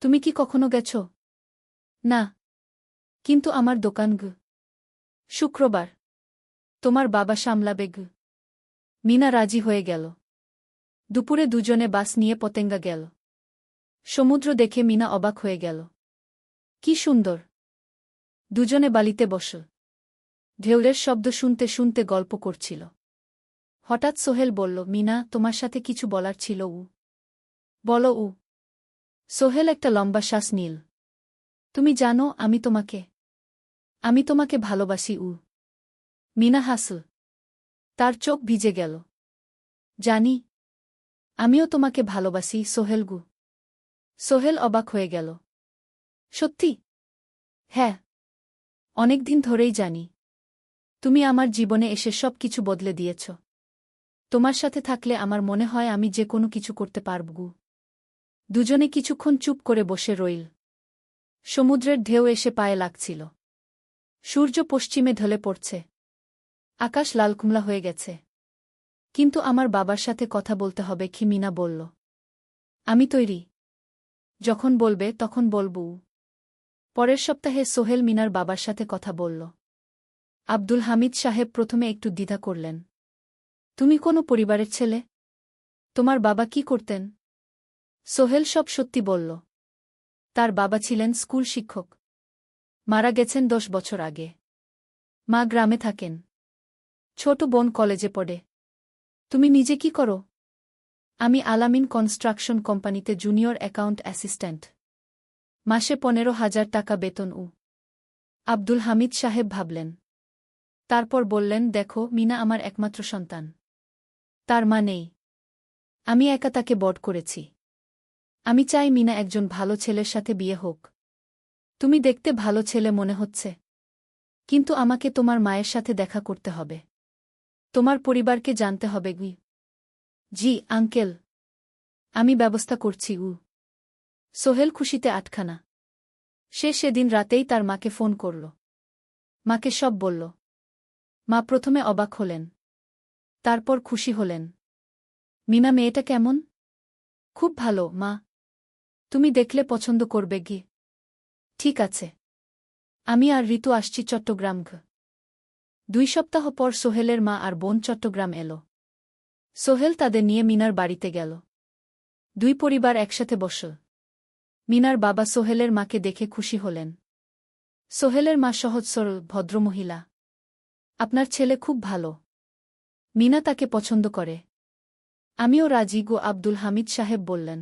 Speaker 1: তুমি কি কখনো গেছ? না। কিন্তু আমার দোকান। শুক্রবার। তোমার বাবা সামলাবে। মিনা রাজি হয়ে গেল। দুপুরে দুজনে বাস নিয়ে পতেঙ্গা গেল। সমুদ্র দেখে মিনা অবাক হয়ে গেল। কি সুন্দর! দুজনে বালিতে বসল। ঢেউয়ের শব্দ শুনতে শুনতে গল্প করছিল। হঠাৎ সোহেল বলল, মিনা, তোমার সাথে কিছু বলার ছিল। বলো। সোহেল একটা লম্বা শ্বাস নিল। তুমি জানো, আমি তোমাকে ভালোবাসি। মিনা হাসল। তার চোখ ভিজে গেল। জানি। আমিও তোমাকে ভালোবাসি সোহেল। সোহেল অবাক হয়ে গেল। সত্যি? হ্যাঁ। অনেক দিন ধরেই জানি। তুমি আমার জীবনে এসে সব কিছু বদলে দিয়েছ। তোমার সাথে থাকলে আমার মনে হয় আমি যে কোনো কিছু করতে পারব। দুজনে কিছুক্ষণ চুপ করে বসে রইল। সমুদ্রের ঢেউ এসে পায়ে লাগছিল। সূর্য পশ্চিমে ঢলে পড়ছে। আকাশ লালকুমলা হয়ে গেছে। কিন্তু আমার বাবার সাথে কথা বলতে হবে কি মিনা বলল। আমি তৈরি। যখন বলবে তখন বলব। পরের সপ্তাহে সোহেল মিনার বাবার সাথে কথা বলল। আব্দুল হামিদ সাহেব প্রথমে একটু দ্বিধা করলেন। তুমি কোনো পরিবারের ছেলে? তোমার বাবা কি করতেন? সোহেল সব সত্যি বলল। তার বাবা ছিলেন স্কুল শিক্ষক। মারা গেছেন 10 বছর আগে। মা গ্রামে থাকেন। ছোট বোন কলেজে পড়ে। তুমি নিজে কি করো? আমি আলামিন কনস্ট্রাকশন কোম্পানিতে জুনিয়র অ্যাকাউন্ট অ্যাসিস্ট্যান্ট। মাসে 15,000 টাকা বেতন। আব্দুল হামিদ সাহেব ভাবলেন। তারপর বললেন, দেখো মিনা আমার একমাত্র সন্তান। তার মা নেই। আমি একা তাকে বড় করেছি। আমি চাই মিনা একজন ভালো ছেলের সাথে বিয়ে হোক। তুমি দেখতে ভালো ছেলে মনে হচ্ছে। কিন্তু আমাকে তোমার মায়ের সাথে দেখা করতে হবে। তোমার পরিবারকে জানতে হবে। জি আঙ্কেল। আমি ব্যবস্থা করছি। সোহেল খুশিতে আটখানা। সে সেদিন রাতেই তার মাকে ফোন করল। মাকে সব বলল। মা প্রথমে অবাক হলেন। তারপর খুশি হলেন। মিনা মেয়েটা কেমন? খুব ভালো মা। তুমি দেখলে পছন্দ করবে। ঠিক আছে। আমি আর ঋতু আসছি চট্টগ্রাম। 2 সপ্তাহ পর সোহেলের মা আর বোন চট্টগ্রাম এল। সোহেল তাদের নিয়ে মিনার বাড়িতে গেল। 2 পরিবার একসাথে বসল। মিনার বাবা সোহেলের মাকে দেখে খুশি হলেন। সোহেলের মা সহজ সরল ভদ্রমহিলা। আপনার ছেলে খুব ভালো। মিনা তাকে পছন্দ করে। আমিও রাজি। আব্দুল হামিদ সাহেব বললেন।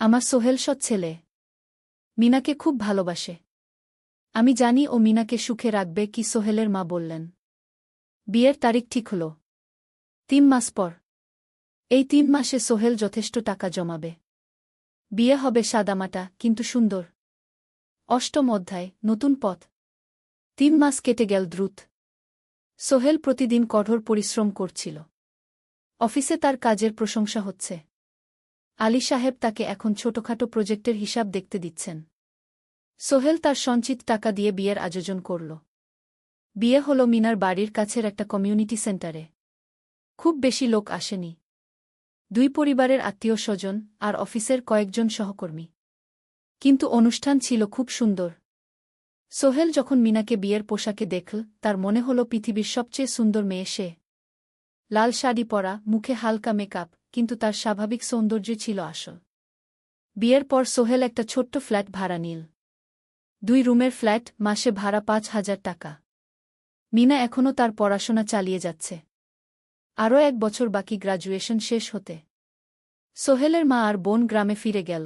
Speaker 1: আমার সোহেল সৎ ছেলে। মিনাকে খুব ভালোবাসে। আমি জানি ও মিনাকে সুখে রাখবে। কি সোহেলের মা বললেন। বিয়ের তারিখ ঠিক হল 3 মাস পর। এই 3 মাসে সোহেল যথেষ্ট টাকা জমাবে। বিয়ে হবে সাদামাটা কিন্তু সুন্দর। 8ম অধ্যায় নতুন পথ। 3 মাস কেটে গেল দ্রুত। সোহেল প্রতিদিন কঠোর পরিশ্রম করছিল। অফিসে তার কাজের প্রশংসা হচ্ছে। আলী সাহেব তাকে এখন ছোটখাটো প্রজেক্টের হিসাব দেখতে দিচ্ছেন। সোহেল তার সঞ্চিত টাকা দিয়ে বিয়ের আয়োজন করল। বিয়ে হল মিনার বাড়ির কাছের একটা কমিউনিটি সেন্টারে। খুব বেশি লোক আসেনি। 2 পরিবারের আত্মীয় স্বজন আর অফিসের কয়েকজন সহকর্মী। কিন্তু অনুষ্ঠান ছিল খুব সুন্দর। সোহেল যখন মিনাকে বিয়ের পোশাকে দেখল তার মনে হল পৃথিবীর সবচেয়ে সুন্দর মেয়ে সে। লাল শাড়ি পরা, মুখে হালকা মেকআপ, কিন্তু তার স্বাভাবিক সৌন্দর্য ছিল আসল। বিয়ের পর সোহেল একটা ছোট্ট ফ্ল্যাট ভাড়া নিল। 2 রুমের ফ্ল্যাট, মাসে ভাড়া 5,000 টাকা। মিনা এখনও তার পড়াশোনা চালিয়ে যাচ্ছে। আরও 1 বছর বাকি গ্র্যাজুয়েশন শেষ হতে। সোহেলের মা আর বোন গ্রামে ফিরে গেল।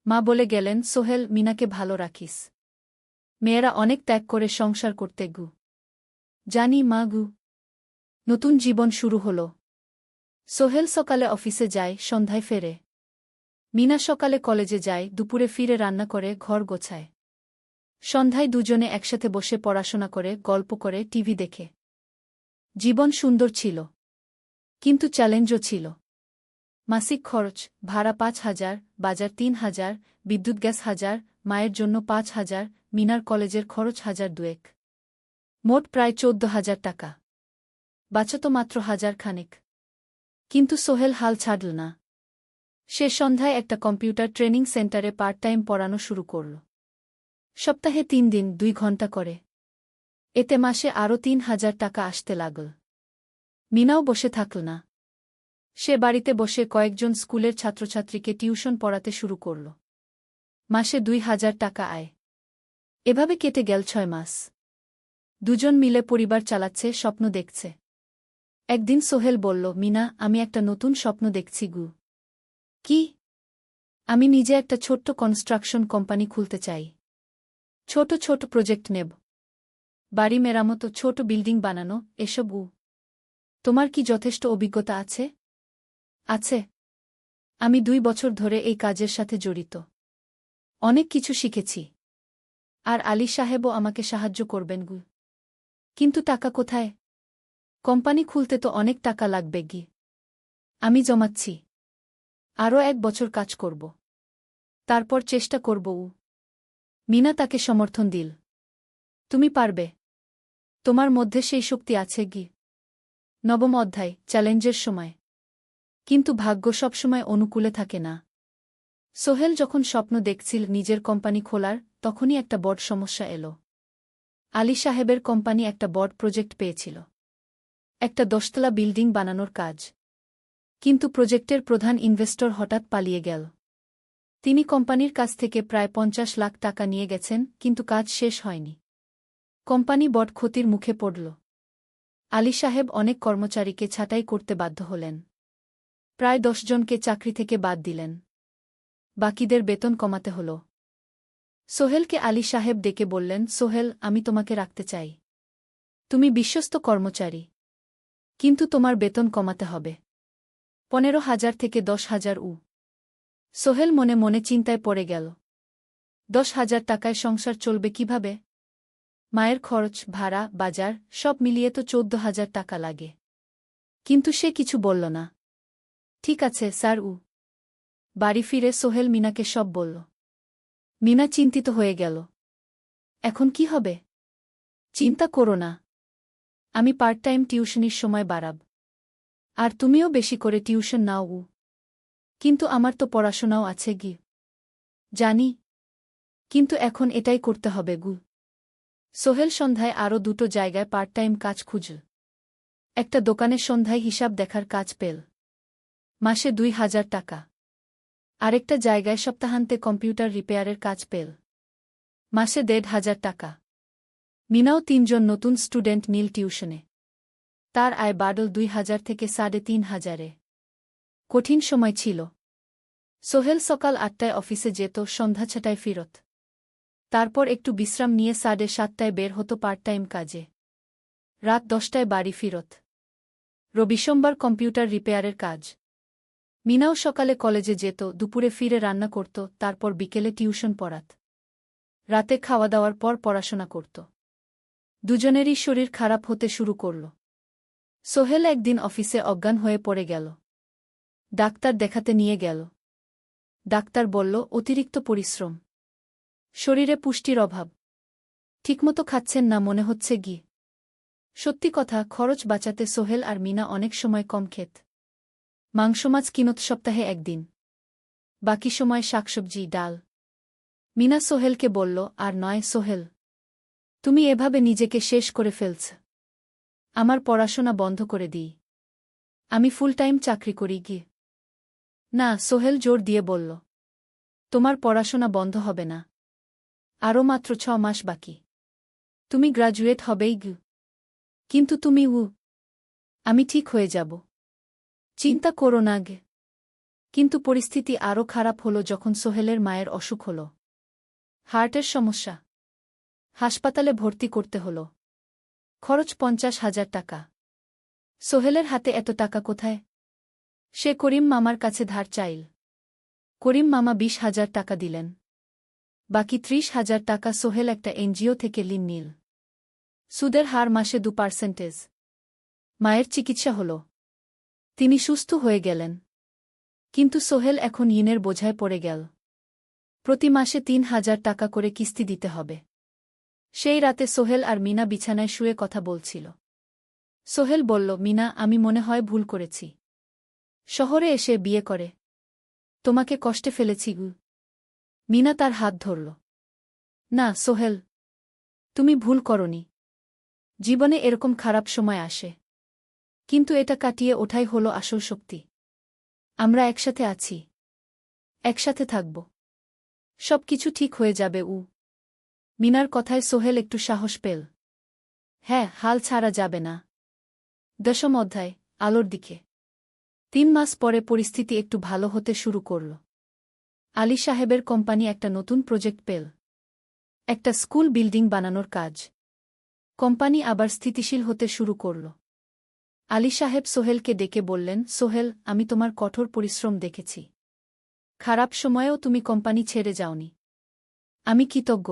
Speaker 1: মা বলে গেলেন, সোহেল, মিনাকে ভালো রাখিস। মেয়েরা অনেক ত্যাগ করে সংসার করতে। জানি মা। নতুন জীবন শুরু হল। সোহেল সকালে অফিসে যায়, সন্ধ্যায় ফেরে। মিনা সকালে কলেজে যায়, দুপুরে ফিরে রান্না করে, ঘর গোছায়। সন্ধ্যায় দুজনে একসাথে বসে পড়াশোনা করে, গল্প করে, টিভি দেখে। জীবন সুন্দর ছিল। কিন্তু চ্যালেঞ্জও ছিল। মাসিক খরচ, ভাড়া 5,000, বাজার 3,000, বিদ্যুৎ গ্যাস 1,000, মায়ের জন্য 5,000, মিনার কলেজের খরচ 1,200। মোট প্রায় 14,000 টাকা। বাঁচত মাত্র 1,000 খানেক। কিন্তু সোহেল হাল ছাড়ল না। সে সন্ধ্যায় একটা কম্পিউটার ট্রেনিং সেন্টারে পার্ট টাইম পড়ানো শুরু করল। সপ্তাহে 3 দিন 2 ঘন্টা করে। এতে মাসে আরও 3,000 টাকা আসতে লাগল। মিনাও বসে থাকল না। সে বাড়িতে বসে কয়েকজন স্কুলের ছাত্রছাত্রীকে টিউশন পড়াতে শুরু করল। মাসে 2,000 টাকা আয়। এভাবে কেটে গেল 6 মাস। দুজন মিলে পরিবার চালাচ্ছে, স্বপ্ন দেখছে। একদিন সোহেল বলল, মিনা, আমি একটা নতুন স্বপ্ন দেখছি। কি? আমি নিজে একটা ছোট্ট কনস্ট্রাকশন কোম্পানি খুলতে চাই। ছোট ছোট প্রজেক্ট নেব। বাড়ি মেরামত, ছোট বিল্ডিং বানানো, এসব। তোমার কি যথেষ্ট অভিজ্ঞতা আছে? আছে। আমি 2 বছর ধরে এই কাজের সাথে জড়িত। অনেক কিছু শিখেছি। আর আলী সাহেবও আমাকে সাহায্য করবেন গু। কিন্তু টাকা কোথায়? কোম্পানি খুলতে তো অনেক টাকা লাগবে গি। আমি জমাচ্ছি। আরও 1 বছর কাজ করব। তারপর চেষ্টা করব। মিনা তাকে সমর্থন দিল। তুমি পারবে। তোমার মধ্যে সেই শক্তি আছে গি। নবম অধ্যায়, চ্যালেঞ্জের সময়। কিন্তু ভাগ্য সবসময় অনুকূলে থাকে না। সোহেল যখন স্বপ্ন দেখছিল নিজের কোম্পানি খোলার, তখনই একটা বড় সমস্যা এলো। আলী সাহেবের কোম্পানি একটা বড় প্রজেক্ট পেয়েছিল। একটা 10তলা বিল্ডিং বানানোর কাজ। কিন্তু প্রজেক্টের প্রধান ইনভেস্টর হঠাৎ পালিয়ে গেল। তিনি কোম্পানির কাছ থেকে প্রায় 50 লাখ টাকা নিয়ে গেছেন, কিন্তু কাজ শেষ হয়নি। কোম্পানি বড় ক্ষতির মুখে পড়ল। আলী সাহেব অনেক কর্মচারীকে ছাঁটাই করতে বাধ্য হলেন। প্রায় 10 জনকে চাকরি থেকে বাদ দিলেন। বাকিদের বেতন কমাতে হল। সোহেলকে আলী সাহেব ডেকে বললেন, সোহেল, আমি তোমাকে রাখতে চাই। তুমি বিশ্বস্ত কর্মচারী। কিন্তু তোমার বেতন কমাতে হবে। 15,000 থেকে 10,000 সোহেল মনে মনে চিন্তায় পড়ে গেল। 10,000 টাকায় সংসার চলবে কিভাবে? মায়ের খরচ, ভাড়া, বাজার সব মিলিয়ে তো 14,000 টাকা লাগে। কিন্তু সে কিছু বলল না। ঠিক আছে স্যার। বাড়ি ফিরে সোহেল মিনাকে সব বলল। মিনা চিন্তিত হয়ে গেল। এখন কি হবে? চিন্তা করো না। আমি পার্ট টাইম টিউশনির সময় বাড়াব। আর তুমিও বেশি করে টিউশন নাও। কিন্তু আমার তো পড়াশোনাও আছে গি। জানি। কিন্তু এখন এটাই করতে হবে গু। সোহেল সন্ধ্যায় আরও 2টো জায়গায় পার্ট টাইম কাজ খুঁজল। একটা দোকানের সন্ধ্যায় হিসাব দেখার কাজ পেল। মাসে 2,000 টাকা। আরেকটা জায়গায় সপ্তাহান্তে কম্পিউটার রিপেয়ারের কাজ পেল। মাসে 1,500 টাকা। মিনাও 3 জন নতুন স্টুডেন্ট নীল টিউশনে। তার আয় বাড়ল 2,000 থেকে 3,500-এ। কঠিন সময় ছিল। সোহেল সকাল 8টায় অফিসে যেত, সন্ধ্যা 6টায় ফিরত। তারপর একটু বিশ্রাম নিয়ে 7:30টায় বের হতো পার্ট টাইম কাজে। রাত 10টায় বাড়ি ফিরত। রবি সোমবার কম্পিউটার রিপেয়ারের কাজ। মিনাও সকালে কলেজে যেত, দুপুরে ফিরে রান্না করত, তারপর বিকেলে টিউশন পড়াত। রাতে খাওয়া দাওয়ার পর পড়াশোনা করত। দুজনেরই শরীর খারাপ হতে শুরু করল। সোহেল একদিন অফিসে অজ্ঞান হয়ে পড়ে গেল। ডাক্তার দেখাতে নিয়ে গেল। ডাক্তার বলল, অতিরিক্ত পরিশ্রম। শরীরে পুষ্টির অভাব। ঠিকমতো খাচ্ছেন না মনে হচ্ছে গি। সত্যি কথা, খরচ বাঁচাতে সোহেল আর মিনা অনেক সময় কম খেত। মাংস মাছ কিনত সপ্তাহে 1 দিন। বাকি সময় শাকসবজি, ডাল। মিনা সোহেলকে বলল, আর নয় সোহেল। তুমি এভাবে নিজেকে শেষ করে ফেলছ। আমার পড়াশোনা বন্ধ করে দিই। আমি ফুল টাইম চাকরি করি গি। না, সোহেল জোর দিয়ে বলল। তোমার পড়াশোনা বন্ধ হবে না। আরও মাত্র 6 মাস বাকি। তুমি গ্রাজুয়েট হবেই গি। কিন্তু তুমি আমি ঠিক হয়ে যাব। চিন্তা করো না গে। কিন্তু পরিস্থিতি আরও খারাপ হলো যখন সোহেলের মায়ের অসুখ হল। হার্টের সমস্যা। হাসপাতালে ভর্তি করতে হল। খরচ 50,000 টাকা। সোহেলের হাতে এত টাকা কোথায়? সে করিম মামার কাছে ধার চাইল। করিম মামা 20,000 টাকা দিলেন। বাকি 30,000 টাকা সোহেল একটা এনজিও থেকে ঋণ নিল। সুদের হার মাসে 2%। মায়ের চিকিৎসা হল। তিনি সুস্থ হয়ে গেলেন। কিন্তু সোহেল এখন ঋণের বোঝায় পড়ে গেল। প্রতি মাসে 3,000 টাকা করে কিস্তি দিতে হবে। সেই রাতে সোহেল আর মিনা বিছানায় শুয়ে কথা বলছিল। সোহেল বলল, মিনা, আমি মনে হয় ভুল করেছি। শহরে এসে বিয়ে করে তোমাকে কষ্টে ফেলেছি গু। মিনা তার হাত ধরল। না সোহেল, তুমি ভুল করনি। জীবনে এরকম খারাপ সময় আসে। কিন্তু এটা কাটিয়ে ওঠাই হলো আসল শক্তি। আমরা একসাথে আছি। একসাথে থাকব। সব কিছু ঠিক হয়ে যাবে। মিনার কথায় সোহেল একটু সাহস পেল। হ্যাঁ, হাল ছাড়া যাবে না। 10ম অধ্যায়, আলোর দিকে। 3 মাস পরে পরিস্থিতি একটু ভালো হতে শুরু করল। আলী সাহেবের কোম্পানি একটা নতুন প্রজেক্ট পেল। একটা স্কুল বিল্ডিং বানানোর কাজ। কোম্পানি আবার স্থিতিশীল হতে শুরু করল। আলী সাহেব সোহেলকে ডেকে বললেন, সোহেল, আমি তোমার কঠোর পরিশ্রম দেখেছি। খারাপ সময়েও তুমি কোম্পানি ছেড়ে যাওনি। আমি কৃতজ্ঞ।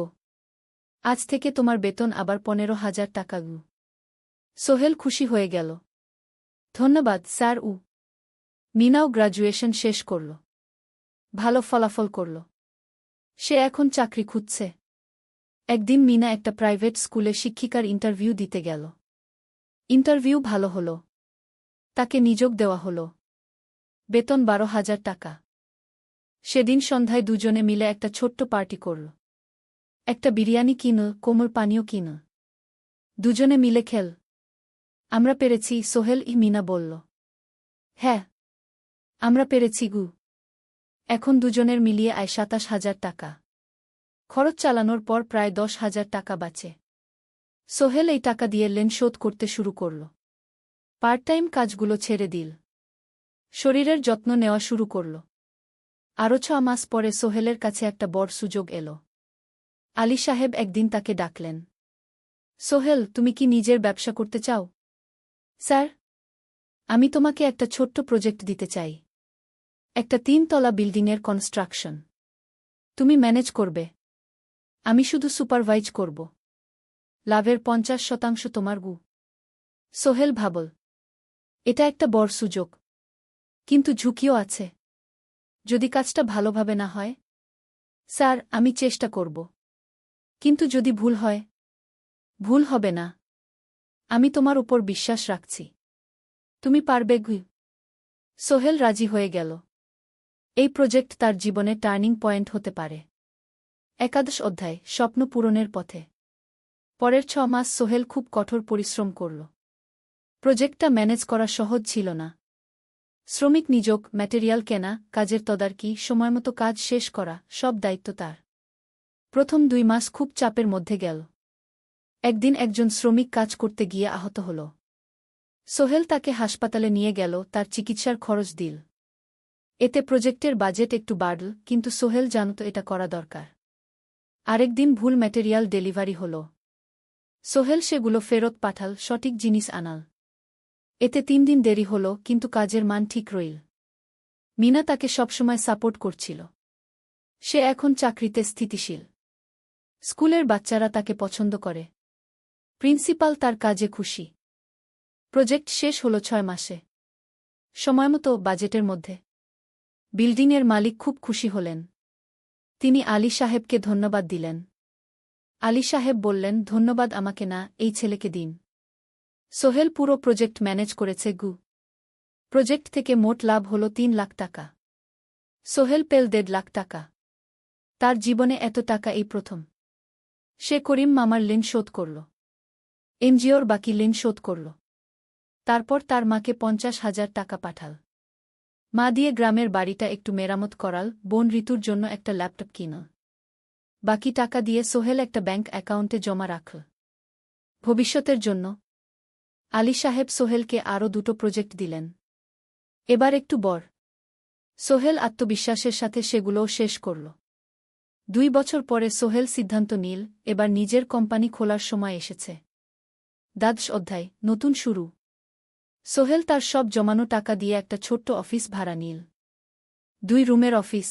Speaker 1: আজ থেকে তোমার বেতন আবার 15,000 টাকা গু। সোহেল খুশি হয়ে গেল। ধন্যবাদ স্যার। মিনাও গ্র্যাজুয়েশন শেষ করল। ভালো ফলাফল করল। সে এখন চাকরি খুঁজছে। একদিন মিনা একটা প্রাইভেট স্কুলে শিক্ষিকার ইন্টারভিউ দিতে গেল। ইন্টারভিউ ভালো হল। তাকে নিযোগ দেওয়া হল। বেতন 12,000 টাকা। সেদিন সন্ধ্যায় দুজনে মিলে একটা ছোট্ট পার্টি করল। একটা বিরিয়ানি কিনল, কোমল পানীয় কিনল। দুজনে মিলে খেল। আমরা পেরেছি, সোহেল মিনা বলল। হ্যাঁ, আমরা পেরেছি গু। এখন দুজনের মিলিয়ে আয় 27,000 টাকা। খরচ চালানোর পর প্রায় 10,000 টাকা বাঁচে। সোহেল এই টাকা দিয়ে লেন শোধ করতে শুরু করল। পার্ট টাইম কাজগুলো ছেড়ে দিল। শরীরের যত্ন নেওয়া শুরু করল। আরও 6 মাস পরে সোহেলের কাছে একটা বড় সুযোগ এল। আলী সাহেব একদিন তাকে ডাকলেন। সোহেল, তুমি কি নিজের ব্যবসা করতে চাও? স্যার, আমি তোমাকে একটা ছোট্ট প্রজেক্ট দিতে চাই। একটা 3 তলা বিল্ডিংয়ের কনস্ট্রাকশন। তুমি ম্যানেজ করবে। আমি শুধু সুপারভাইজ করব। লাভের 50% তোমার গু। সোহেল ভাবল, এটা একটা বড় সুযোগ। কিন্তু ঝুঁকিও আছে। যদি কাজটা ভালোভাবে না হয়? স্যার, আমি চেষ্টা করব। কিন্তু যদি ভুল হয়? ভুল হবে না। আমি তোমার উপর বিশ্বাস রাখছি। তুমি পারবে গু। সোহেল রাজি হয়ে গেল। এই প্রজেক্ট তার জীবনে টার্নিং পয়েন্ট হতে পারে। একাদশ অধ্যায়, স্বপ্ন পূরণের পথে। পরের 6 মাস সোহেল খুব কঠোর পরিশ্রম করল। প্রজেক্টটা ম্যানেজ করা সহজ ছিল না। শ্রমিক নিযোগ, ম্যাটেরিয়াল কেনা, কাজের তদারকি, সময়মতো কাজ শেষ করা, সব দায়িত্ব তার। প্রথম 2 মাস খুব চাপের মধ্যে গেল। একদিন একজন শ্রমিক কাজ করতে গিয়ে আহত হল। সোহেল তাকে হাসপাতালে নিয়ে গেল, তার চিকিৎসার খরচ দিল। এতে প্রজেক্টের বাজেট একটু বাড়ল, কিন্তু সোহেল জানত এটা করা দরকার। আরেকদিন ভুল ম্যাটেরিয়াল ডেলিভারি হল। সোহেল সেগুলো ফেরত পাঠাল, সঠিক জিনিস আনাল। এতে 3 দিন দেরি হল, কিন্তু কাজের মান ঠিক রইল। মিনা তাকে সবসময় সাপোর্ট করছিল। সে এখন চাকরিতে স্থিতিশীল। স্কুলের বাচ্চারা তাকে পছন্দ করে। প্রিন্সিপাল তার কাজে খুশি। প্রজেক্ট শেষ হল 6 মাসে। সময়মতো, বাজেটের মধ্যে। বিল্ডিংয়ের মালিক খুব খুশি হলেন। তিনি আলী সাহেবকে ধন্যবাদ দিলেন। আলী সাহেব বললেন, ধন্যবাদ আমাকে না, এই ছেলেকে দিন। সোহেল পুরো প্রজেক্ট ম্যানেজ করেছে গু। প্রজেক্ট থেকে মোট লাভ হল 3 লাখ টাকা। সোহেল পেল 1.5 লাখ টাকা। তার জীবনে এত টাকা এই প্রথম। সে করিম মামার ঋণ শোধ করল। এনজিওর বাকি ঋণ শোধ করল। তারপর তার মাকে 50,000 টাকা পাঠাল। মা দিয়ে গ্রামের বাড়িটা একটু মেরামত করাল, বোন ঋতুর জন্য একটা ল্যাপটপ কিনল। বাকি টাকা দিয়ে সোহেল একটা ব্যাংক অ্যাকাউন্টে জমা রাখল। ভবিষ্যতের জন্য। আলী সাহেব সোহেলকে আরও 2টো প্রজেক্ট দিলেন। এবার একটু বড়। সোহেল আত্মবিশ্বাসের সাথে সেগুলোও শেষ করল। 2 বছর পরে সোহেল সিদ্ধান্ত নিল, এবার নিজের কোম্পানি খোলার সময় এসেছে। দ্বাদশ অধ্যায়, নতুন শুরু। সোহেল তার সব জমানো টাকা দিয়ে একটা ছোট্ট অফিস ভাড়া নিল। 2 রুমের অফিস।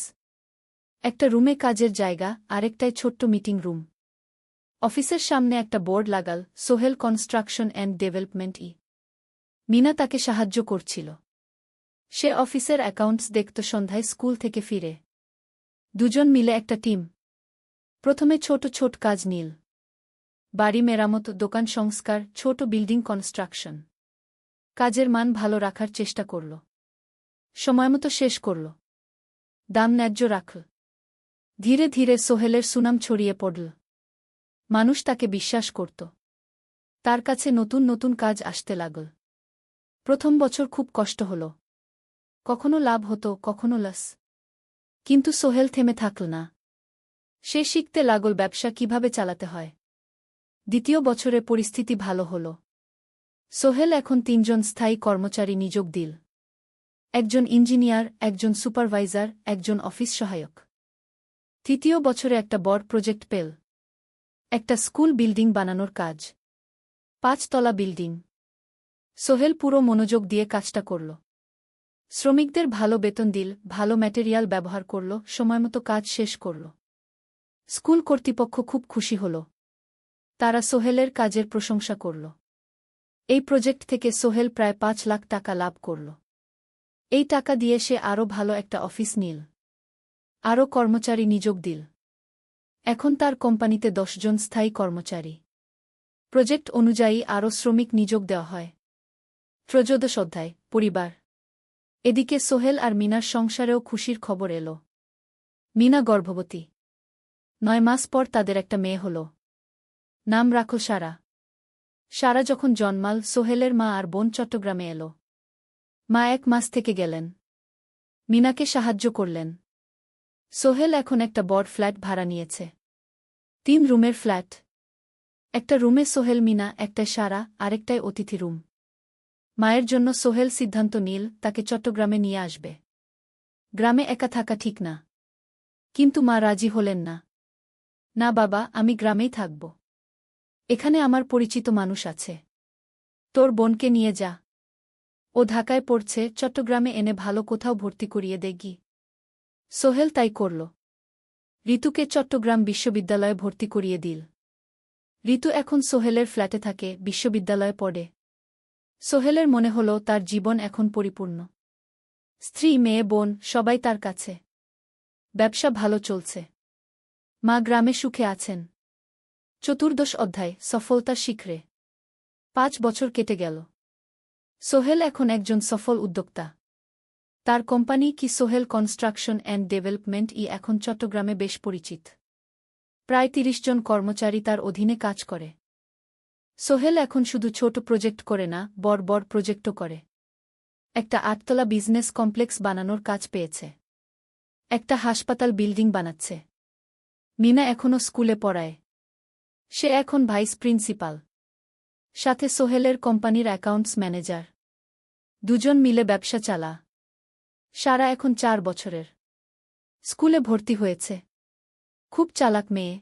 Speaker 1: একটা রুমে কাজের জায়গা, আরেকটায় ছোট্ট মিটিং রুম। অফিসের সামনে একটা বোর্ড লাগাল, Sohel construction and development. Mina তাকে সাহায্য করছিল। সে অফিসের অ্যাকাউন্টস দেখত সন্ধ্যায় স্কুল থেকে ফিরে। দুজন মিলে একটা টিম। প্রথমে ছোট ছোট কাজ নিল। বাড়ি মেরামত, দোকান সংস্কার, ছোট বিল্ডিং কনস্ট্রাকশন। কাজের মান ভালো রাখার চেষ্টা করল। সময়মতো শেষ করল। দাম ন্যায্য রাখল। ধীরে ধীরে সোহেলের সুনাম ছড়িয়ে পড়ল। মানুষ তাকে বিশ্বাস করত। তার কাছে নতুন নতুন কাজ আসতে লাগল। প্রথম বছর খুব কষ্ট হল। কখনো লাভ হতো, কখনো লস। কিন্তু সোহেল থেমে থাকল না। সে শিখতে লাগল ব্যবসা কিভাবে চালাতে হয়। দ্বিতীয় বছরে পরিস্থিতি ভালো হল। সোহেল এখন 3 জন স্থায়ী কর্মচারী নিযোগ দিল। একজন ইঞ্জিনিয়ার, একজন সুপারভাইজার, একজন অফিস সহায়ক। তৃতীয় বছরে একটা বড় প্রজেক্ট পেল। একটা স্কুল বিল্ডিং বানানোর কাজ। 5 তলা বিল্ডিং। সোহেল পুরো মনোযোগ দিয়ে কাজটা করল। শ্রমিকদের ভালো বেতন দিল, ভালো ম্যাটেরিয়াল ব্যবহার করল, সময়মতো কাজ শেষ করল। স্কুল কর্তৃপক্ষ খুব খুশি হল। তারা সোহেলের কাজের প্রশংসা করল। এই প্রজেক্ট থেকে সোহেল প্রায় ৫ লাখ টাকা লাভ করল। এই টাকা দিয়ে সে আরও ভালো একটা অফিস নিল, আরও কর্মচারী নিযোগ দিল। এখন তার কোম্পানিতে ১০ জন স্থায়ী কর্মচারী। প্রজেক্ট অনুযায়ী আরও শ্রমিক নিযোগ দেওয়া হয়। ১৩ অধ্যায় পরিবার। এদিকে সোহেল আর মিনার সংসারেও খুশির খবর এল। মিনা গর্ভবতী। ৯ মাস পর তাদের একটা মেয়ে হল। নাম রাখল সারা। সারা যখন জন্মাল, সোহেলের মা আর বোন চট্টগ্রামে এল। মা ১ মাস থেকে গেলেন। মিনাকে সাহায্য করলেন। সোহেল এখন একটা বড় ফ্ল্যাট ভাড়া নিয়েছে। ৩ রুমের ফ্ল্যাট। একটা রুমে সোহেল, মিনা, একটায় সারা, আরেকটায় অতিথি রুম। মায়ের জন্য সোহেল সিদ্ধান্ত নিল তাকে চট্টগ্রামে নিয়ে আসবে। গ্রামে একা থাকা ঠিক না। কিন্তু মা রাজি হলেন না। না বাবা, আমি গ্রামেই থাকব। এখানে আমার পরিচিত মানুষ আছে। তোর বোনকে নিয়ে যা। ও ঢাকায় পড়ছে, চট্টগ্রামে এনে ভালো কোথাও ভর্তি করিয়ে দেগি। সোহেল তাই করল। ঋতুকে চট্টগ্রাম বিশ্ববিদ্যালয়ে ভর্তি করিয়ে দিল। ঋতু এখন সোহেলের ফ্ল্যাটে থাকে, বিশ্ববিদ্যালয়ে পড়ে। সোহেলের মনে হল তার জীবন এখন পরিপূর্ণ। স্ত্রী, মেয়ে, বোন সবাই তার কাছে। ব্যবসা ভালো চলছে। মা গ্রামে সুখে আছেন। ১৪ অধ্যায় সফলতার শিখরে। ৫ বছর কেটে গেল। সোহেল এখন একজন সফল উদ্যোক্তা। তার কোম্পানি কি সোহেল কনস্ট্রাকশন অ্যান্ড ডেভেলপমেন্ট এখন চট্টগ্রামে বেশ পরিচিত। প্রায় ৩০ জন কর্মচারী তার অধীনে কাজ করে। সোহেল এখন শুধু ছোট প্রজেক্ট করে না, বড় বড় প্রজেক্টও করে। একটা ৮তলা বিজনেস কমপ্লেক্স বানানোর কাজ পেয়েছে। একটা হাসপাতাল বিল্ডিং বানাচ্ছে। মিনা এখনও স্কুলে পড়ায়। সে এখন ভাইস প্রিন্সিপাল। সাথে সোহেলের কোম্পানির অ্যাকাউন্টস ম্যানেজার। দুজন মিলে ব্যবসা চালা। সারা এখন ৪ বছরের। স্কুলে ভর্তি হয়েছে। খুব চালাক মেয়ে।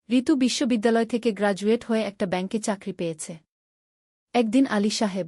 Speaker 1: ঋতু বিশ্ববিদ্যালয় থেকে গ্রাজুয়েট হয়ে একটা ব্যাংকে চাকরি পেয়েছে। একদিন আলী সাহেব